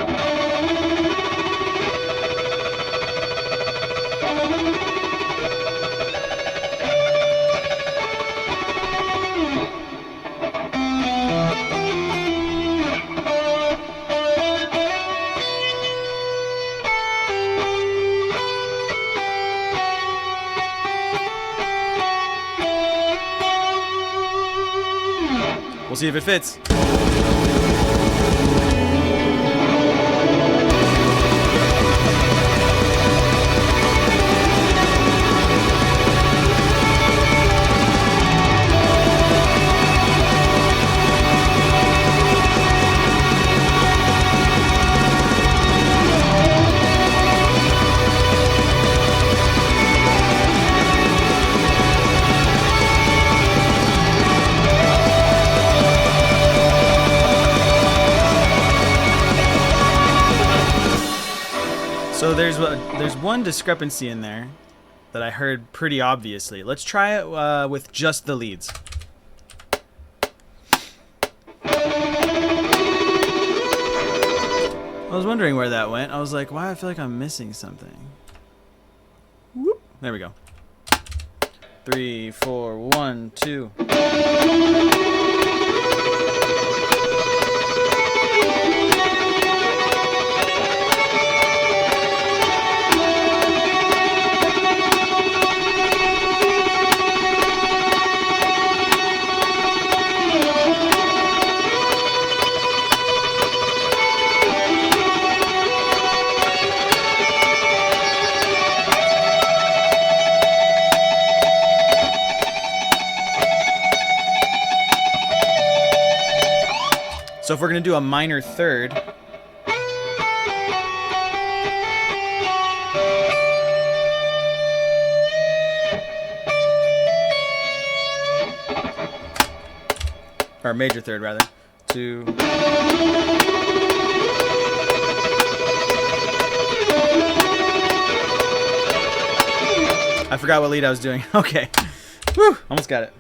We'll see if it fits. So there's one discrepancy in there that I heard pretty obviously. Let's try it with just the leads. I was wondering where that went. I was like, why? I feel like I'm missing something. Whoop. There we go. 3, 4, 1, 2. So if we're going to do a minor third, or major third rather, 2. I forgot what lead I was doing. Okay. Whew, almost got it.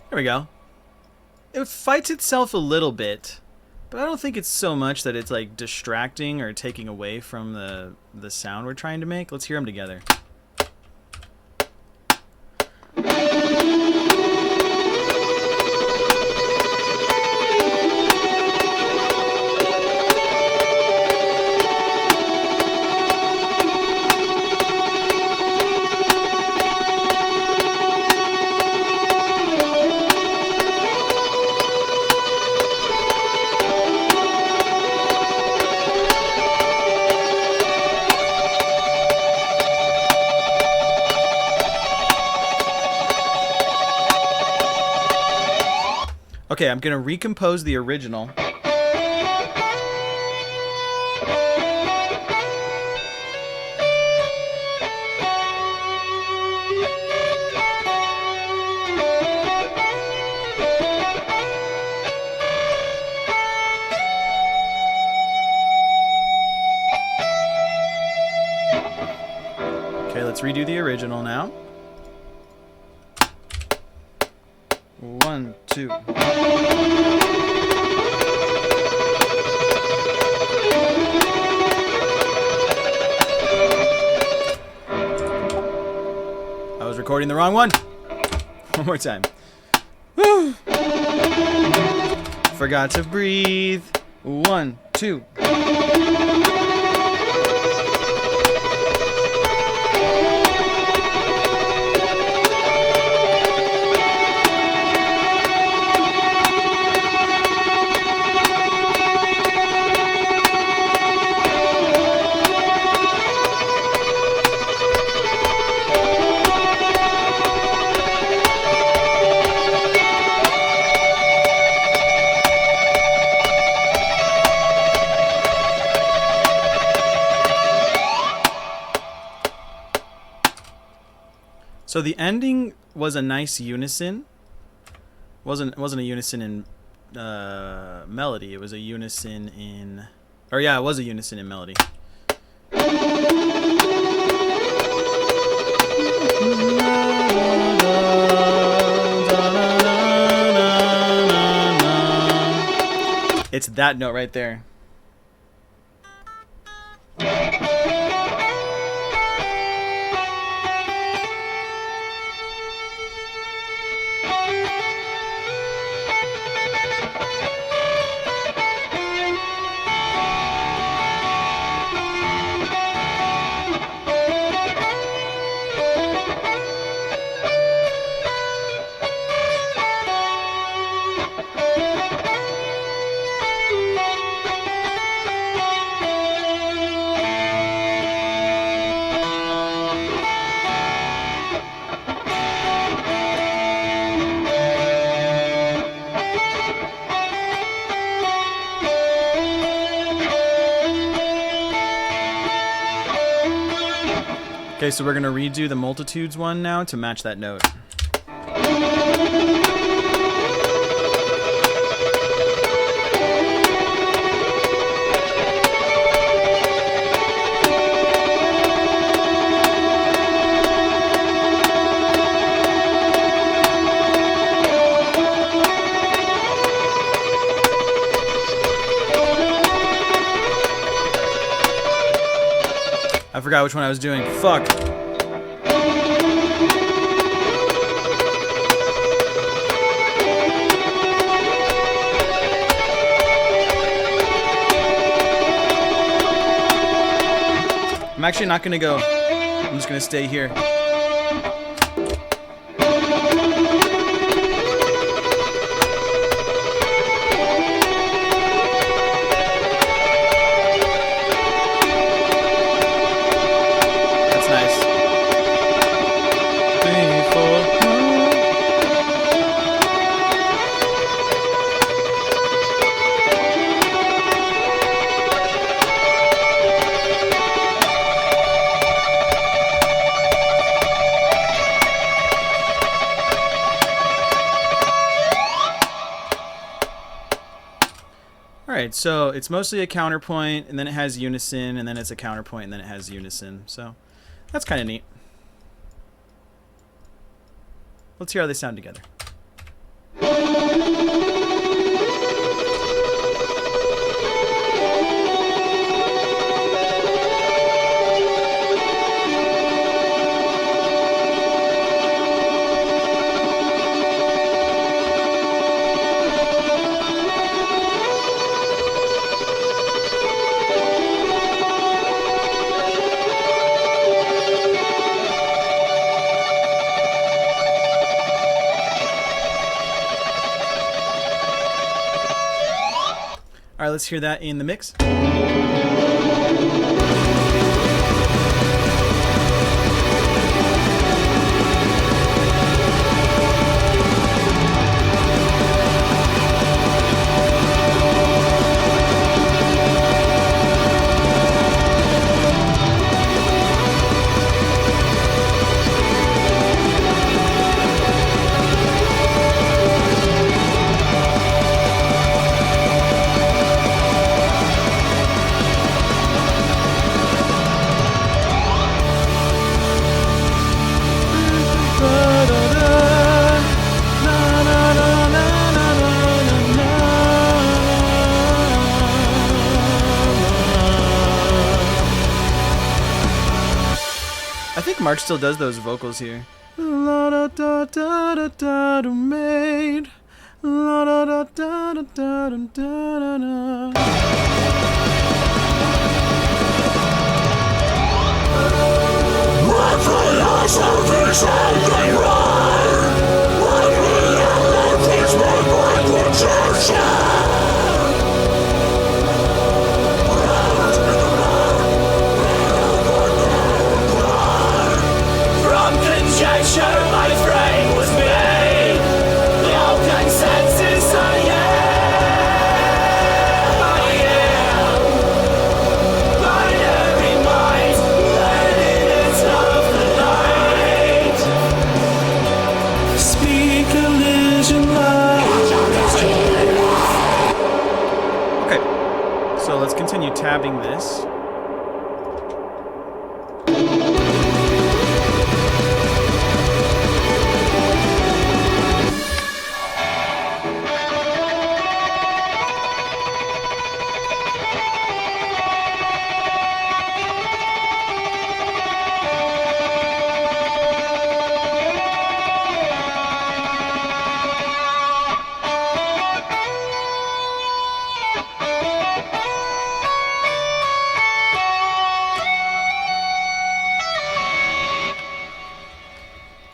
There we go. It fights itself a little bit, but I don't think it's so much that it's like distracting or taking away from the sound we're trying to make. Let's hear them together. Okay, I'm gonna recompose the original. let's redo the original now. 1, 2. I was recording the wrong one. One more time. Woo. Forgot to breathe. 1, 2. So the ending was a nice unison. Wasn't a unison in melody. It was a unison in, or yeah, it was a unison in melody. It's that note right there. Okay, so we're going to redo the multitudes one now to match that note. I forgot which one I was doing. Fuck. I'm actually not gonna go. I'm just gonna stay here. That's nice. 3, 4. Alright, so it's mostly a counterpoint, and then it has unison, and then it's a counterpoint, and then it has unison. So that's kind of neat. Let's hear how they sound together. Alright, let's hear that in the mix. Mark still does those vocals here. La da da da da da da made. La da da da da da da da da. From conjecture my frame was made. No consensus I am. Binary mind, evidence of the light. Speak illusion light. Okay, so let's continue tabbing this.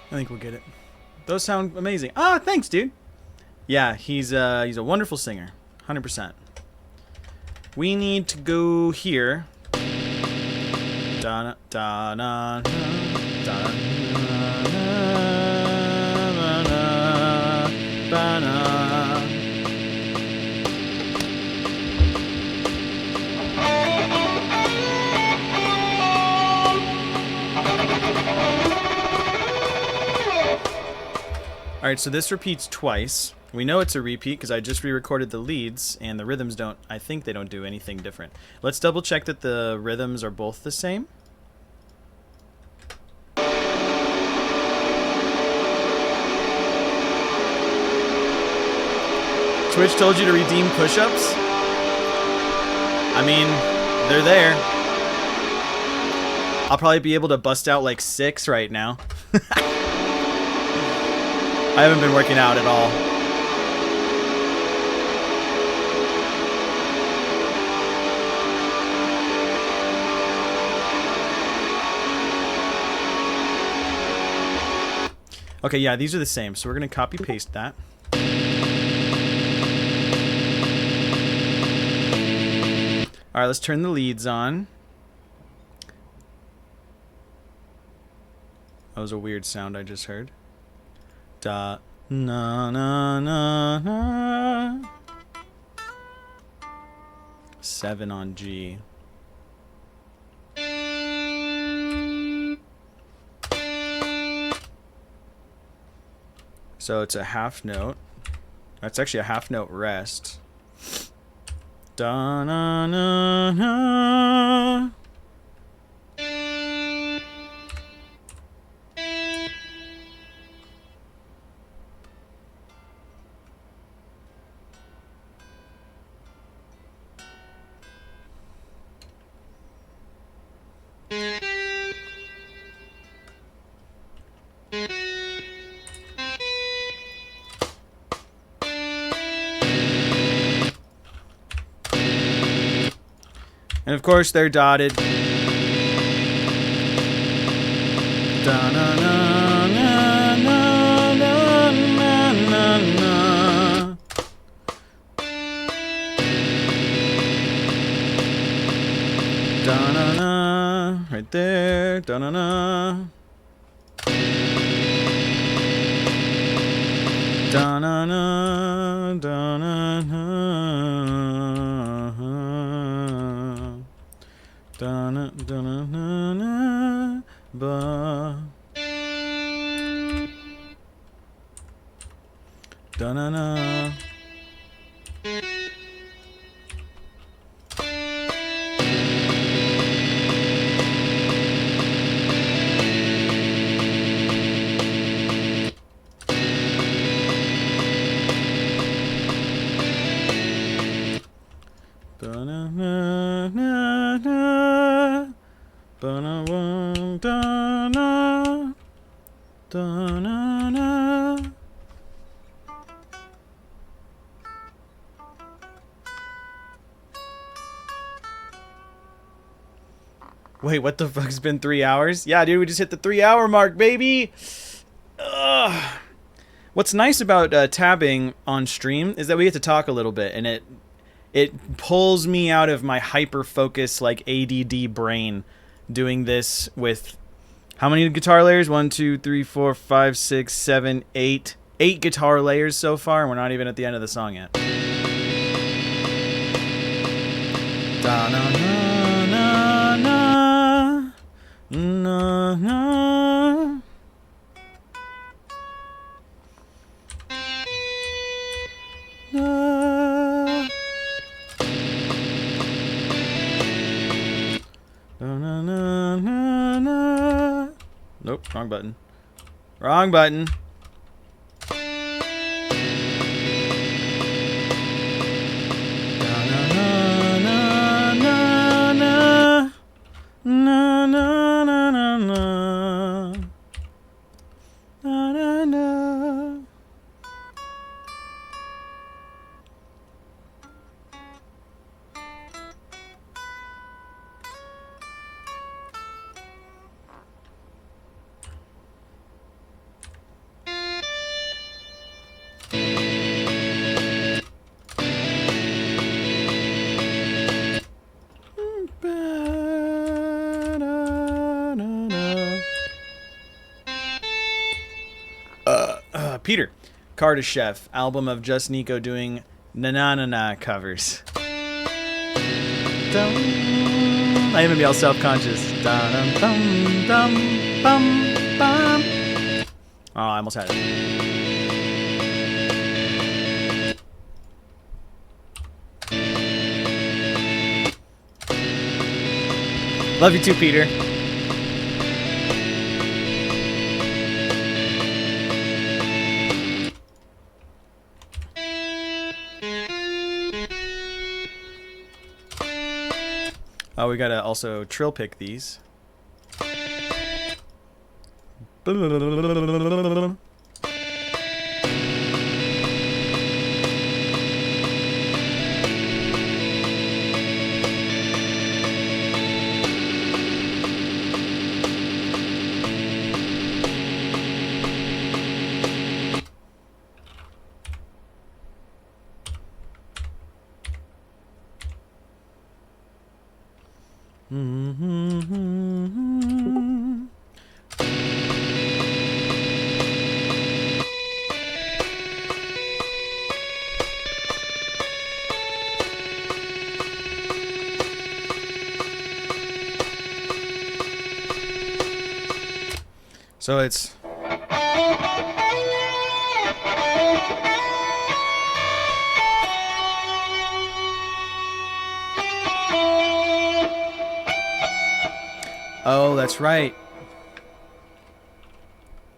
I think we'll get it. Those sound amazing. Ah, thanks, dude. Yeah, he's a wonderful singer, 100%. We need to go here. Da da da da Alright, so this repeats twice. We know it's a repeat because I just re-recorded the leads, and the rhythms don't, I think they don't do anything different. Let's double check that the rhythms are both the same. Twitch told you to redeem push-ups? I mean, they're there. I'll probably be able to bust out like 6 right now. I haven't been working out at all. Okay, yeah, these are the same, so we're going to copy paste that. Alright, let's turn the leads on. That was a weird sound I just heard. Da na na na na. 7 on G. So it's a half note. That's actually a half note rest. Da na na na. And of course, they're dotted. Da na na na na na na na na. Da na na, right there. Da na na. Da na na, da na na. Da na da na na na ba. Da na na. Da na na na na. Ba na da na. Wait, what the fuck's been 3 hours? Yeah, dude, we just hit the 3-hour mark, baby. Ugh. What's nice about tabbing on stream is that we get to talk a little bit, and it pulls me out of my hyper focus like ADD brain doing this with how many guitar layers? 1, 2, 3, 4, 5, 6, 7, 8. 8 guitar layers so far, and we're not even at the end of the song yet. Da na na na na na na. Na. Na na na na na. Nope, wrong button. Wrong button. Na na na na na na na na. Peter, Kardashev, album of just Nico doing na-na-na-na covers. I even be all self-conscious. Oh, I almost had it. Love you too, Peter. Oh, we gotta also trill pick these. So it's oh, that's right.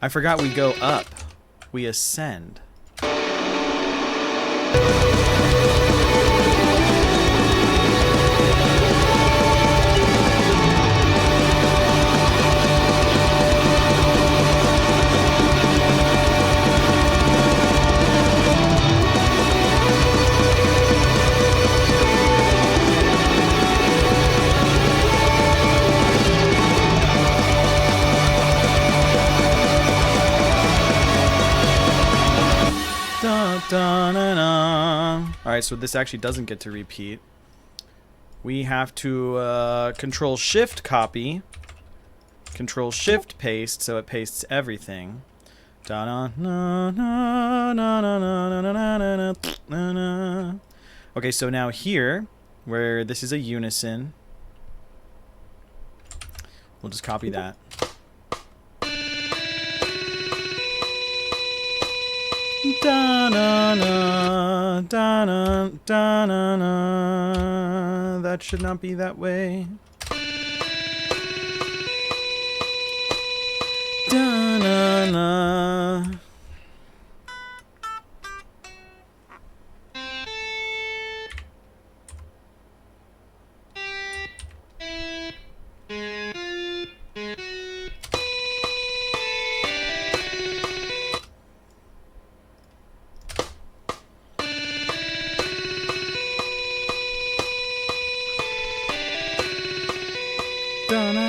I forgot we go up. We ascend. Alright, so this actually doesn't get to repeat. We have to control shift copy, control shift paste, so it pastes everything. Okay, so now here, where this is a unison, we'll just copy that. Da-na-na, da-na, da-na-na. That should not be that way. Da-na-na. Da-na.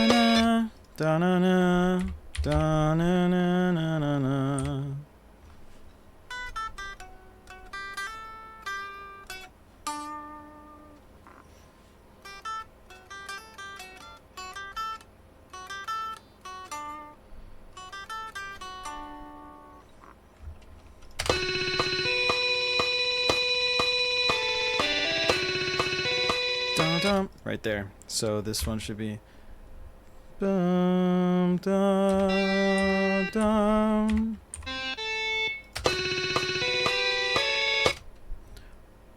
dum. Right there. So this one should be dum dum dum.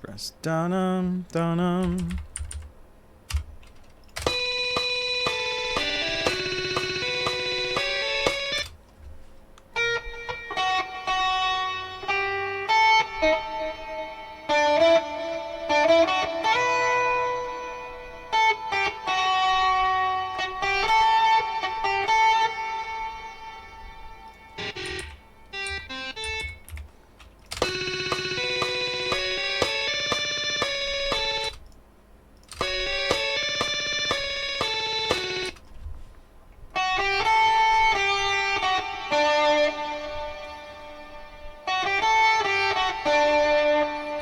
Press dum dum.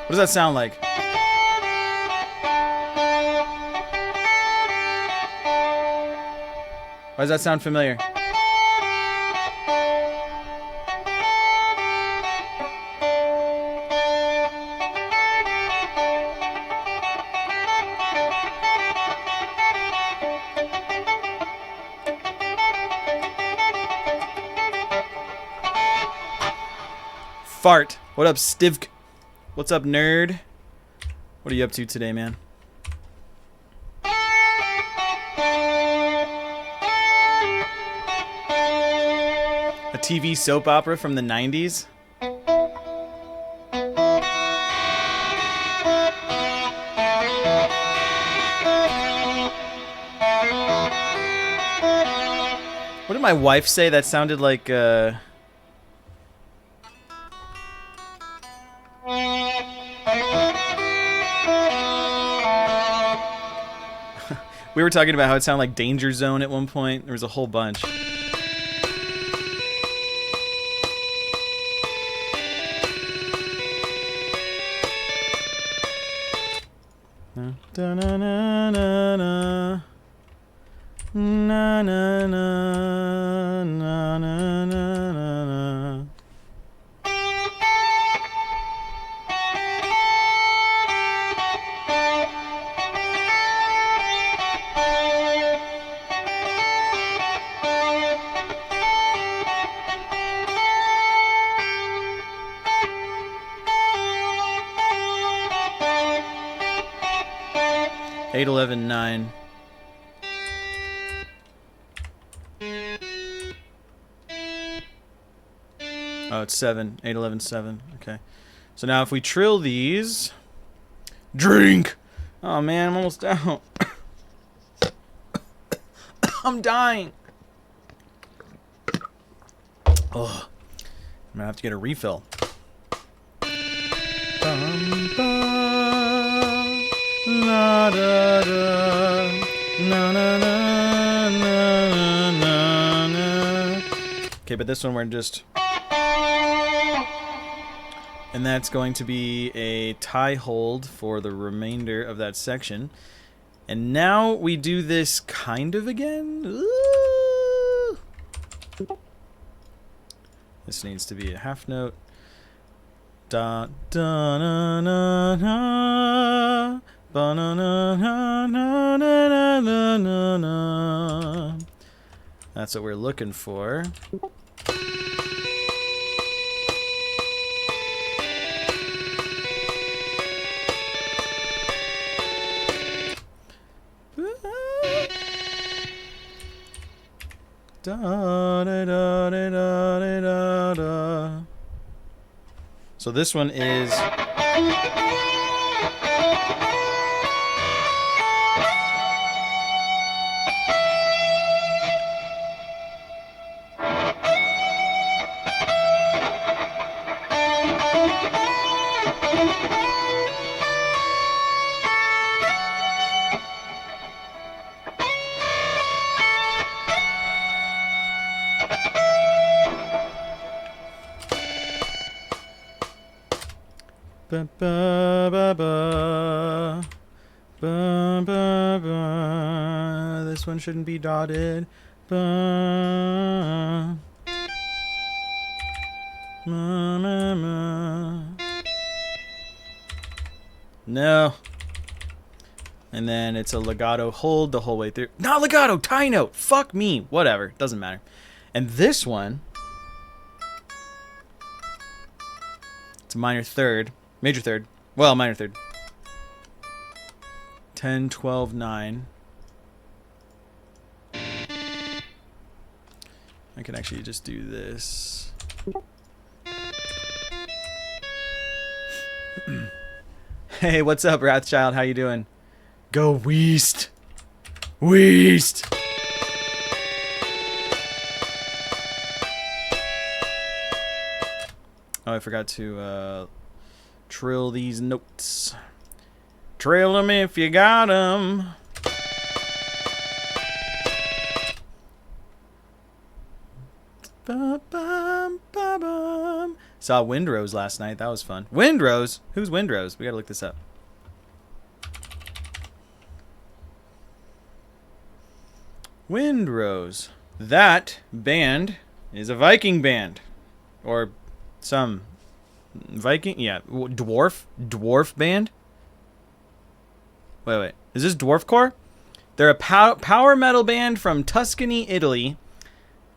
What does that sound like? Why does that sound familiar? Fart. What up, Stivk? What's up, nerd? What are you up to today, man? A TV soap opera from the 90s? What did my wife say? That sounded like, we were talking about how it sounded like Danger Zone at one point. There was a whole bunch. Na na na na na na na na na na na. Eight 11 9. Oh, it's 7. 8 11 7. Okay. So now if we trill these, drink. Oh man, I'm almost out. I'm dying. Oh, I'm gonna have to get a refill. Bum, bum, la, da, da, na, na, na, na, na, na. Okay, but this one we're just... And that's going to be a tie hold for the remainder of that section. And now we do this kind of again. Ooh. This needs to be a half note. Da da na na na ba na na na na na na na na. That's what we're looking for. Da, da, da, da, da, da, da. So this one is... Ba, ba, ba, ba. Ba, ba, ba. This one shouldn't be dotted. Ba. Ma, ma, ma. No. And then it's a legato hold the whole way through. Not legato, tie note. Fuck me. Whatever. Doesn't matter. And this one, it's a minor third. Major third. Well, minor third. 10, 12, 9. I can actually just do this. Hey, what's up, Wrathchild? How you doing? Go Weast! Weast! Oh, I forgot to trill these notes. Trail them if you got them. Ba-bum-ba-bum. Saw Windrose last night. That was fun. Windrose? Who's Windrose? We gotta look this up. Windrose. That band is a Viking band. Or some Viking? Yeah. Dwarf band? Wait. Is this dwarfcore? They're a power metal band from Tuscany, Italy.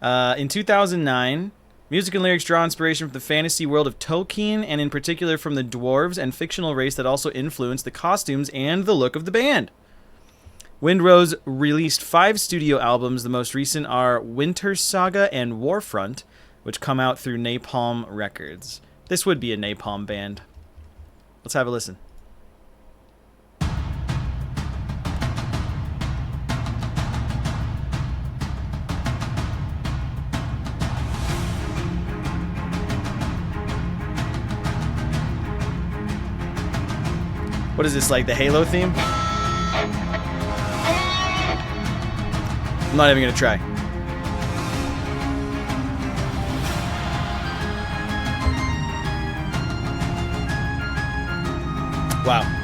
In 2009, music and lyrics draw inspiration from the fantasy world of Tolkien, and in particular from the dwarves and fictional race that also influenced the costumes and the look of the band. Windrose released 5 studio albums. The most recent are Winter Saga and Warfront, which come out through Napalm Records. This would be a Napalm band. Let's have a listen. What is this, like the Halo theme? I'm not even gonna try. Wow.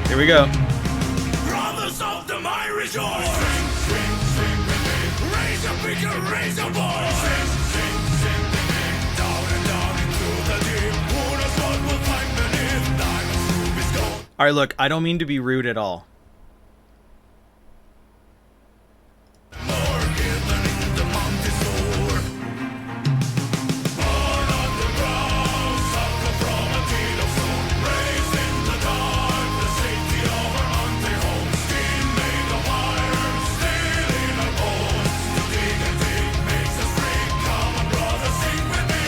Here we go. Brothers of the mine rejoice. Sing with me. Raise a bigger, raise a voice. Sing with me. Down and down into the deep. Who knows what we'll find beneath? Diamonds, rubies, gold. All right, look, I don't mean to be rude at all. More hidden in the mountain's door. Born on the ground, sucker from a deed of stone. Raised in the dark, the safety of our hunting home. Steam made of iron, steel in our bones. To dig and dig makes us free. Come on, brother, sing with me.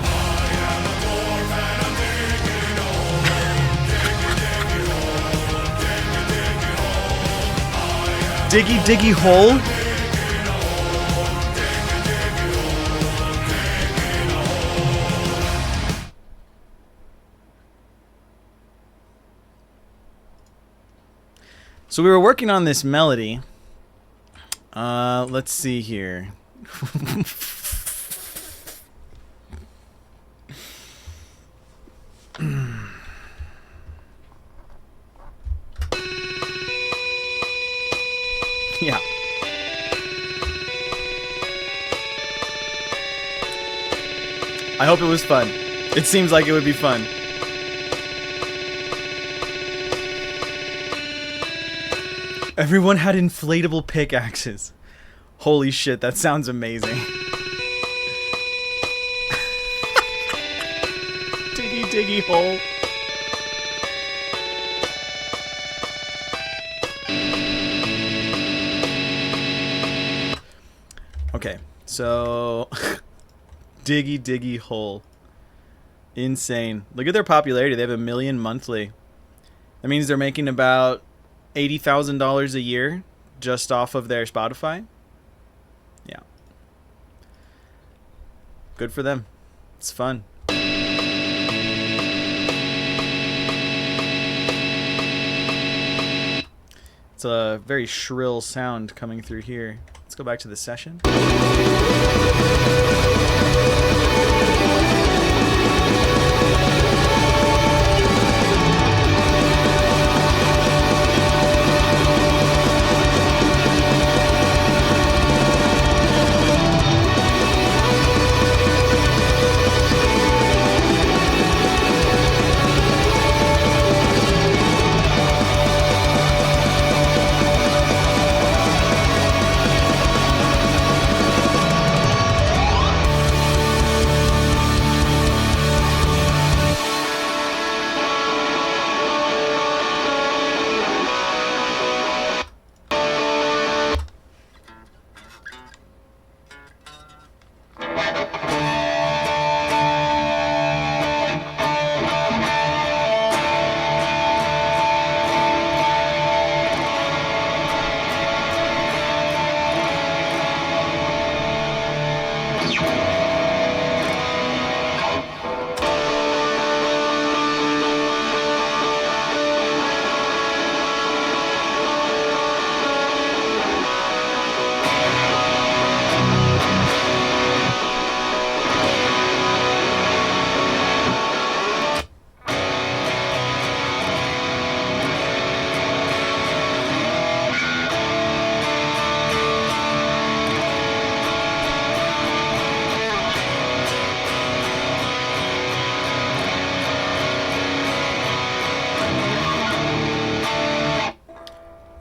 I am a dwarf and I'm digging a hole. Diggy, diggy hole. Diggy, diggy hole. Diggy diggy hole? So we were working on this melody. Let's see here. Yeah. I hope it was fun. It seems like it would be fun. Everyone had inflatable pickaxes. Holy shit, that sounds amazing. Diggy diggy hole. Okay, so diggy diggy hole. Insane. Look at their popularity. They have 1 million monthly. That means they're making about $80,000 a year just off of their Spotify. Yeah. Good for them. It's fun. It's a very shrill sound coming through here. Let's go back to the session.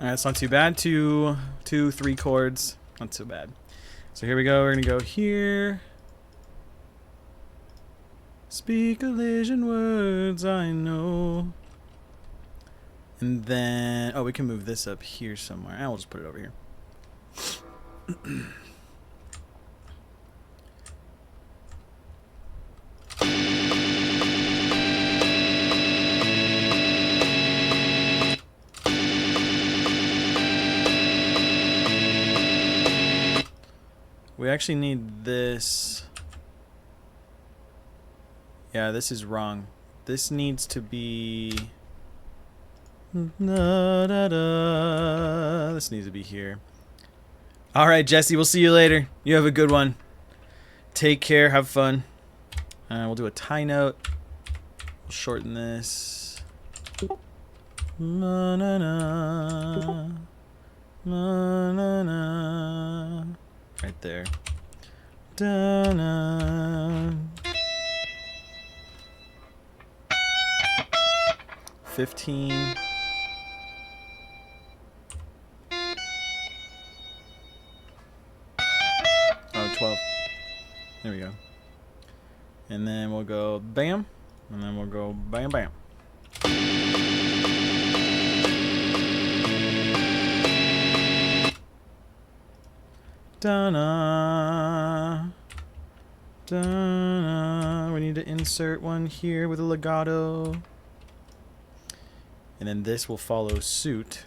That's not too bad. Two, 3 chords. Not so bad. So here we go. We're going to go here. Speak Elysian words I know. And then, oh, we can move this up here somewhere. I'll just put it over here. We actually need this. Yeah, this is wrong. This needs to be... This needs to be here. Alright, Jesse, we'll see you later. You have a good one. Take care, have fun. We'll do a tie note. We'll shorten this. Na na na. Na na na. Right there. Da-na. 15. Oh, 12. There we go. And then we'll go bam. And then we'll go bam bam. Da-na. Da-na. We need to insert one here with a legato. And then this will follow suit.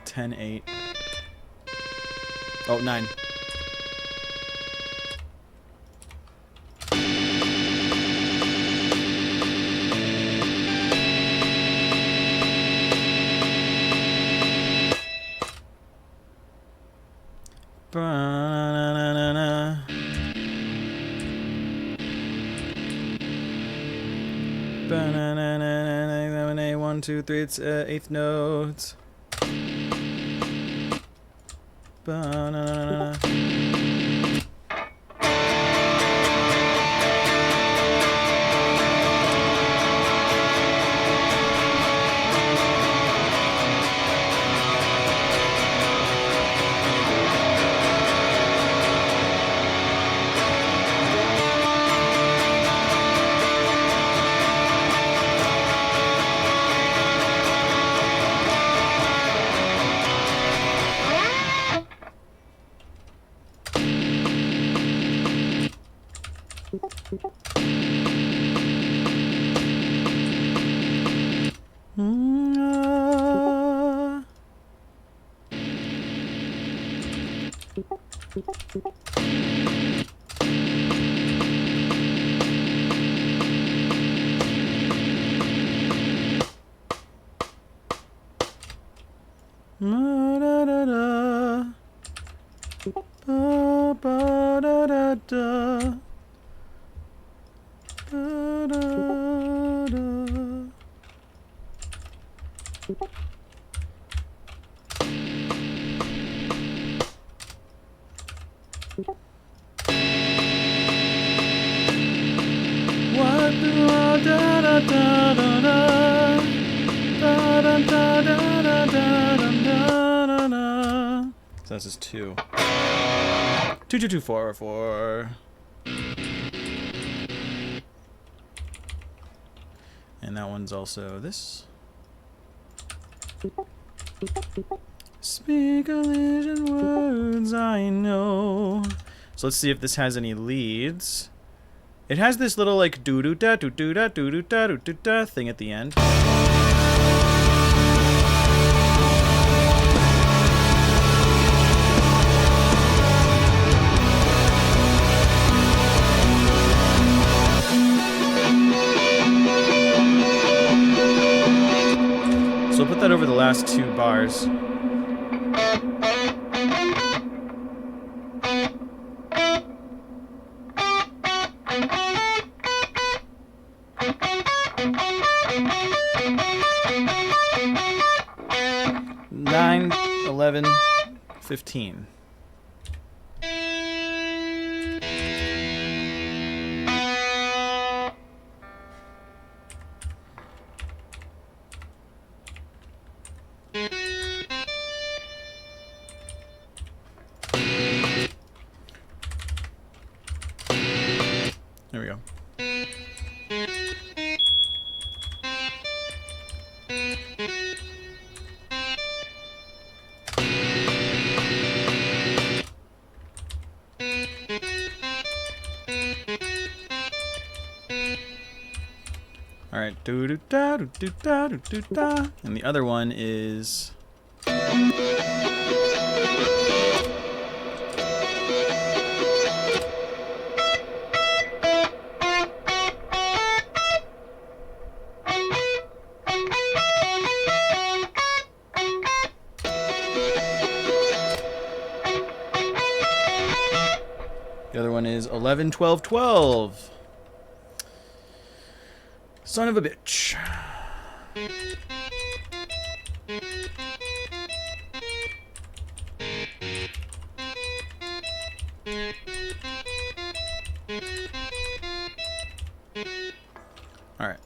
Ten, 8. Oh, 9. Ba-na-na-na-na. Ba-na-na-na-na-na. 1, 2, 3. It's 8th notes. Ba-na-na-na. Ma-da-da-da. Ba-ba-da-da-da. Ba-da-da. What do I da-da-da-da-da? Da-da-da-da-da-da-da-da-da. So this is 2. 2, 2, 2, 4, 4. And that one's also this. Speak a legion words I know. So let's see if this has any leads. It has this little like doo-doo-da, doo-doo-da, doo-doo-da, doo-doo-da thing at the end. So I'll put that over the last 2 bars. Nine, 11, 15. There we go. All right, do do da do do da do do da, and the other one is. The other one is 11, 12, 12. Son of a bitch. All right.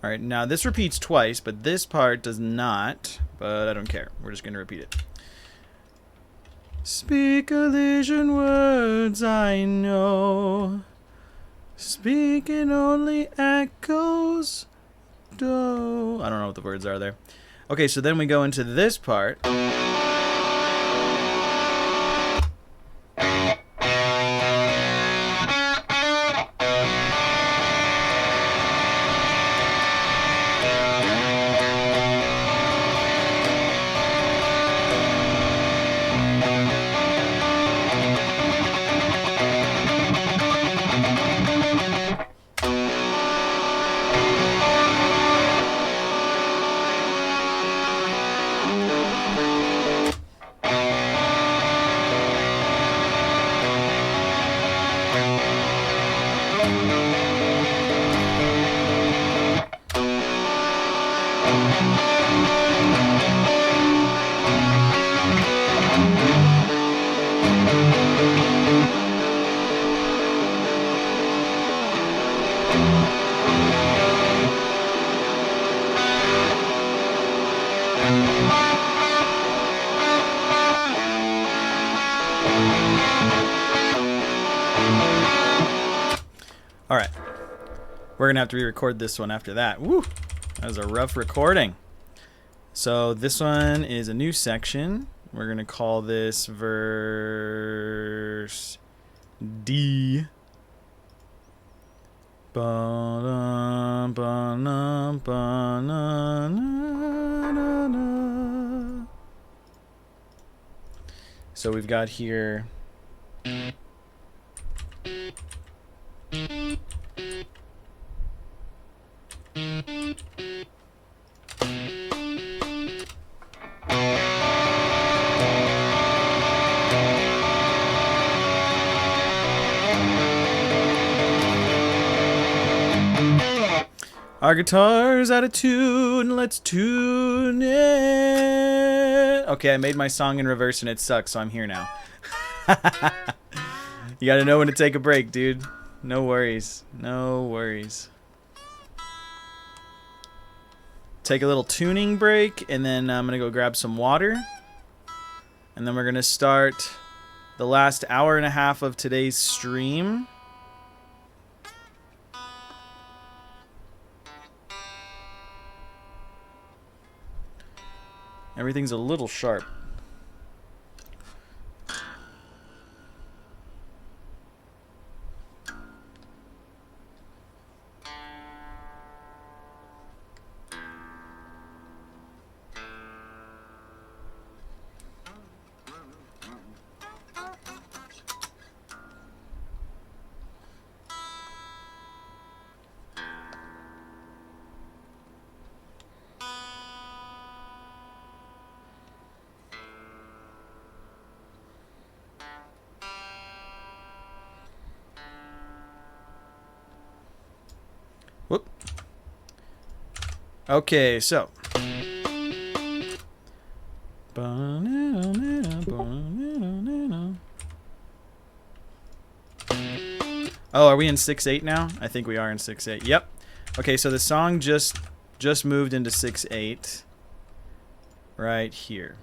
Alright, now this repeats twice, but this part does not. But I don't care. We're just going to repeat it. Speak Elysian words I know. Speaking only echoes. Do. I don't know what the words are there. Okay, so then we go into this part. Alright. We're going to have to re-record this one after that. Woo! That was a rough recording. So this one is a new section. We're going to call this verse D. Ba-dum, ba-dum, ba-na-na-na-na. So we've got here. Our guitar's out of tune. Let's tune it. Okay, I made my song in reverse and it sucks, so I'm here now. You gotta know when to take a break, dude. No worries. No worries. Take a little tuning break, and then I'm gonna go grab some water. And then we're gonna start the last hour and a half of today's stream. Everything's a little sharp. Whoop. Okay, so. Oh, are we in 6/8 now? I think we are in 6/8. Yep. Okay, so the song just moved into 6/8 right here.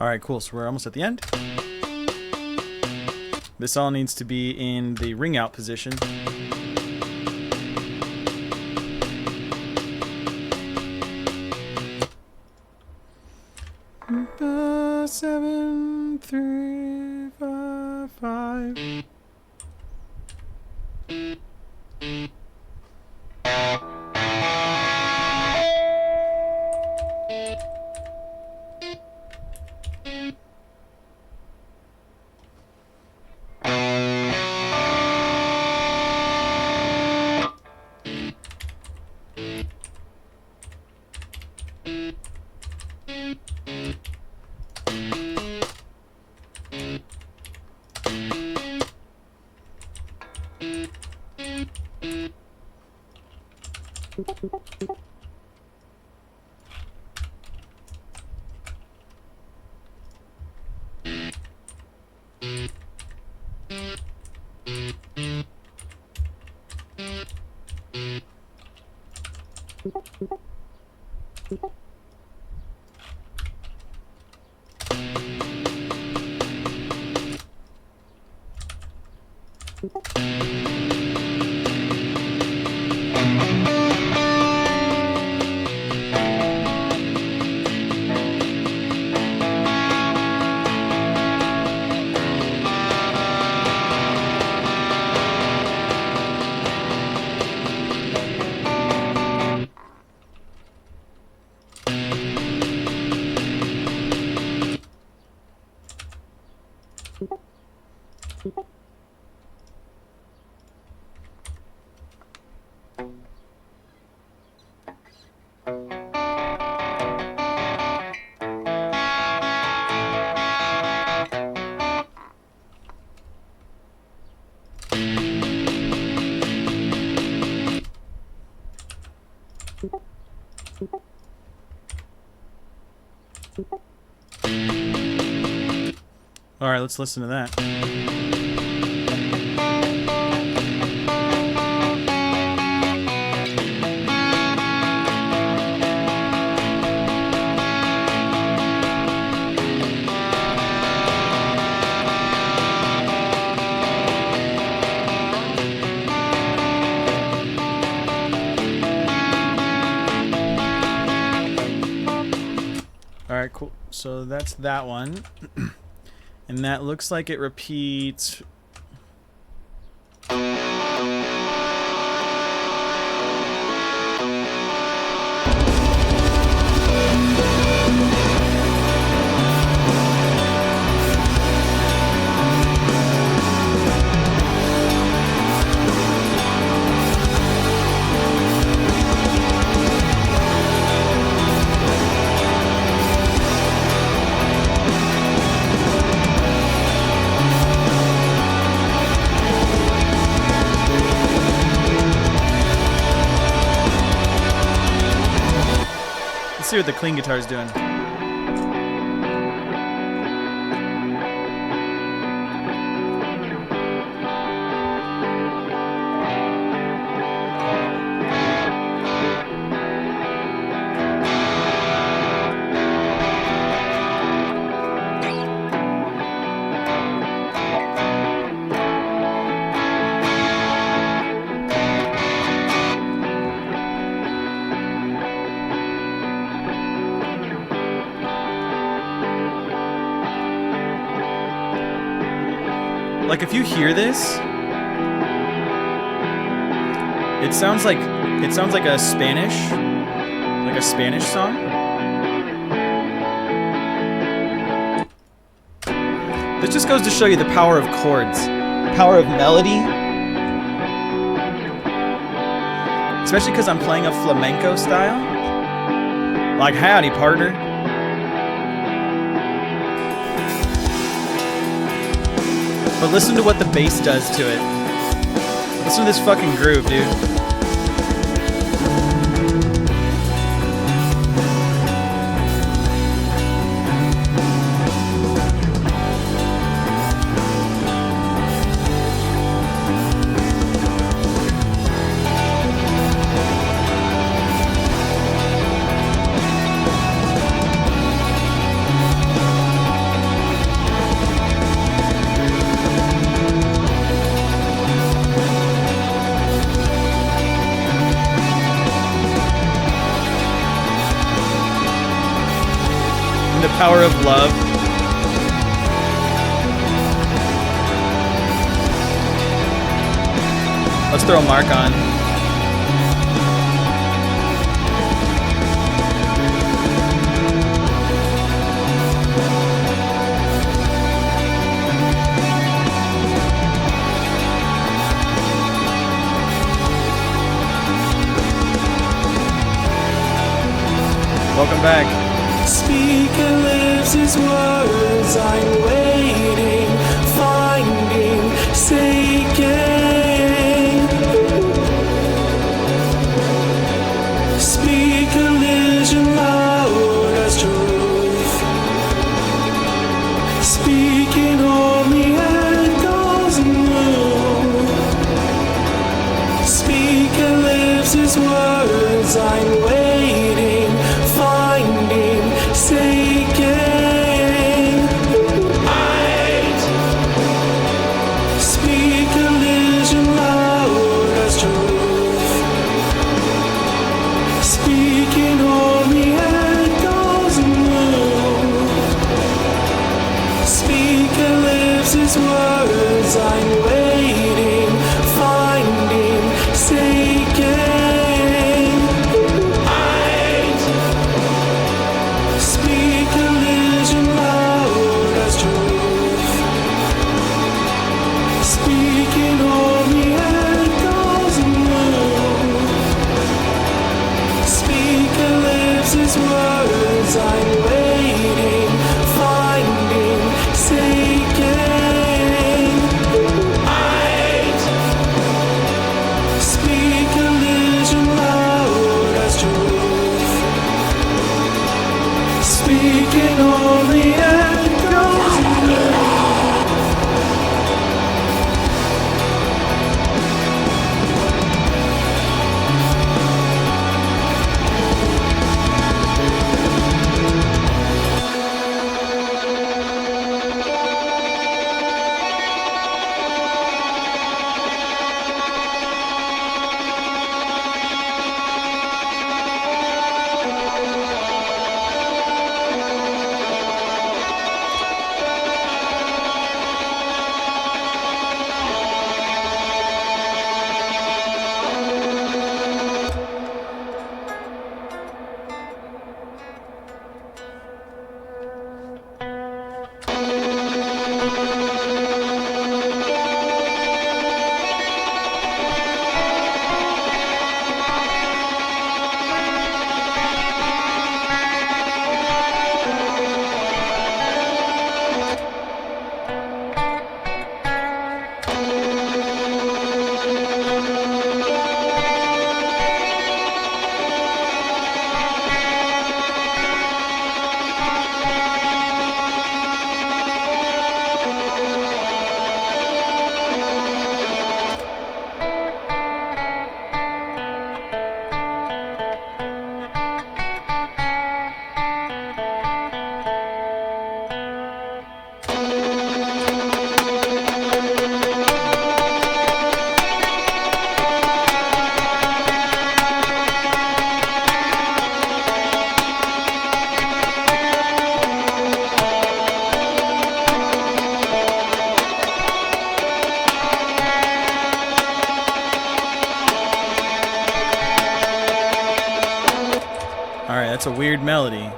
Alright, cool. So we're almost at the end. This all needs to be in the ring out position. Seven, 3, 5, 5. All right, let's listen to that. All right, cool. So that's that one. And that looks like it repeats. Let's see what the clean guitar is doing. Like if you hear this, it sounds like a Spanish song. This just goes to show you the power of chords, power of melody. Especially because I'm playing a flamenco style. Like, howdy, partner. But listen to what the bass does to it. Listen to this fucking groove, dude. The power of love. Let's throw Mark on. Welcome back. Speaker lives his words, I'm waiting, finding, seeking. Speaker lives your loud as truth, speaking only echoes and move. Speaker lives his words, I'm waiting, finding, seeking. Light. Speak a vision loud as truth, speaking only echoes and move. Speaker lives his words, I'm waiting, finding, seeking. Speak a vision loud as truth, That's a weird melody.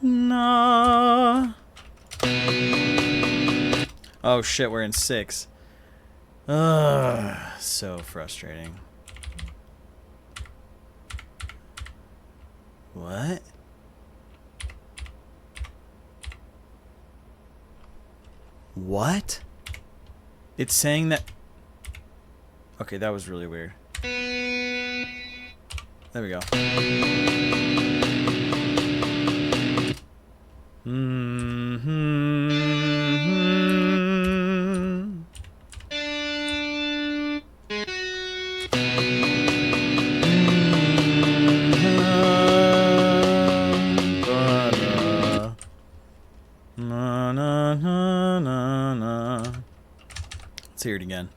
No. Oh shit, we're in 6. Ugh, so frustrating. What? What? It's saying that... Okay, that was really weird. There we go. Let's hear it again.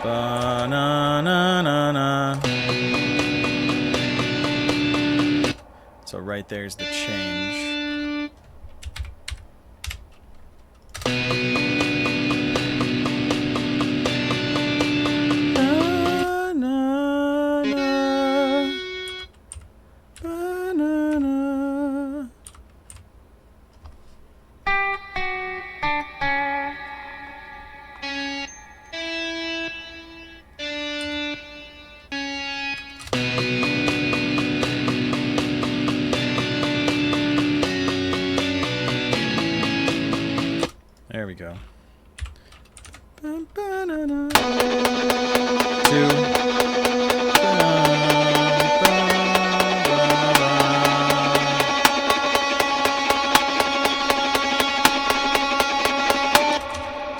Ba-na-na-na-na. So right there's the change. Ba-na-na. Ba-na-na. There we go. Ba-ba-na-na. 2.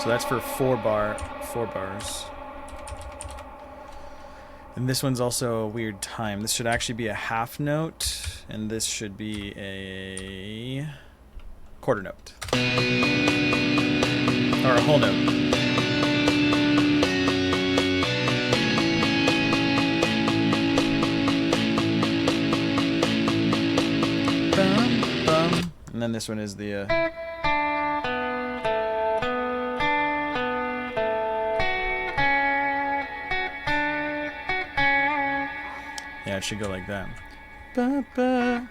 So that's for 4 bars. And this one's also a weird time. This should actually be a half note, and this should be a quarter note. Or a whole note. Bum, bum. And then this one is the yeah, it should go like that. Ba-ba.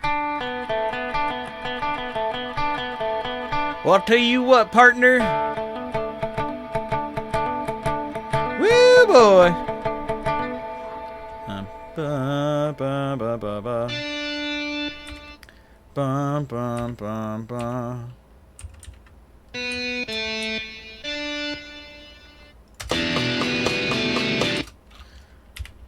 Well, I'll tell you what, partner. Woo, boy. Ba ba ba ba ba. Bum bum bum bum.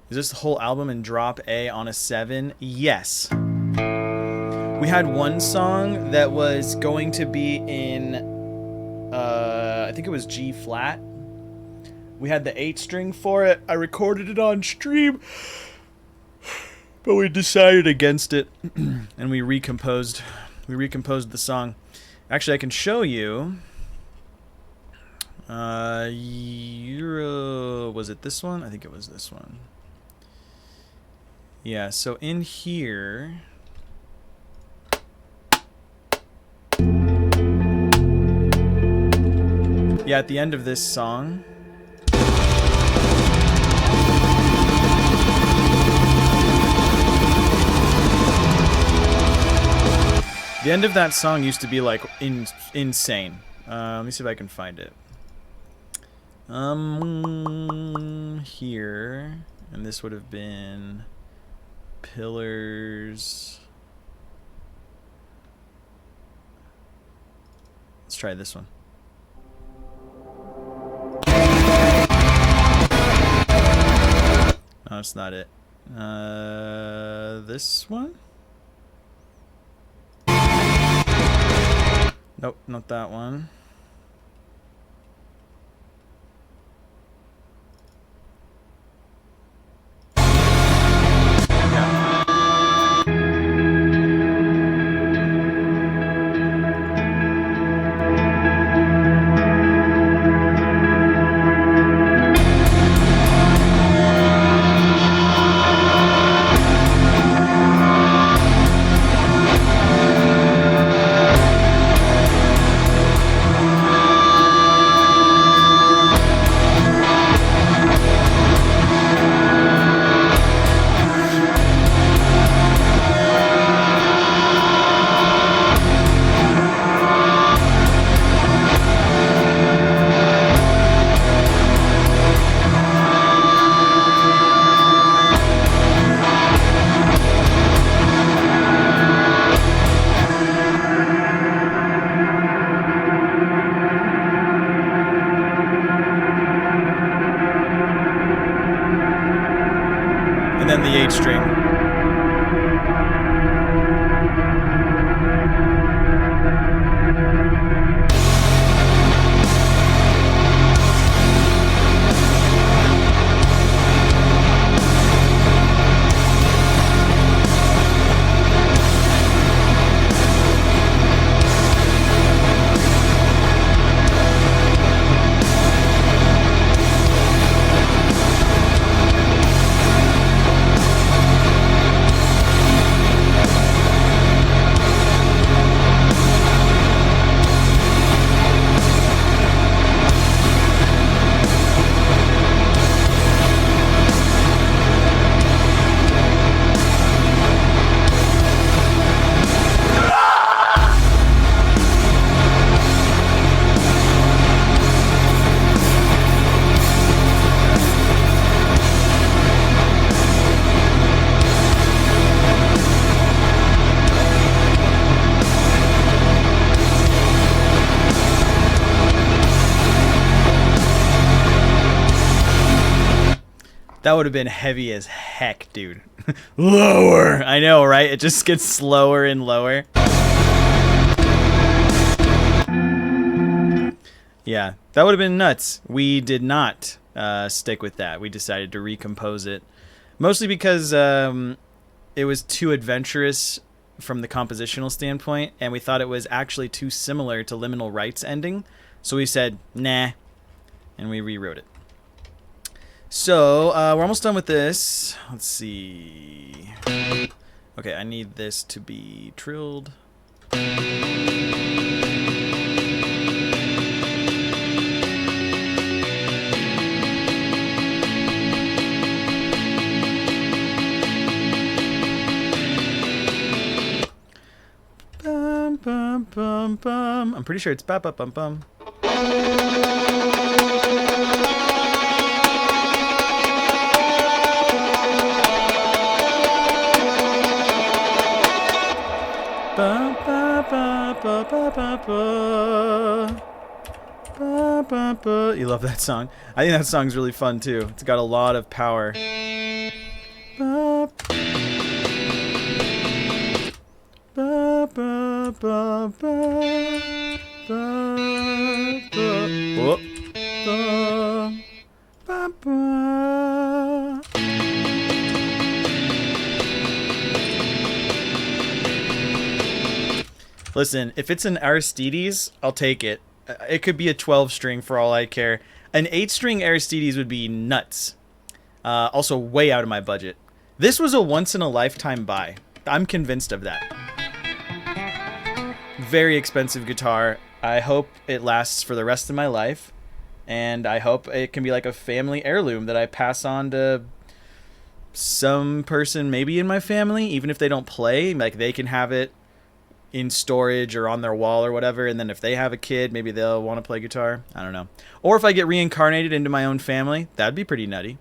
Is this the whole album in drop A on a 7? Yes. We had one song that was going to be in, I think it was G flat. We had the 8-string for it. I recorded it on stream, but we decided against it, and we recomposed the song. Actually, I can show you. Was it this one? I think it was this one. Yeah, so in here... Yeah, at the end of this song... The end of that song used to be like insane. Let me see if I can find it. Here, and this would have been Pillars. Let's try this one. No, that's not it. This one? Nope, not that one. the 8 string. That would have been heavy as heck, dude. Lower. I know, right? It just gets slower and lower. Yeah, that would have been nuts. We did not stick with that. We decided to recompose it. Mostly because it was too adventurous from the compositional standpoint, and we thought it was actually too similar to Liminal Rights ending. So we said, nah, and we rewrote it. So, we're almost done with this. Let's see. Okay, I need this to be trilled. Bum, bum, bum, bum. I'm pretty sure it's bum, bum, bum, bum. Ba, ba, ba, ba, ba, ba, ba. Ba, ba, ba. You love that song. I think that song's really fun too. It's got a lot of power. Ba, ba, ba, ba, ba, ba, ba. Whoop. Ba, ba, ba. Listen, if it's an Aristides, I'll take it. It could be a 12 string for all I care. An 8 string Aristides would be nuts. Also way out of my budget. This was a once in a lifetime buy. I'm convinced of that. Very expensive guitar. I hope it lasts for the rest of my life. And I hope it can be like a family heirloom that I pass on to some person maybe in my family. Even if they don't play, like they can have it in storage or on their wall or whatever, and then if they have a kid, maybe they'll want to play guitar. I don't know. Or if I get reincarnated into my own family, that'd be pretty nutty.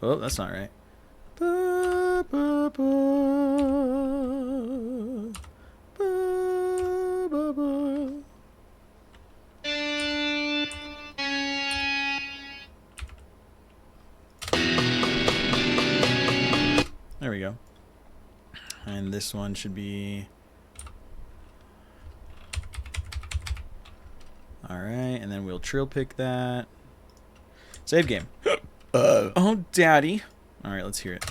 Oh, that's not right. There we go. And this one should be... Alright, and then we'll trill pick that. Save game. Oh, daddy. Alright, let's hear it.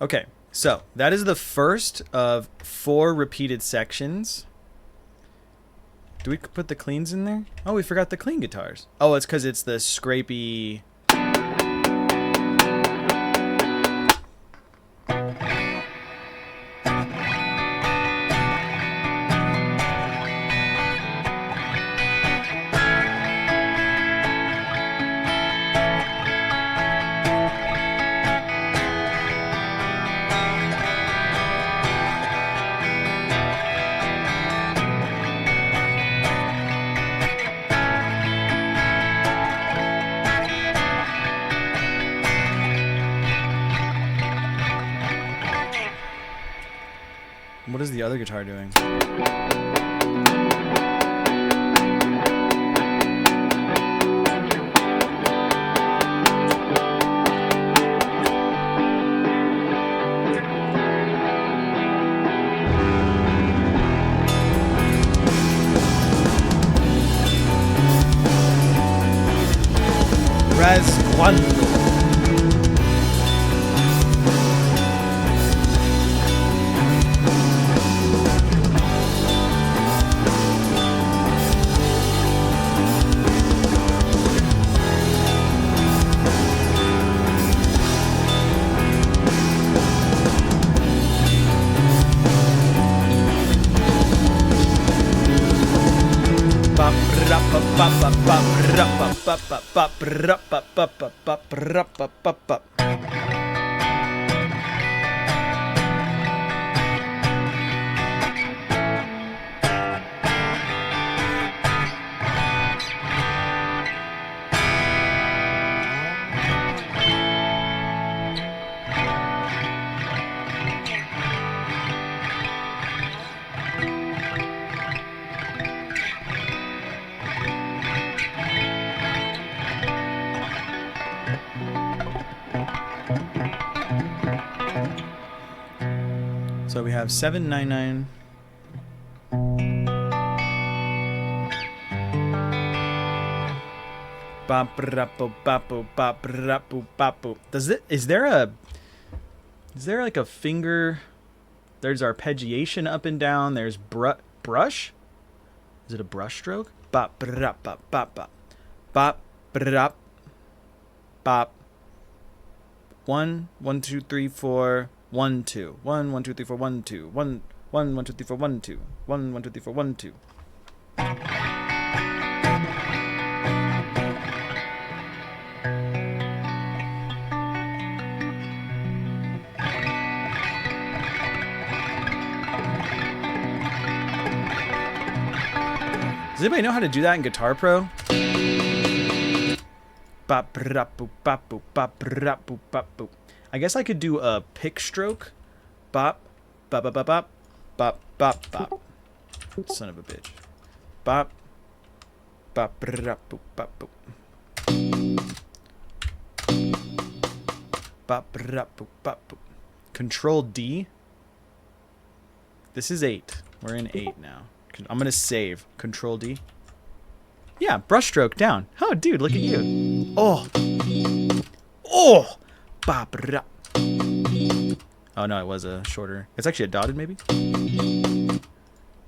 Okay, So that is the first of 4 repeated sections. Do we put the cleans in there? Oh, we forgot the clean guitars. Oh, it's because it's the scrapey. What is the other guitar doing? Resguando. So we have 799. Is there like a finger? There's arpeggiation up and down. There's brush. Is it a brush stroke? Bop bop bop bop bop bop bop bop. 1 1 2 3 4 1 2 1 1 2 3 4 1 2 1 1 1 2 3 4 1 2 1 1 2 3 4 1 2. Does anybody know how to do that in Guitar Pro? I guess I could do a pick stroke. Bop, bop, bop, bop, bop, bop, bop, bop. Son of a bitch. Bop, bop, bop, bop, bop. Bop, bop, bop, bop. Control D. This is 8. We're in 8 now. I'm gonna save. Control D. Yeah, brushstroke down. Oh, dude, look at you. Oh. Oh. Bop, rap. Oh, no, it was a shorter. It's actually a dotted, maybe?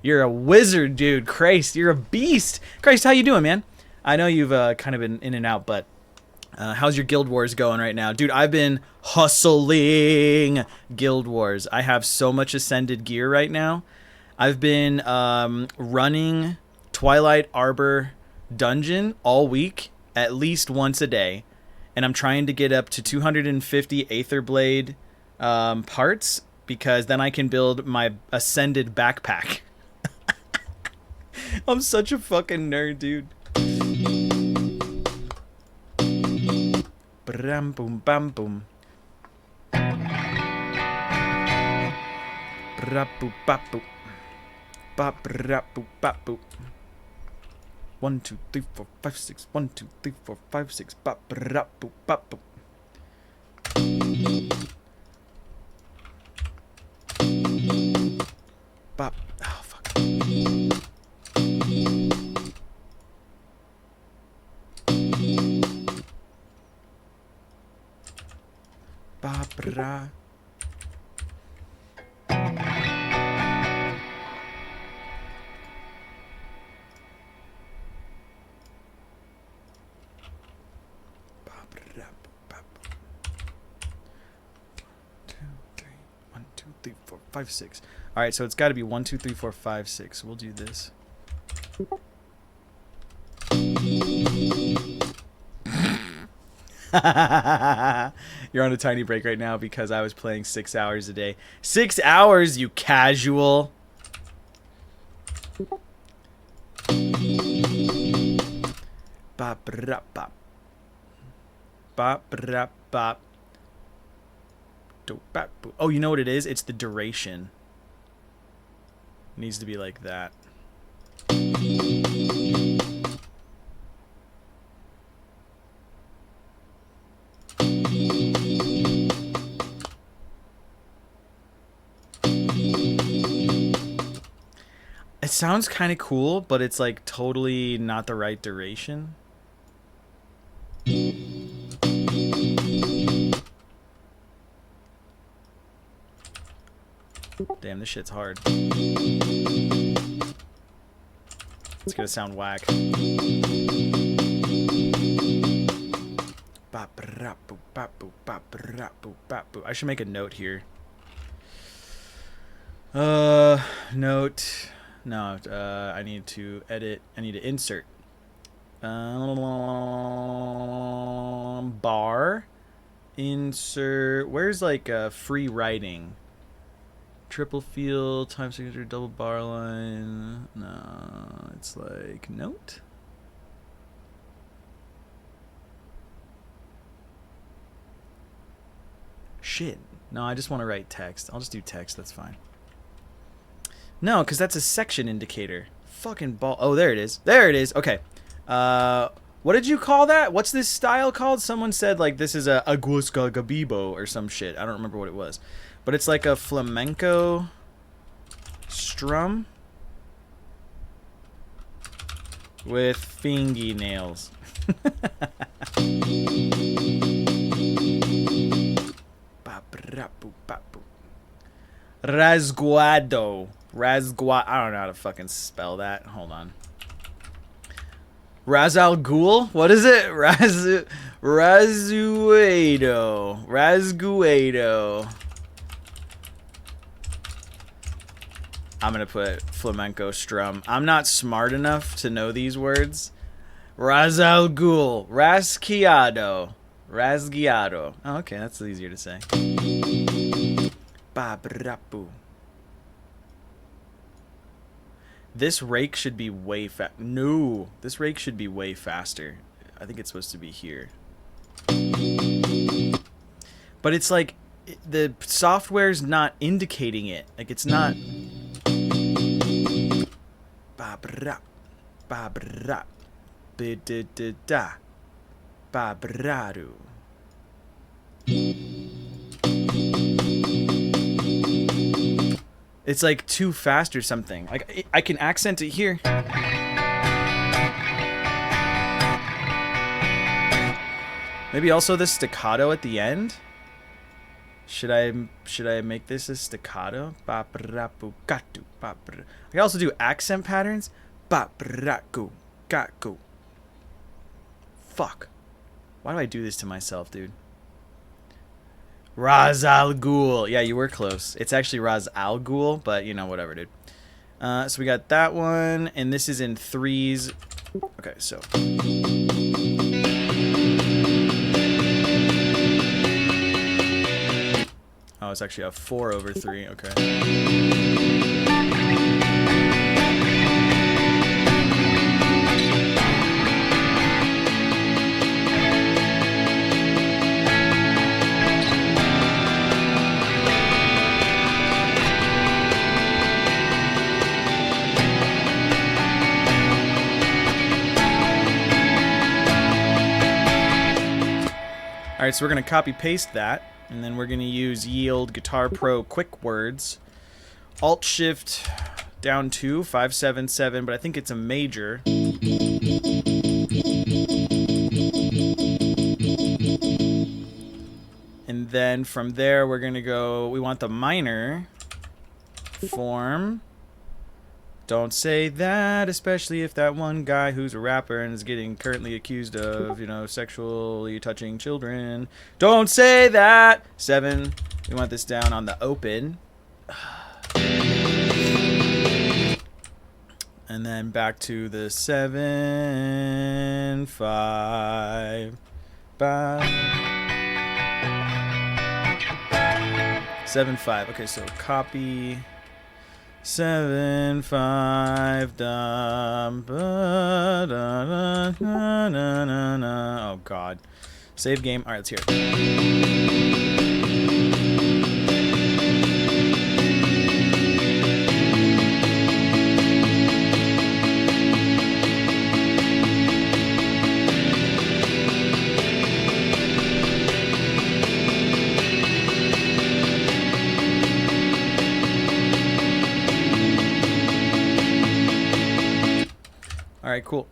You're a wizard, dude. Christ, you're a beast. Christ, how you doing, man? I know you've kind of been in and out, but how's your Guild Wars going right now? Dude, I've been hustling Guild Wars. I have so much Ascended gear right now. I've been running Twilight Arbor Dungeon all week, at least once a day. And I'm trying to get up to 250 Aether Blade parts, because then I can build my Ascended backpack. I'm such a fucking nerd, dude. Bram boom bam boom. Bra boop bap boop. Bop rap boop bap boop. 1 2 3 4 5 6 1 2 3 4 5 6 bop rap boop bap boop. Bop. Oh fuck. Bop ra. 1, 2, 3, 4, 5, 6. All right, so it's got to be 1, 2, 3, 4, 5, 6. We'll do this. You're on a tiny break right now because I was playing 6 hours a day. 6 hours, you casual. Bop, bop, bop. Bop, bop, bop. Oh, you know what it is? It's the duration. It needs to be like that. It sounds kind of cool, but it's like totally not the right duration. Damn, this shit's hard. It's gonna sound whack. I should make a note here. Note. No, I need to edit. I need to insert. Bar. Insert. Where's like free writing? Triple field, time signature, double bar line. No, it's like note. Shit. No, I just want to write text. I'll just do text. That's fine. No, because that's a section indicator. Fucking ball. Oh, there it is. There it is. Okay. What did you call that? What's this style called? Someone said like this is a aguasca gabibo or some shit. I don't remember what it was. But it's like a flamenco strum with fingernails. Rasguado. I don't know how to fucking spell that. Hold on. Razal Ghul? What is it? Rasguado. I'm going to put flamenco strum. I'm not smart enough to know these words. Razal Ghul. Rasguiado. Oh, okay, that's easier to say. Babrapu. This rake should be way No, this rake should be way faster. I think it's supposed to be here. But it's like the software's not indicating it. Like it's not. Babrap, babrap, bidida, babraru. It's like too fast or something. Like I can accent it here. Maybe also the staccato at the end. Should I make this a staccato? I can also do accent patterns. Fuck. Why do I do this to myself, dude? Raz Al Ghul. Yeah, you were close. It's actually Raz Al Ghul, but you know, whatever, dude. So we got that one, and this is in threes. Okay, so. Oh, it's actually a 4/3. Okay. Alright, so we're going to copy paste that, and then we're going to use Yield Guitar Pro Quick Words. Alt Shift down 2, 5, 7, 7, but I think it's a major. And then from there we're going to go, we want the minor form Don't say that, especially if that one guy who's a rapper and is getting currently accused of, sexually touching children. Don't say that. 7. We want this down on the open. And then back to the 7, 5, 7, 5. Okay, so copy 7, 5, dum, ba, da, da, na, na, na, na. Oh God. Save game. All right, let's hear it. All right, cool.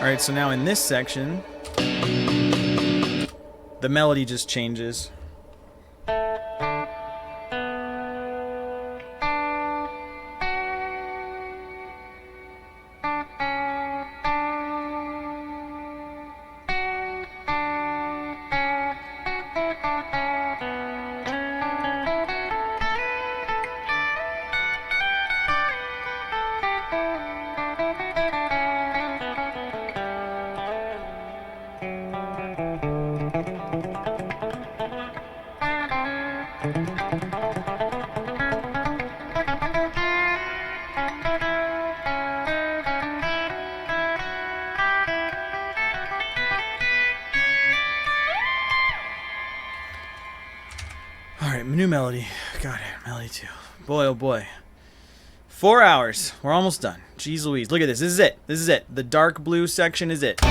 Alright, so now in this section, the melody just changes. Alright, new melody. God, melody 2. Boy, oh boy. 4 hours. We're almost done. Jeez Louise. Look at this. This is it. This is it. The dark blue section is it.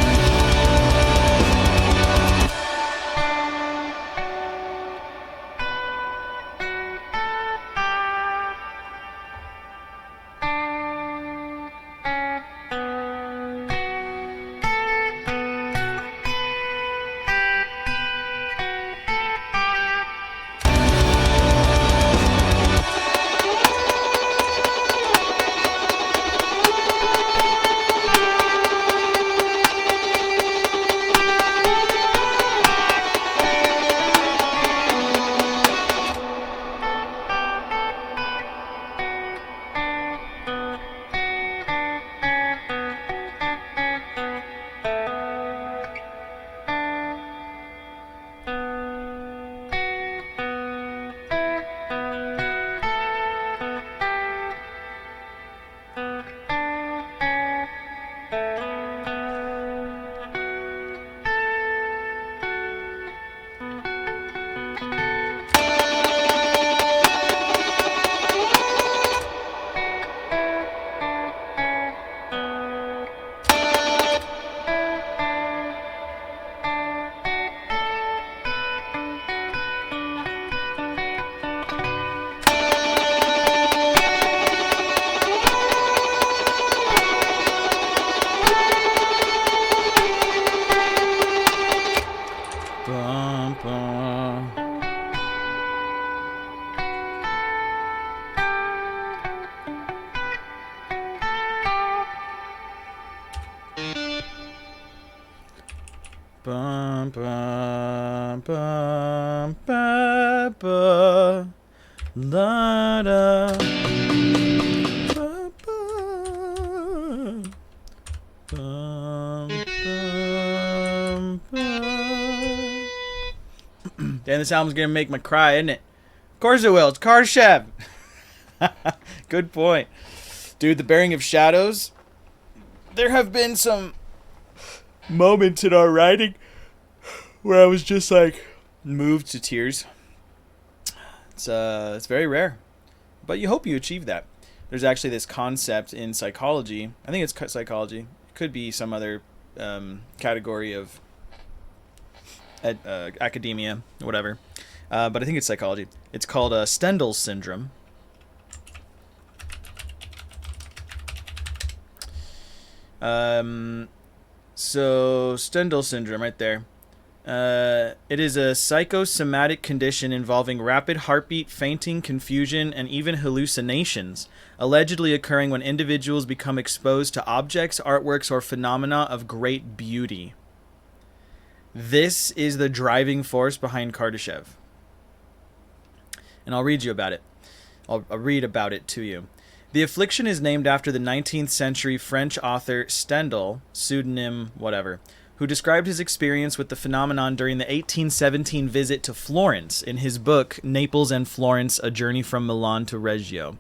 Bum, bum, bum, ba, ba, la, da. Ba, ba, bum, bum, ba. Damn, this album's gonna make me cry, isn't it? Of course it will. It's Kardashev. Good point. Dude, the Bearing of Shadows. There have been some moments in our writing where I was just like moved to tears. It's very rare, but you hope you achieve that. There's actually this concept in psychology. I think it's psychology. It could be some other category of academia, whatever. But I think it's psychology. It's called Stendhal's syndrome. So Stendhal syndrome right there. It is a psychosomatic condition involving rapid heartbeat, fainting, confusion, and even hallucinations, allegedly occurring when individuals become exposed to objects, artworks, or phenomena of great beauty. This is the driving force behind Kardashev. And I'll read you about it. I'll read about it to you. The affliction is named after the 19th century French author Stendhal, pseudonym whatever, who described his experience with the phenomenon during the 1817 visit to Florence in his book Naples and Florence, A Journey from Milan to Reggio.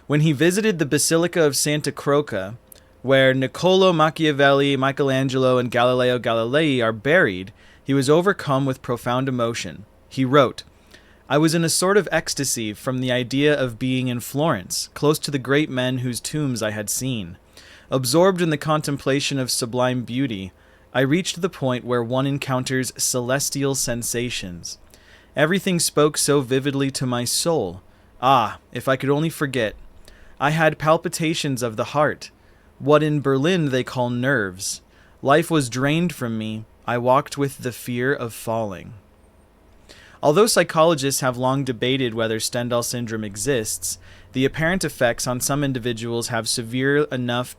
When he visited the Basilica of Santa Croce, where Niccolò Machiavelli, Michelangelo, and Galileo Galilei are buried, he was overcome with profound emotion. He wrote, "I was in a sort of ecstasy from the idea of being in Florence, close to the great men whose tombs I had seen. Absorbed in the contemplation of sublime beauty, I reached the point where one encounters celestial sensations. Everything spoke so vividly to my soul. Ah, if I could only forget. I had palpitations of the heart, what in Berlin they call nerves. Life was drained from me. I walked with the fear of falling." Although psychologists have long debated whether Stendhal syndrome exists, the apparent effects on some individuals have severe enough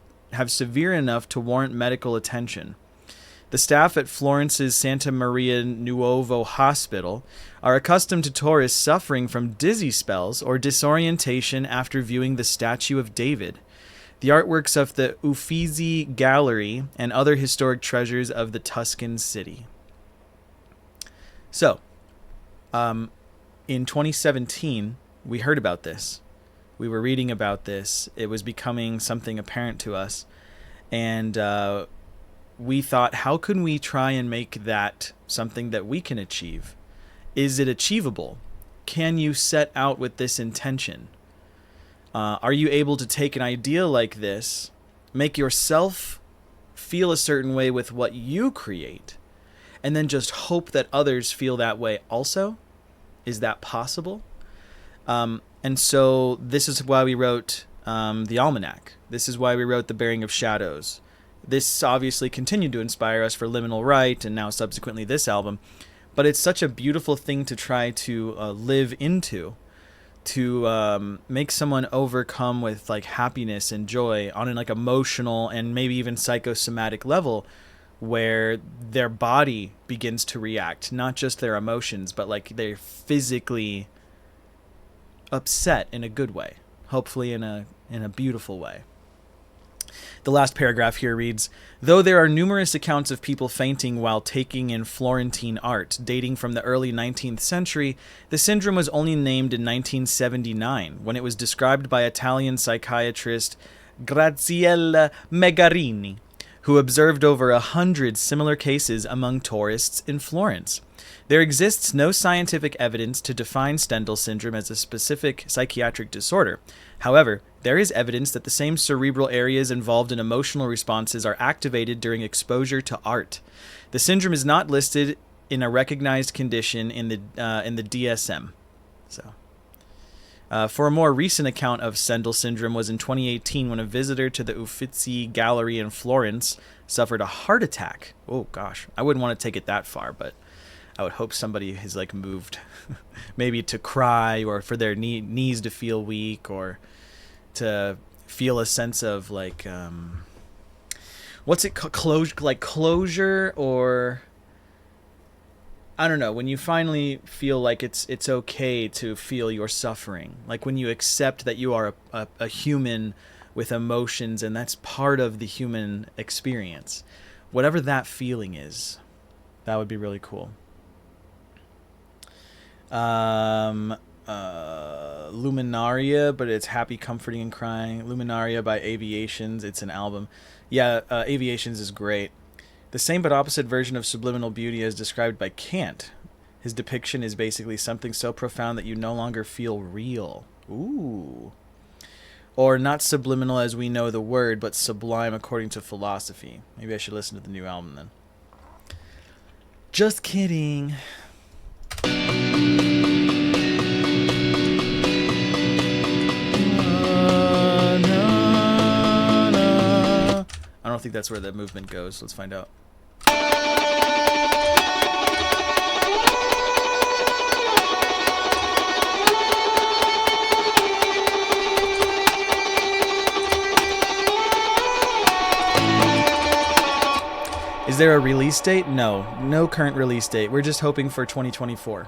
to warrant medical attention. The staff at Florence's Santa Maria Nuovo Hospital are accustomed to tourists suffering from dizzy spells or disorientation after viewing the statue of David, the artworks of the Uffizi Gallery, and other historic treasures of the Tuscan city. So, in 2017, we heard about this. We were reading about this. It was becoming something apparent to us. And we thought, how can we try and make that something that we can achieve? Is it achievable? Can you set out with this intention? Are you able to take an idea like this, make yourself feel a certain way with what you create, and then just hope that others feel that way also? Is that possible? And so this is why we wrote the Almanac. This is why we wrote The Bearing of Shadows. This obviously continued to inspire us for Liminal Right, and now subsequently this album. But it's such a beautiful thing to try to live into, to make someone overcome with like happiness and joy on an like emotional and maybe even psychosomatic level, where their body begins to react, not just their emotions, but like they're physically upset in a good way, hopefully in a beautiful way. The last paragraph here reads, "Though there are numerous accounts of people fainting while taking in Florentine art dating from the early 19th century, the syndrome was only named in 1979 when it was described by Italian psychiatrist Graziella Megarini, who observed over 100 similar cases among tourists in Florence. There exists no scientific evidence to define Stendhal syndrome as a specific psychiatric disorder. However, there is evidence that the same cerebral areas involved in emotional responses are activated during exposure to art. The syndrome is not listed in a recognized condition in the DSM." So, for a more recent account of Stendhal syndrome was in 2018 when a visitor to the Uffizi Gallery in Florence suffered a heart attack. Oh gosh, I wouldn't want to take it that far, but I would hope somebody has like moved maybe to cry, or for their knees to feel weak, or to feel a sense of like what's it called, closure, or I don't know, when you finally feel like it's okay to feel your suffering, like when you accept that you are a human with emotions and that's part of the human experience, whatever that feeling is, that would be really cool. Luminaria, but it's happy, comforting, and crying. Luminaria by Aviations. It's an album. Yeah, Aviations is great. The same but opposite version of subliminal beauty as described by Kant. His depiction is basically something so profound that you no longer feel real. Ooh. Or not subliminal as we know the word, but sublime according to philosophy. Maybe I should listen to the new album then. Just kidding. I don't think that's where the movement goes. Let's find out. Is there a release date? No. No current release date. We're just hoping for 2024.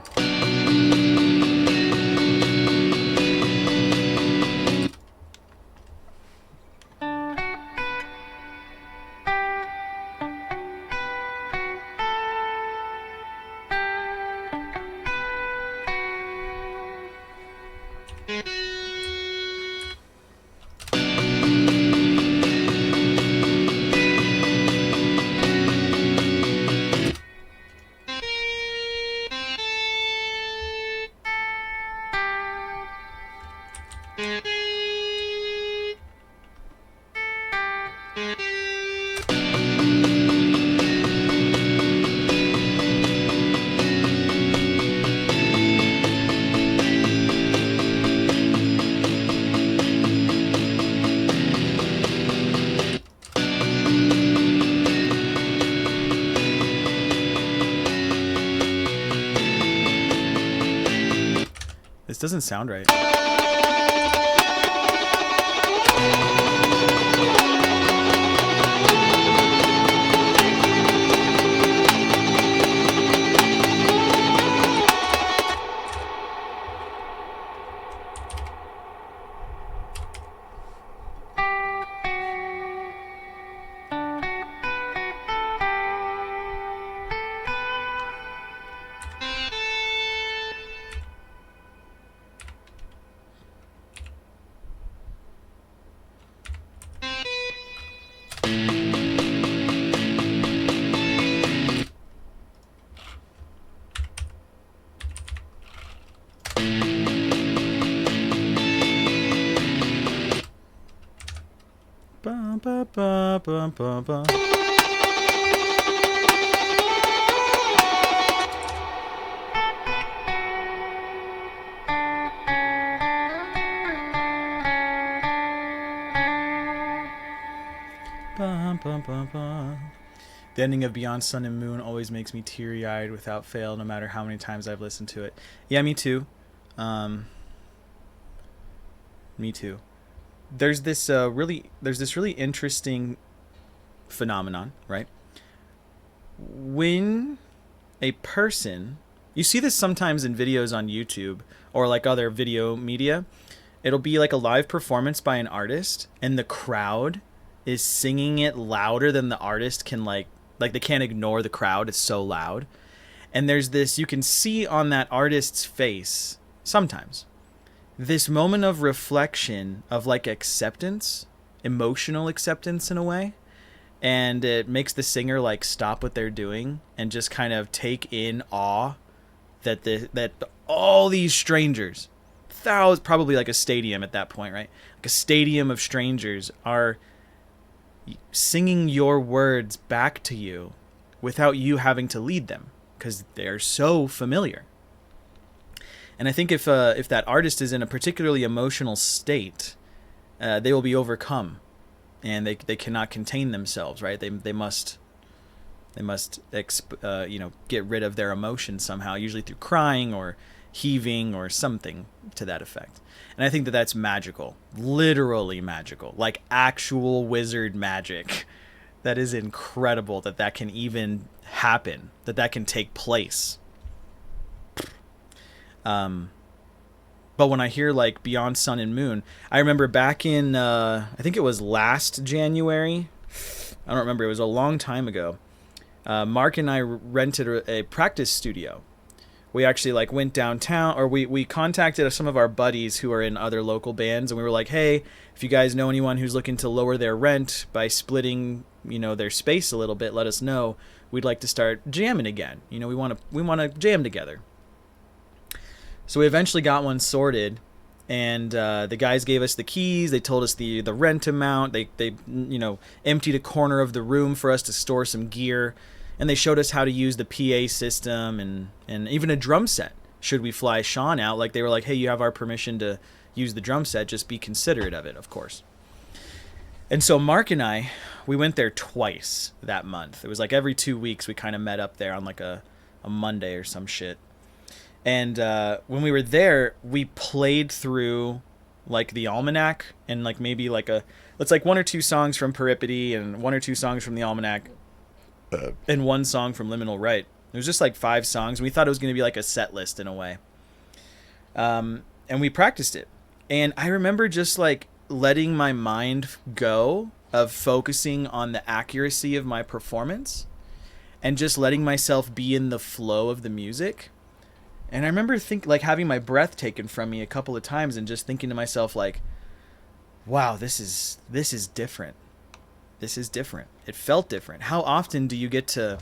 This doesn't sound right. Ba, ba, ba, ba, ba. Ba, ba, ba, ba. The ending of Beyond Sun and Moon always makes me teary-eyed without fail, no matter how many times I've listened to it. Yeah, me too. Me too. There's this really interesting phenomenon, right? When a person, you see this sometimes in videos on YouTube or like other video media, it'll be like a live performance by an artist and the crowd is singing it louder than the artist can like they can't ignore the crowd, it's so loud. And there's this, you can see on that artist's face sometimes this moment of reflection of like acceptance, emotional acceptance in a way. And it makes the singer like stop what they're doing and just kind of take in awe that all these strangers, thousands, probably like a stadium at that point, right? Like a stadium of strangers are singing your words back to you without you having to lead them because they're so familiar. And I think if that artist is in a particularly emotional state, they will be overcome, and they cannot contain themselves, right? They must get rid of their emotions somehow, usually through crying or heaving or something to that effect. And I think that that's magical, literally magical, like actual wizard magic. That is incredible that can even happen, that can take place. But when I hear like Beyond Sun and Moon, I remember back in I think it was last January. I don't remember. It was a long time ago. Mark and I rented a practice studio. We actually like went downtown, or we contacted some of our buddies who are in other local bands, and we were like, hey, if you guys know anyone who's looking to lower their rent by splitting, their space a little bit, let us know. We'd like to start jamming again. We want to jam together. So we eventually got one sorted, and the guys gave us the keys. They told us the rent amount. They emptied a corner of the room for us to store some gear, and they showed us how to use the PA system and even a drum set. Should we fly Sean out? Like, they were like, hey, you have our permission to use the drum set. Just be considerate of it, of course. And so Mark and I, we went there twice that month. It was like every 2 weeks we kind of met up there on like a Monday or some shit. And when we were there, we played through like the almanac and like maybe like it's like 1 or 2 songs from Peripety and 1 or 2 songs from the almanac and 1 song from Liminal Right. It was just like 5 songs. We thought it was going to be like a set list in a way. And we practiced it. And I remember just like letting my mind go of focusing on the accuracy of my performance and just letting myself be in the flow of the music. And I remember having my breath taken from me a couple of times and just thinking to myself like, wow, this is different. This is different. It felt different. How often do you get to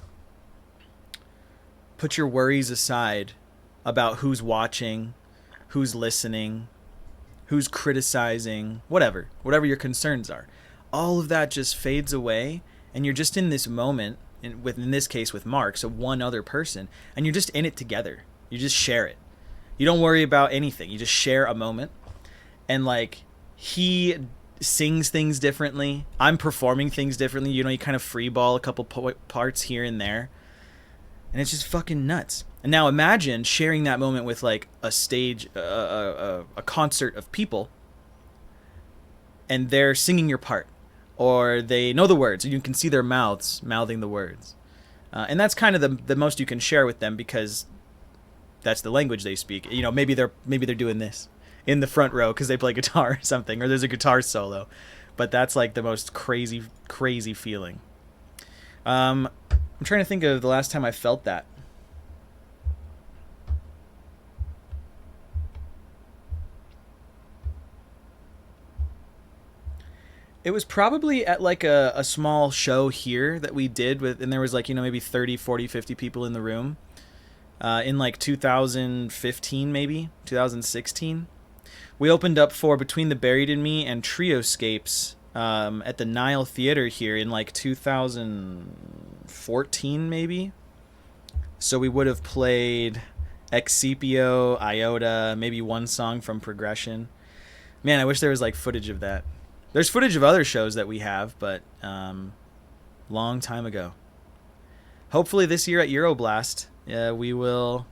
put your worries aside about who's watching, who's listening, who's criticizing, whatever your concerns are? All of that just fades away, and you're just in this moment, in this case with Mark, so one other person, and you're just in it together. You just share it. You don't worry about anything. You just share a moment. And like, he sings things differently. I'm performing things differently. You kind of freeball a couple parts here and there. And it's just fucking nuts. And now imagine sharing that moment with like a stage, a concert of people, and they're singing your part, or they know the words, and you can see their mouths mouthing the words. And that's kind of the most you can share with them, because that's the language they speak. Maybe they're doing this in the front row because they play guitar or something, or there's a guitar solo. But that's like the most crazy feeling. I'm trying to think of the last time I felt that. It was probably at like a small show here that we did and there was like, maybe 30, 40, 50 people in the room. In like 2015, maybe 2016, we opened up for Between the Buried and Me and Trioscapes at the Nile Theater here in like 2014, maybe. So we would have played Excipio, Iota, maybe 1 song from Progression. Man, I wish there was like footage of that. There's footage of other shows that we have, but long time ago. Hopefully this year at Euroblast, we will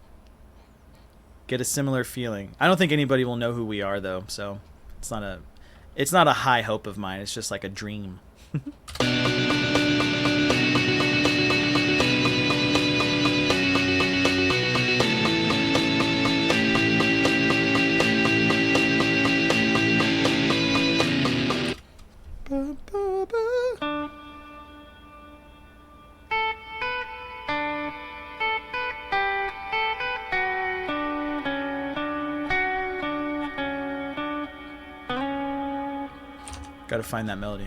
get a similar feeling. I don't think anybody will know who we are, though, so it's not a high hope of mine. It's just like a dream. Gotta find that melody.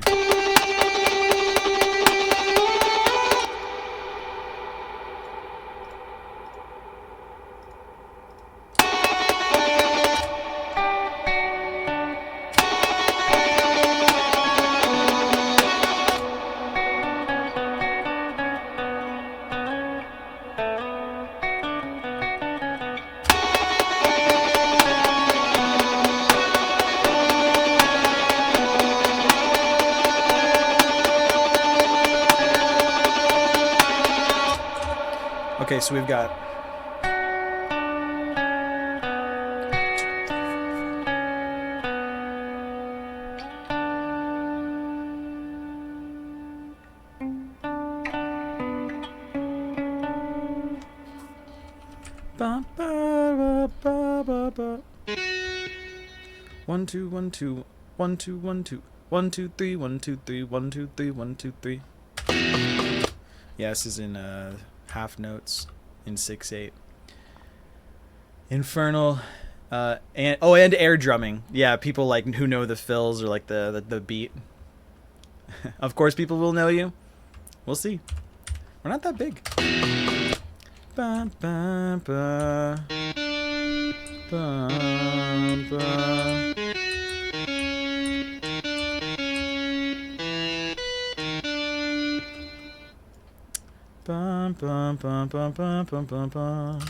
Okay, so we've got Ba, ba, ba, ba, ba. 1 2 1 2 1 2 1 2 1 2 3 1 2 3 1 2 3 1 2 3. Yeah, this is in half notes in 6/8. Infernal, and air drumming. Yeah, people like who know the fills or like the beat. Of course, people will know you. We'll see. We're not that big. Ba, ba, ba. Ba, ba. Bum, bum, bum, bum, bum, bum, bum, bum.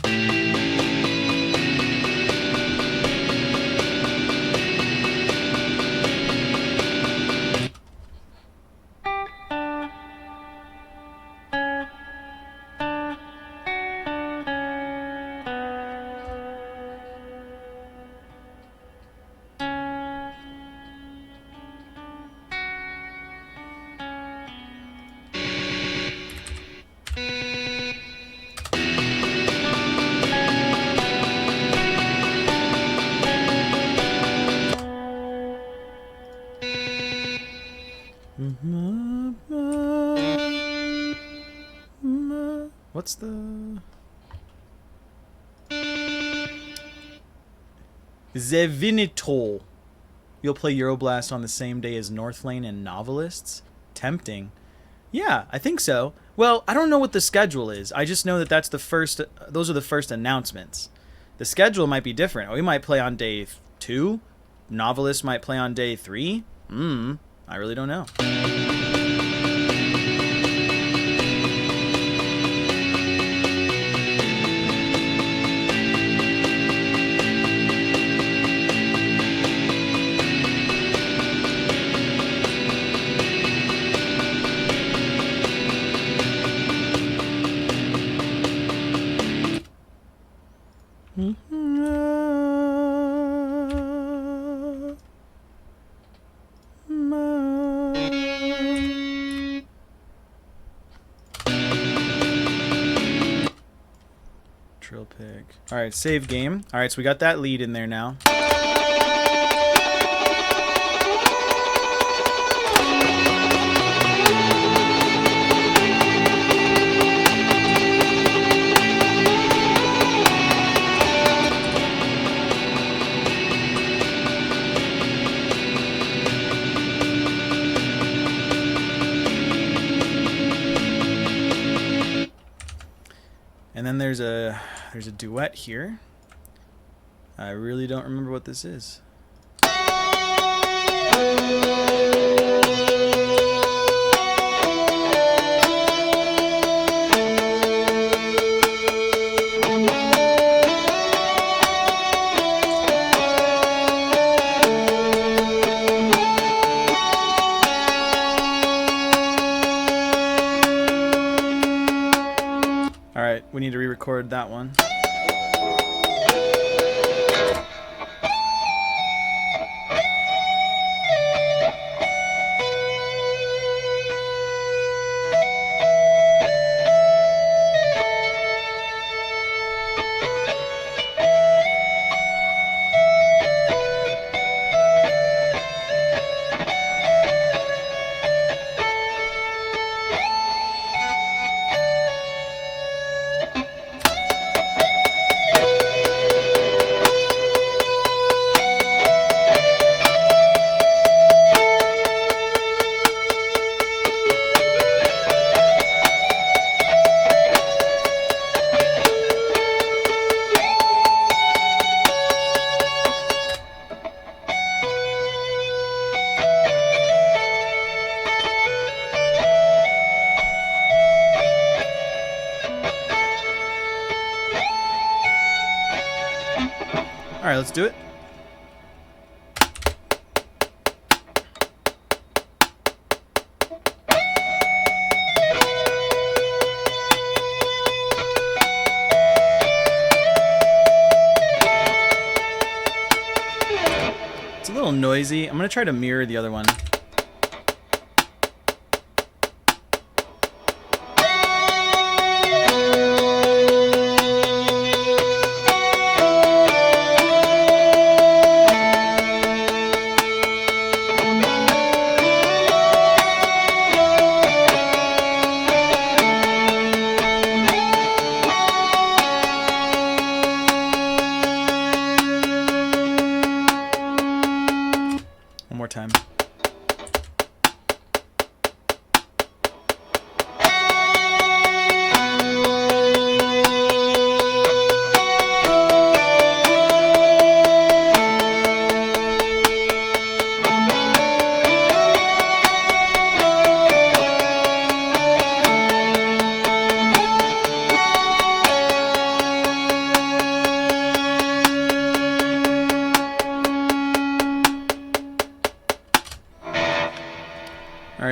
What's the Zevinitol? You'll play Euroblast on the same day as Northlane and Novelists? Tempting. Yeah, I think so. Well, I don't know what the schedule is. I just know that that's the first. Those are the first announcements. The schedule might be different. We might play on day 2. Novelists might play on day 3. I really don't know. Trill pick. All right, save game. All right, so we got that lead in there now. And then there's a duet here. I really don't remember what this is. All right, we need to re-record that one. All right, let's do it. It's a little noisy. I'm going to try to mirror the other one.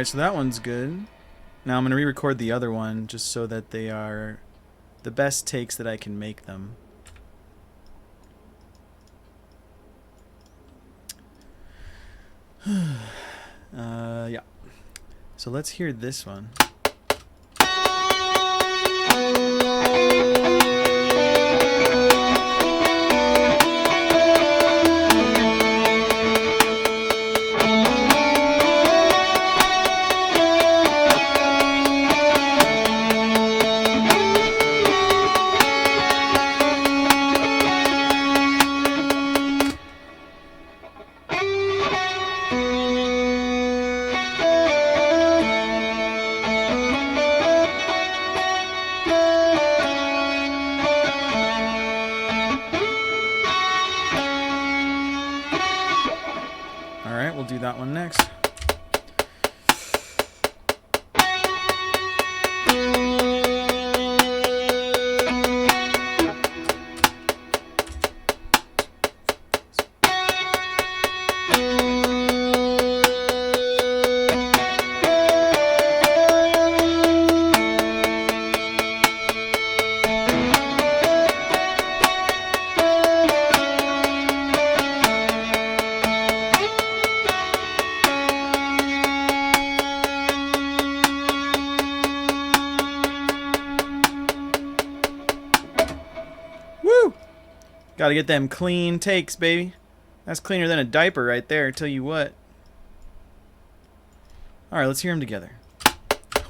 so that one's good. Now I'm going to re-record the other one just so that they are the best takes that I can make them. Yeah. So let's hear this one. Alright, we'll do that one next. Woo! Gotta get them clean takes, baby. That's cleaner than a diaper right there, tell you what. Alright, let's hear them together.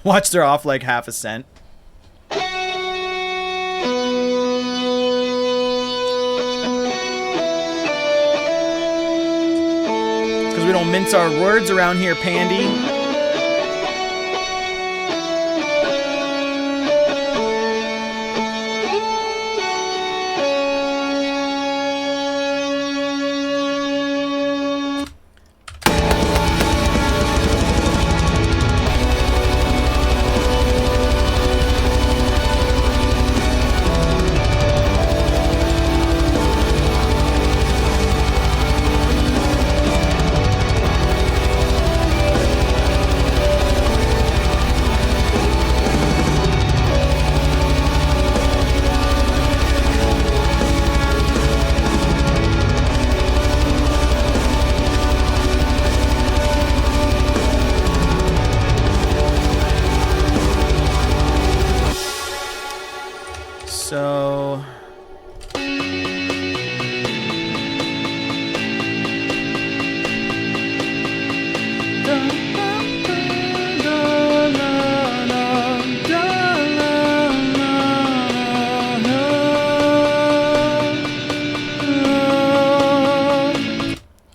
Watch, they're off like half a cent. Because we don't mince our words around here, Pandy. So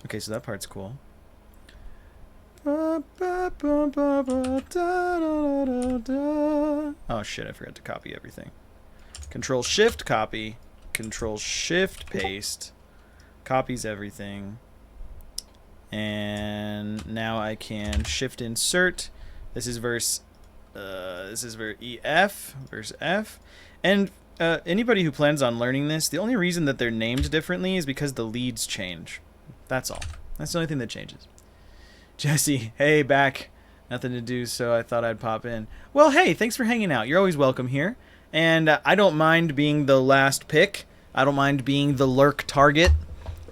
okay, so that part's cool. Oh shit, I forgot to copy everything. Control Shift copy, Control Shift paste, copies everything, and now I can Shift insert. This is verse EF, verse F, and anybody who plans on learning this, the only reason that they're named differently is because the leads change. That's all. That's the only thing that changes. Jesse, hey, back. Nothing to do, so I thought I'd pop in. Well, hey, thanks for hanging out. You're always welcome here. And I don't mind being the last pick. I don't mind being the lurk target.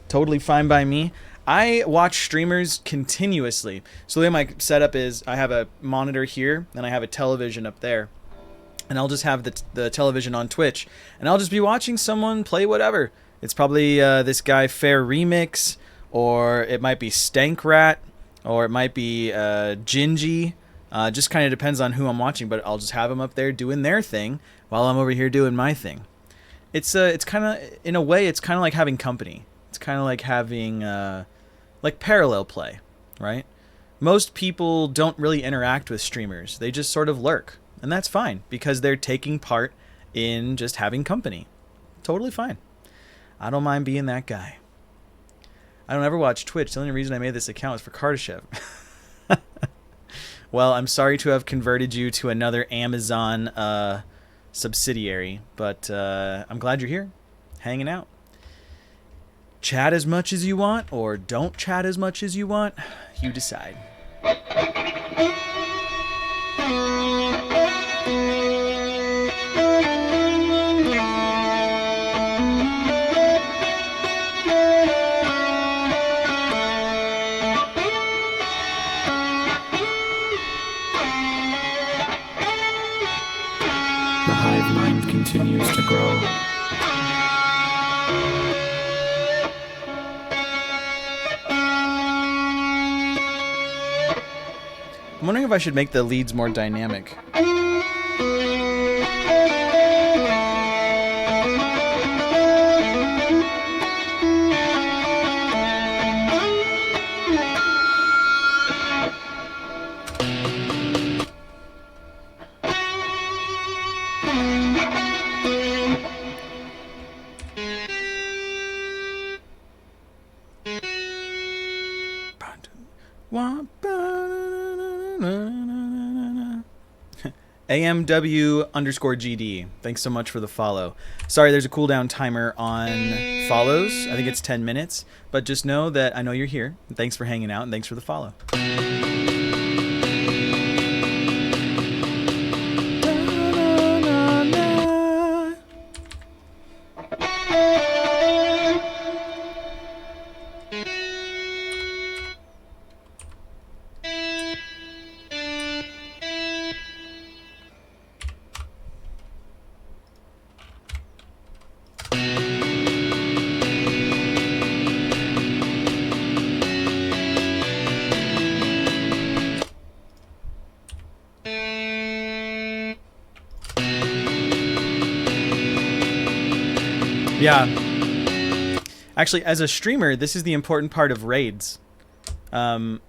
Totally fine by me. I watch streamers continuously. So the way my setup is, I have a monitor here, and I have a television up there. And I'll just have the television on Twitch. And I'll just be watching someone play whatever. It's probably this guy Fair Remix, or it might be Stank Rat, or it might be Gingy. Just kind of depends on who I'm watching, but I'll just have them up there doing their thing while I'm over here doing my thing. It's kind of, in a way, it's kind of like having company. It's kind of like having like parallel play, right? Most people don't really interact with streamers. They just sort of lurk, and that's fine because they're taking part in just having company. Totally fine. I don't mind being that guy. I don't ever watch Twitch. The only reason I made this account was for Kardashev. Well, I'm sorry to have converted you to another Amazon subsidiary, but I'm glad you're here, hanging out. Chat as much as you want, or don't chat as much as you want. You decide. The hive mind continues to grow. I'm wondering if I should make the leads more dynamic. AMW_GD. Thanks so much for the follow. Sorry, there's a cooldown timer on follows. I think it's 10 minutes. But just know that I know you're here. Thanks for hanging out and thanks for the follow. Yeah. Actually, as a streamer, this is the important part of raids. For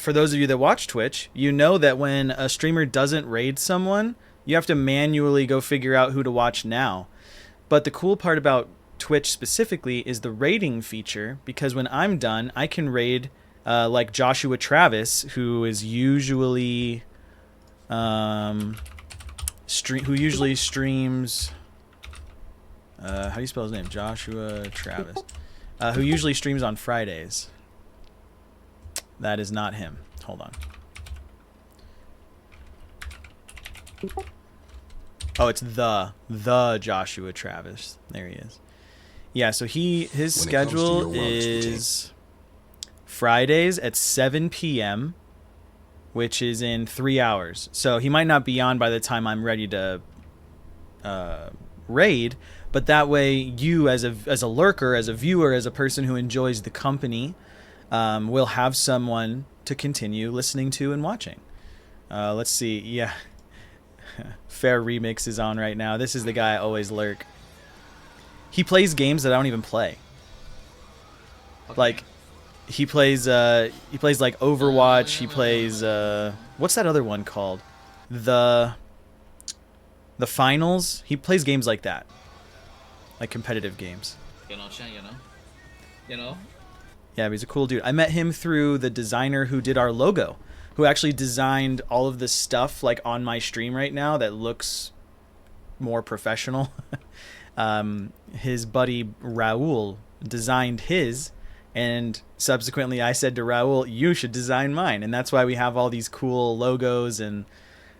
those of you that watch Twitch, you know that when a streamer doesn't raid someone, you have to manually go figure out who to watch now. But the cool part about Twitch specifically is the raiding feature, because when I'm done, I can raid like Joshua Travis, who is usually who usually streams. How do you spell his name? Joshua Travis. Who usually streams on Fridays. That is not him. Hold on. Oh, it's the Joshua Travis. There he is. Yeah, so his schedule is Fridays at 7 p.m., which is in 3 hours. So he might not be on by the time I'm ready to raid, but that way you as a lurker, as a viewer, as a person who enjoys the company, will have someone to continue listening to and watching. Let's see. Yeah. Fair Remix is on right now. This is the guy I always lurk. He plays games that I don't even play. Okay. Like he plays like Overwatch, he plays what's that other one called? The Finals. He plays games like that. Like competitive games. You know? Yeah, but he's a cool dude. I met him through the designer who did our logo, who actually designed all of this stuff like on my stream right now that looks more professional. His buddy Raul designed his, and subsequently I said to Raul, you should design mine. And that's why we have all these cool logos. And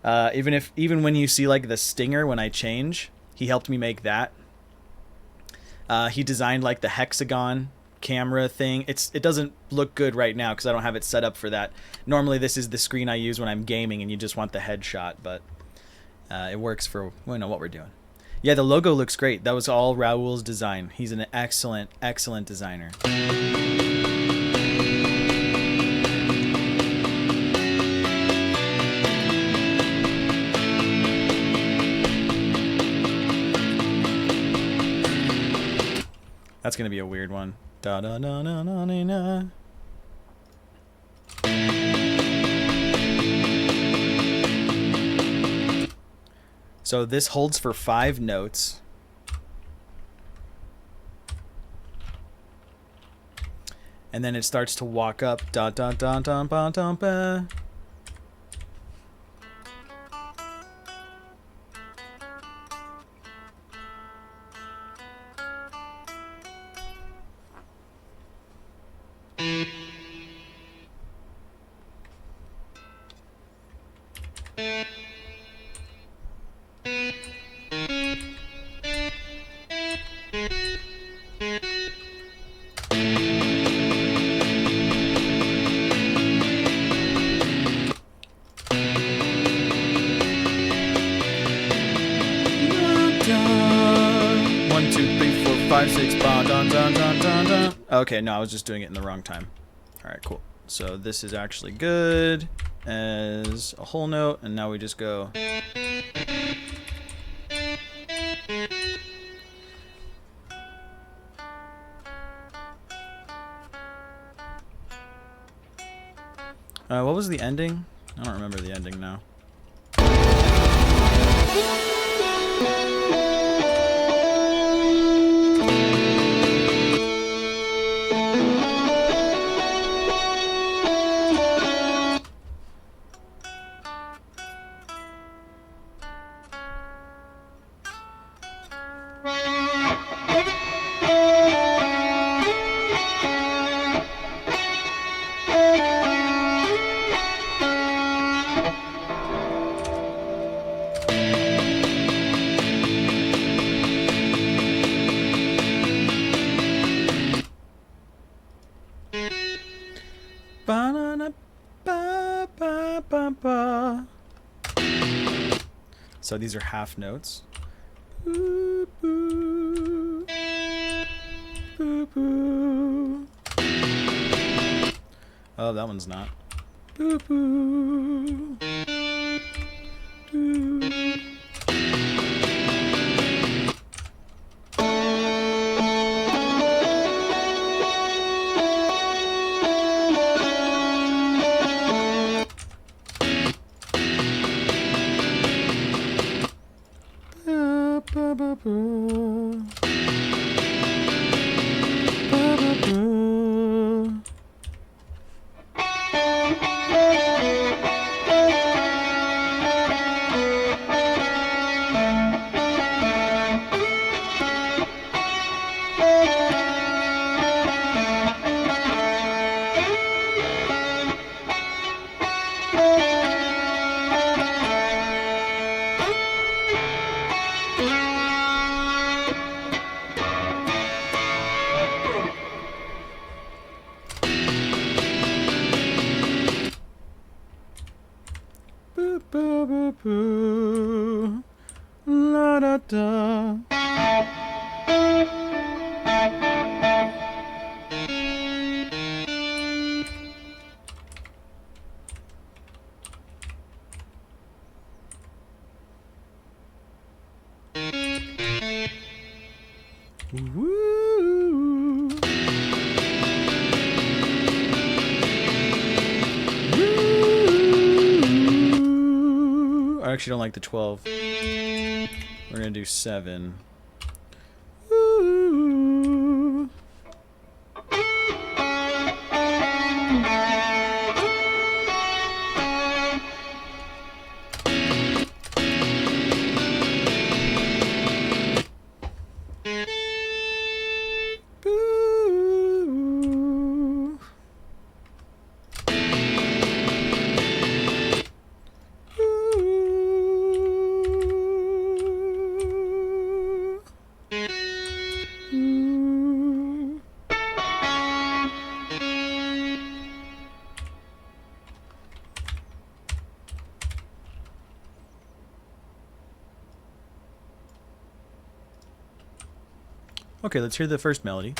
even when you see like the stinger when I change, he helped me make that. He designed like the hexagon camera thing. It doesn't look good right now because I don't have it set up for that. Normally this is the screen I use when I'm gaming and you just want the headshot, but it works for what we're doing. Yeah, the logo looks great. That was all Raul's design. He's an excellent designer. That's gonna be a weird one. Da da da da da da da. So this holds for 5 notes. And then it starts to walk up. Da da da da da da da. 5, 6, ba, dun, dun, dun, dun, dun. Okay, no, I was just doing it in the wrong time. All right, cool. So this is actually good as a whole note, and now we just go. What was the ending? I don't remember the ending now. Ba-na-na-ba-ba-ba-ba. So these are half notes. Boo, boo. Boo, boo. Oh, that one's not. Boo, boo. Boo. Ba-ba-boo. Ba-ba-boo. Boo, boo, boo, boo. La da da. Woo. Woo. I actually don't like the 12. We're gonna do 7. Woo. Boo. Ooh. Okay, let's hear the first melody.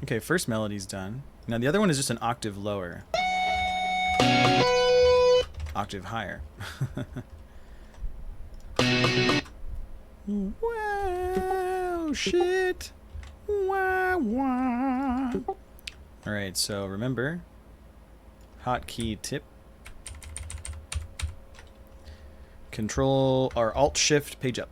Okay, first melody's done. Now the other one is just an octave lower. Octave higher. Wow, shit. Wow, wow. Alright, so remember, hotkey tip. Control or Alt Shift page up.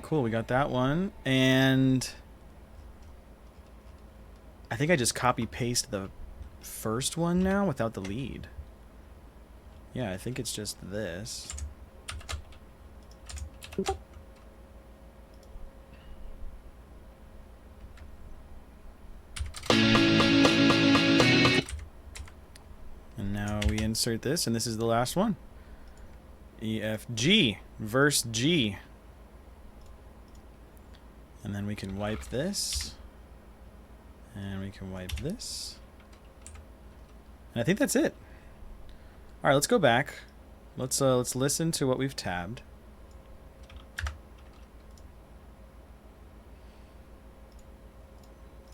cool. We got that one. And I think I just copy-paste the first one now without the lead. Yeah, I think it's just this. And now we insert this, and this is the last one. E, F, G. Verse G. And then we can wipe this. And we can wipe this. And I think that's it. All right, let's go back. Let's listen to what we've tabbed.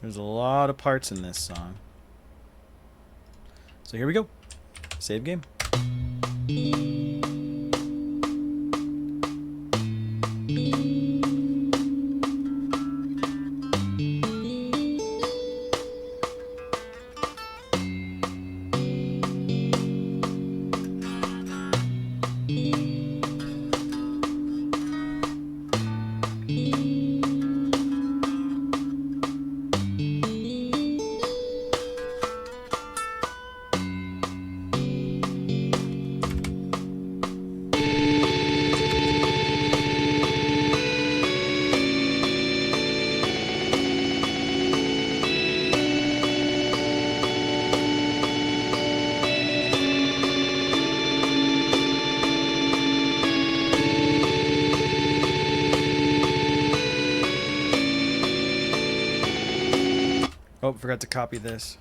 There's a lot of parts in this song. So here we go. Save game. Oh, forgot to copy this.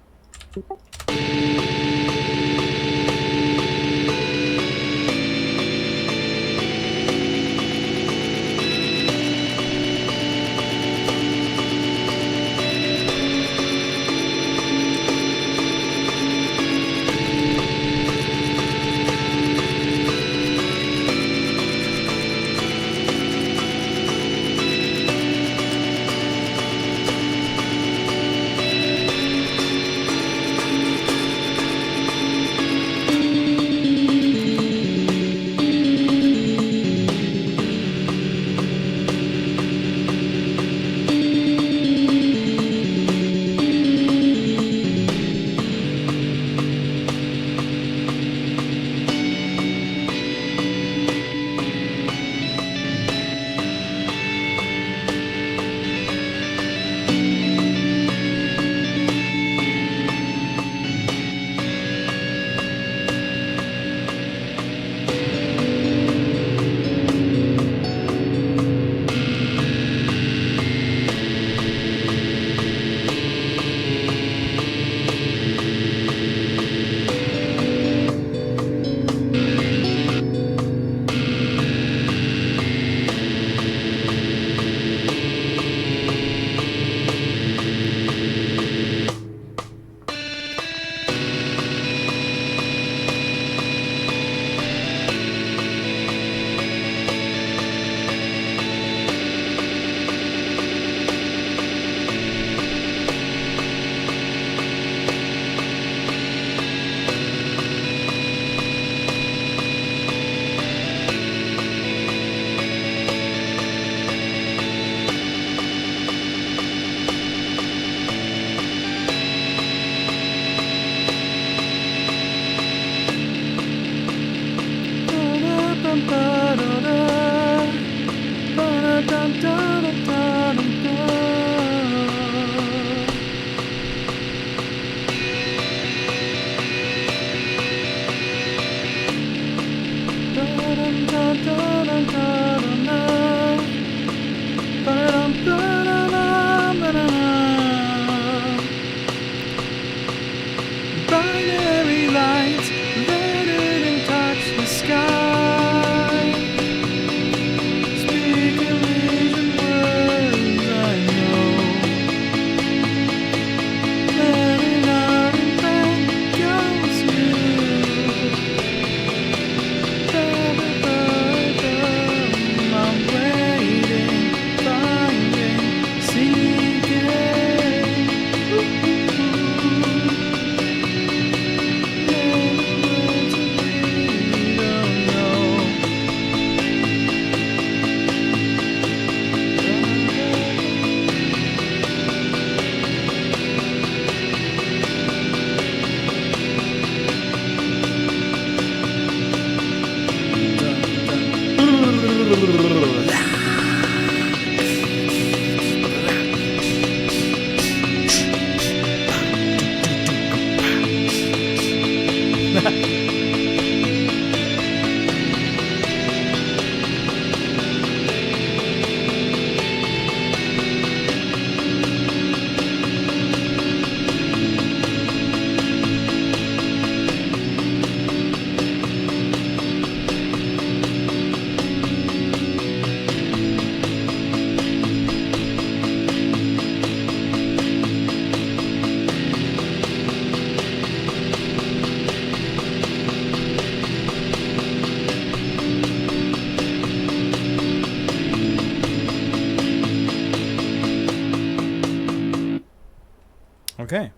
Okay.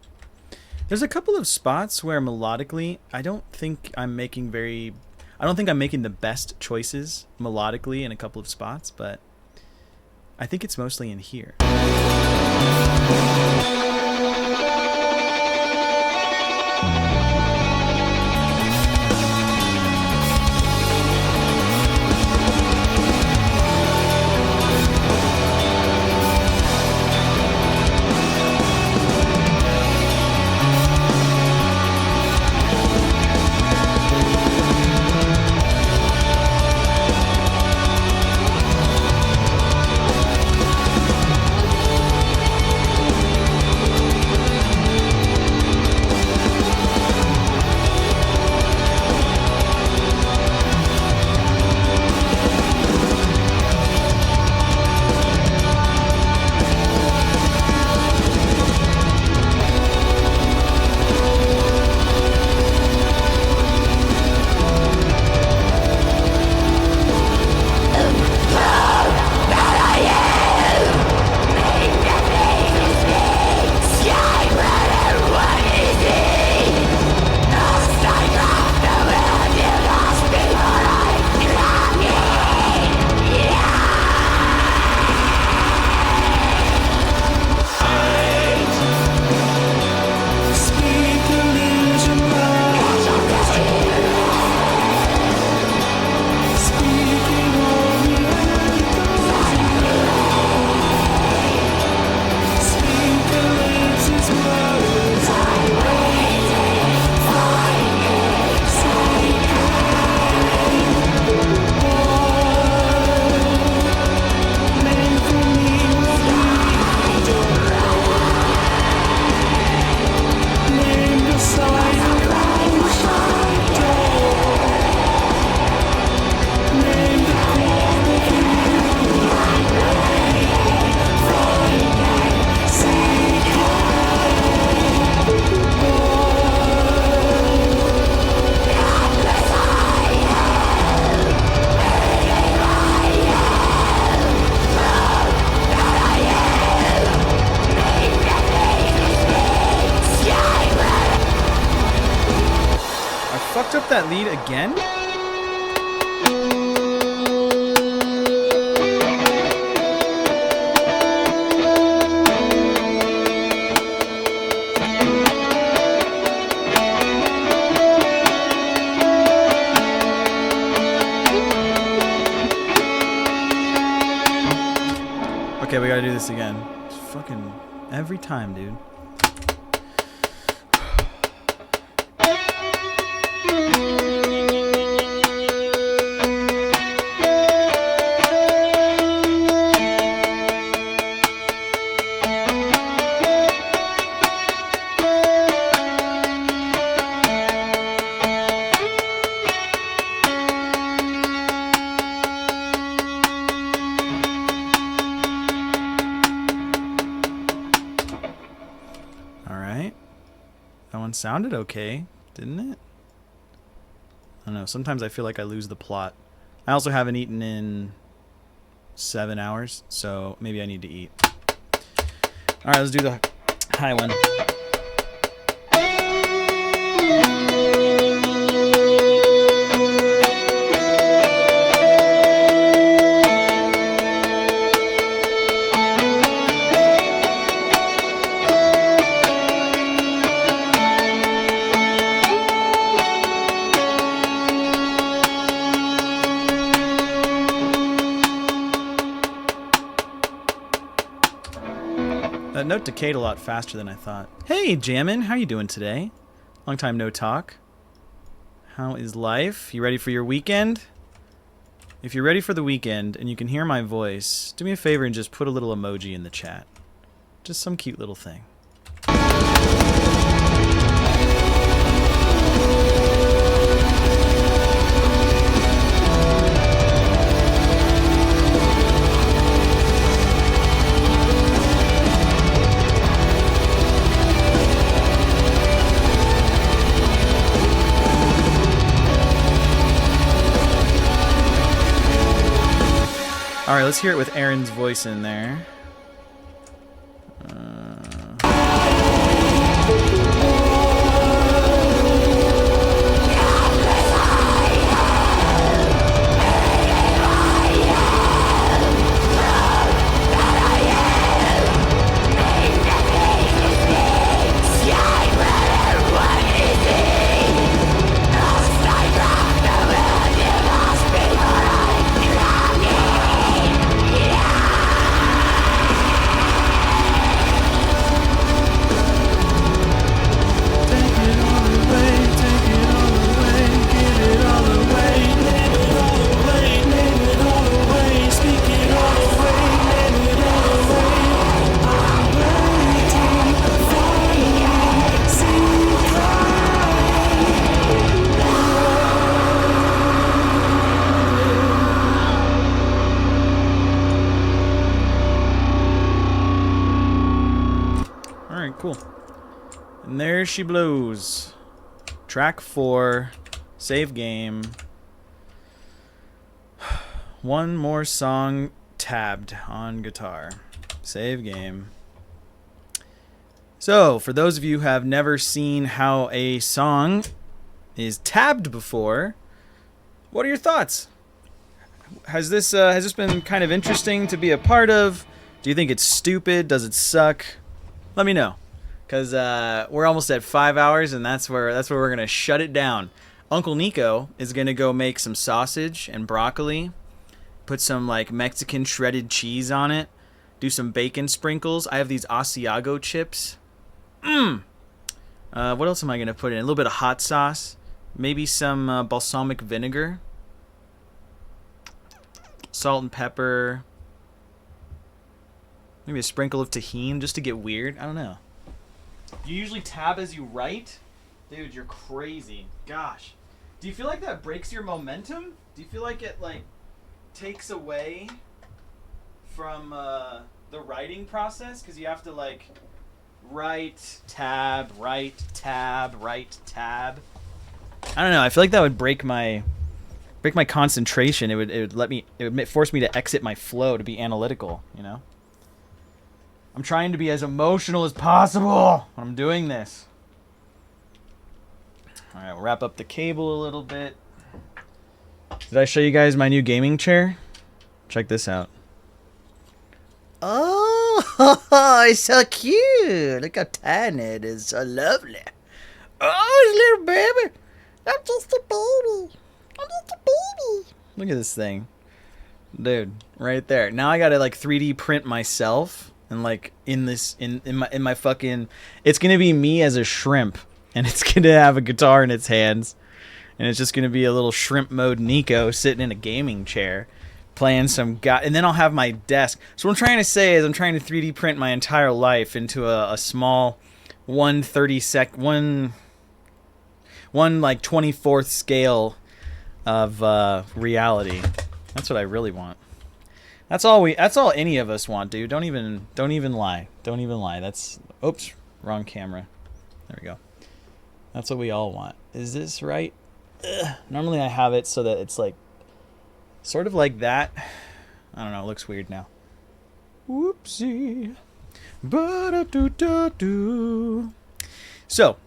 There's a couple of spots where melodically, I don't think I'm making the best choices melodically in a couple of spots, but I think it's mostly in here. Fucked up that lead again? Okay, we gotta do this again. It's fucking every time, dude. Sounded okay, didn't it? I don't know. Sometimes I feel like I lose the plot. I also haven't eaten in 7 hours, so maybe I need to eat. All right, let's do the high one. That note decayed a lot faster than I thought. Hey, Jammin', how you doing today? Long time no talk. How is life? You ready for your weekend? If you're ready for the weekend and you can hear my voice, do me a favor and just put a little emoji in the chat. Just some cute little thing. Alright, let's hear it with Aaron's voice in there. Alright, cool. And there she blows. Track 4. Save game. One more song tabbed on guitar. Save game. So, for those of you who have never seen how a song is tabbed before, what are your thoughts? Has this been kind of interesting to be a part of? Do you think it's stupid? Does it suck? Let me know, because we're almost at 5 hours, and that's where we're gonna shut it down. Uncle Nico is gonna go make some sausage and broccoli, put some like Mexican shredded cheese on it, do some bacon sprinkles. I have these Asiago chips. What else am I gonna put in? A little bit of hot sauce, maybe some balsamic vinegar, salt and pepper, maybe a sprinkle of tahini just to get weird. I don't know. You usually tab as you write? Dude, you're crazy. Gosh. Do you feel like that breaks your momentum? Do you feel like it like takes away from the writing process? Because you have to like write, tab, write, tab, write, tab. I don't know. I feel like that would break my concentration. It would force me to exit my flow to be analytical, you know? I'm trying to be as emotional as possible when I'm doing this. All right, we'll wrap up the cable a little bit. Did I show you guys my new gaming chair? Check this out. Oh, it's so cute. Look how tiny it is. So lovely. Oh, little baby. I'm just a baby. I'm just a baby. Look at this thing. Dude, right there. Now I gotta like 3D print myself. And like in my fucking, it's gonna be me as a shrimp, and it's gonna have a guitar in its hands, and it's just gonna be a little shrimp mode Nico sitting in a gaming chair, playing some and then I'll have my desk. So what I'm trying to say is I'm trying to 3D print my entire life into a small 1/32 one like 24th scale of reality. That's what I really want. That's all any of us want, dude. Don't even lie. Don't even lie. That's, oops, wrong camera. There we go. That's what we all want. Is this right? Ugh. Normally I have it so that it's like sort of like that. I don't know, it looks weird now. Whoopsie. Ba-da-doo-da-doo. So,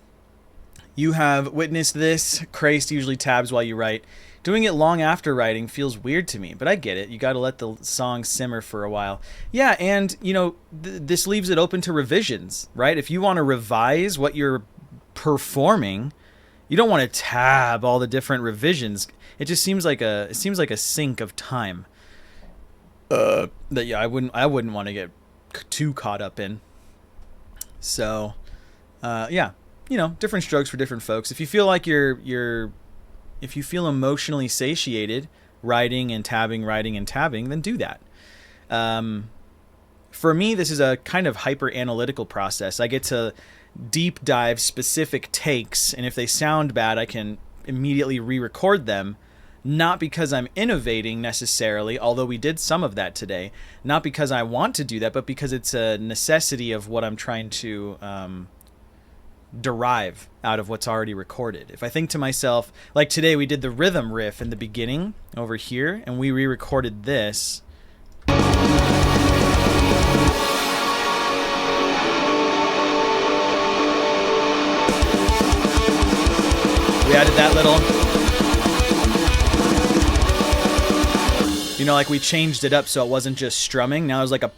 you have witnessed this. Christ usually tabs while you write. Doing it long after writing feels weird to me, but I get it. You got to let the song simmer for a while. Yeah, and, you know, this leaves it open to revisions, right? If you want to revise what you're performing, you don't want to tab all the different revisions. It just seems like a sink of time. That yeah, I wouldn't want to get too caught up in. So, yeah, you know, different strokes for different folks. If you feel like if you feel emotionally satiated writing and tabbing, then do that. For me, this is a kind of hyper analytical process. I get to deep dive specific takes, and if they sound bad, I can immediately re-record them. Not because I'm innovating necessarily, although we did some of that today. Not because I want to do that, but because it's a necessity of what I'm trying to derive out of what's already recorded. If I think to myself, like today we did the rhythm riff in the beginning over here, and we re-recorded this. We added that little, you know, like we changed it up so it wasn't just strumming. Now it's like a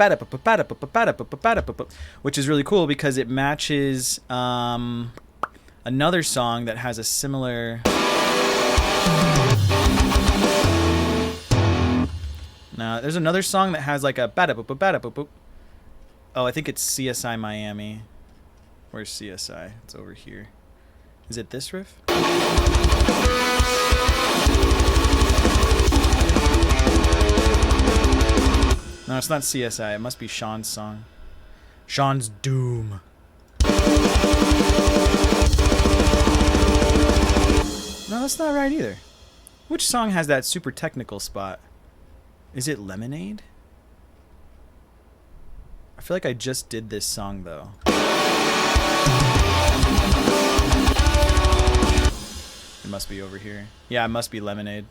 which is really cool because it matches another song that has a similar. Now there's another song that has like a. Oh, I think it's CSI Miami. Where's CSI? It's over here. Is it this riff? No, it's not CSI. It must be Sean's song. Sean's Doom. No, that's not right either. Which song has that super technical spot? Is it Lemonade? I feel like I just did this song, though. must be over here. Yeah, it must be Lemonade.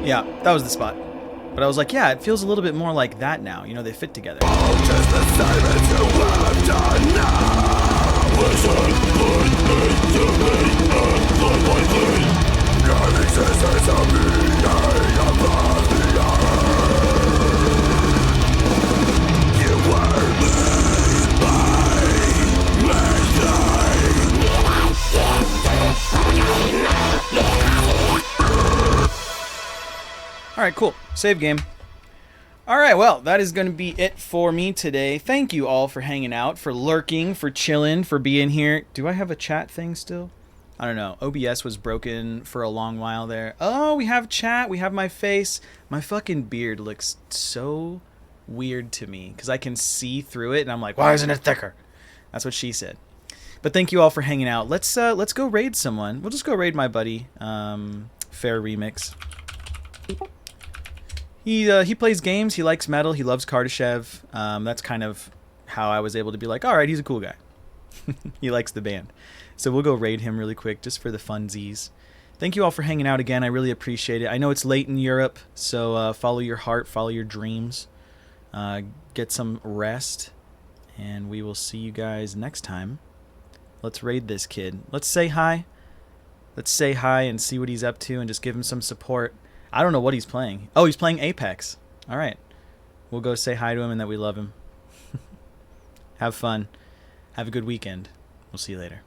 Yeah, that was the spot. But I was like, yeah, it feels a little bit more like that now. You know, they fit together. Alright, cool. Save game. Alright, well, that is going to be it for me today. Thank you all for hanging out, for lurking, for chilling, for being here. Do I have a chat thing still? I don't know. OBS was broken for a long while there. Oh, we have chat. We have my face. My fucking beard looks so weird to me because I can see through it and I'm like, why isn't it thicker? That's what she said. But thank you all for hanging out. Let's go raid someone. We'll just go raid my buddy. Fair Remix. He plays games. He likes metal. He loves Kardashev. That's kind of how I was able to be like, all right, he's a cool guy. He likes the band. So we'll go raid him really quick just for the funsies. Thank you all for hanging out again. I really appreciate it. I know it's late in Europe, so follow your heart, follow your dreams. Get some rest, and we will see you guys next time. Let's raid this kid. Let's say hi. Let's say hi and see what he's up to and just give him some support. I don't know what he's playing. Oh, he's playing Apex. All right. We'll go say hi to him and that we love him. Have fun. Have a good weekend. We'll see you later.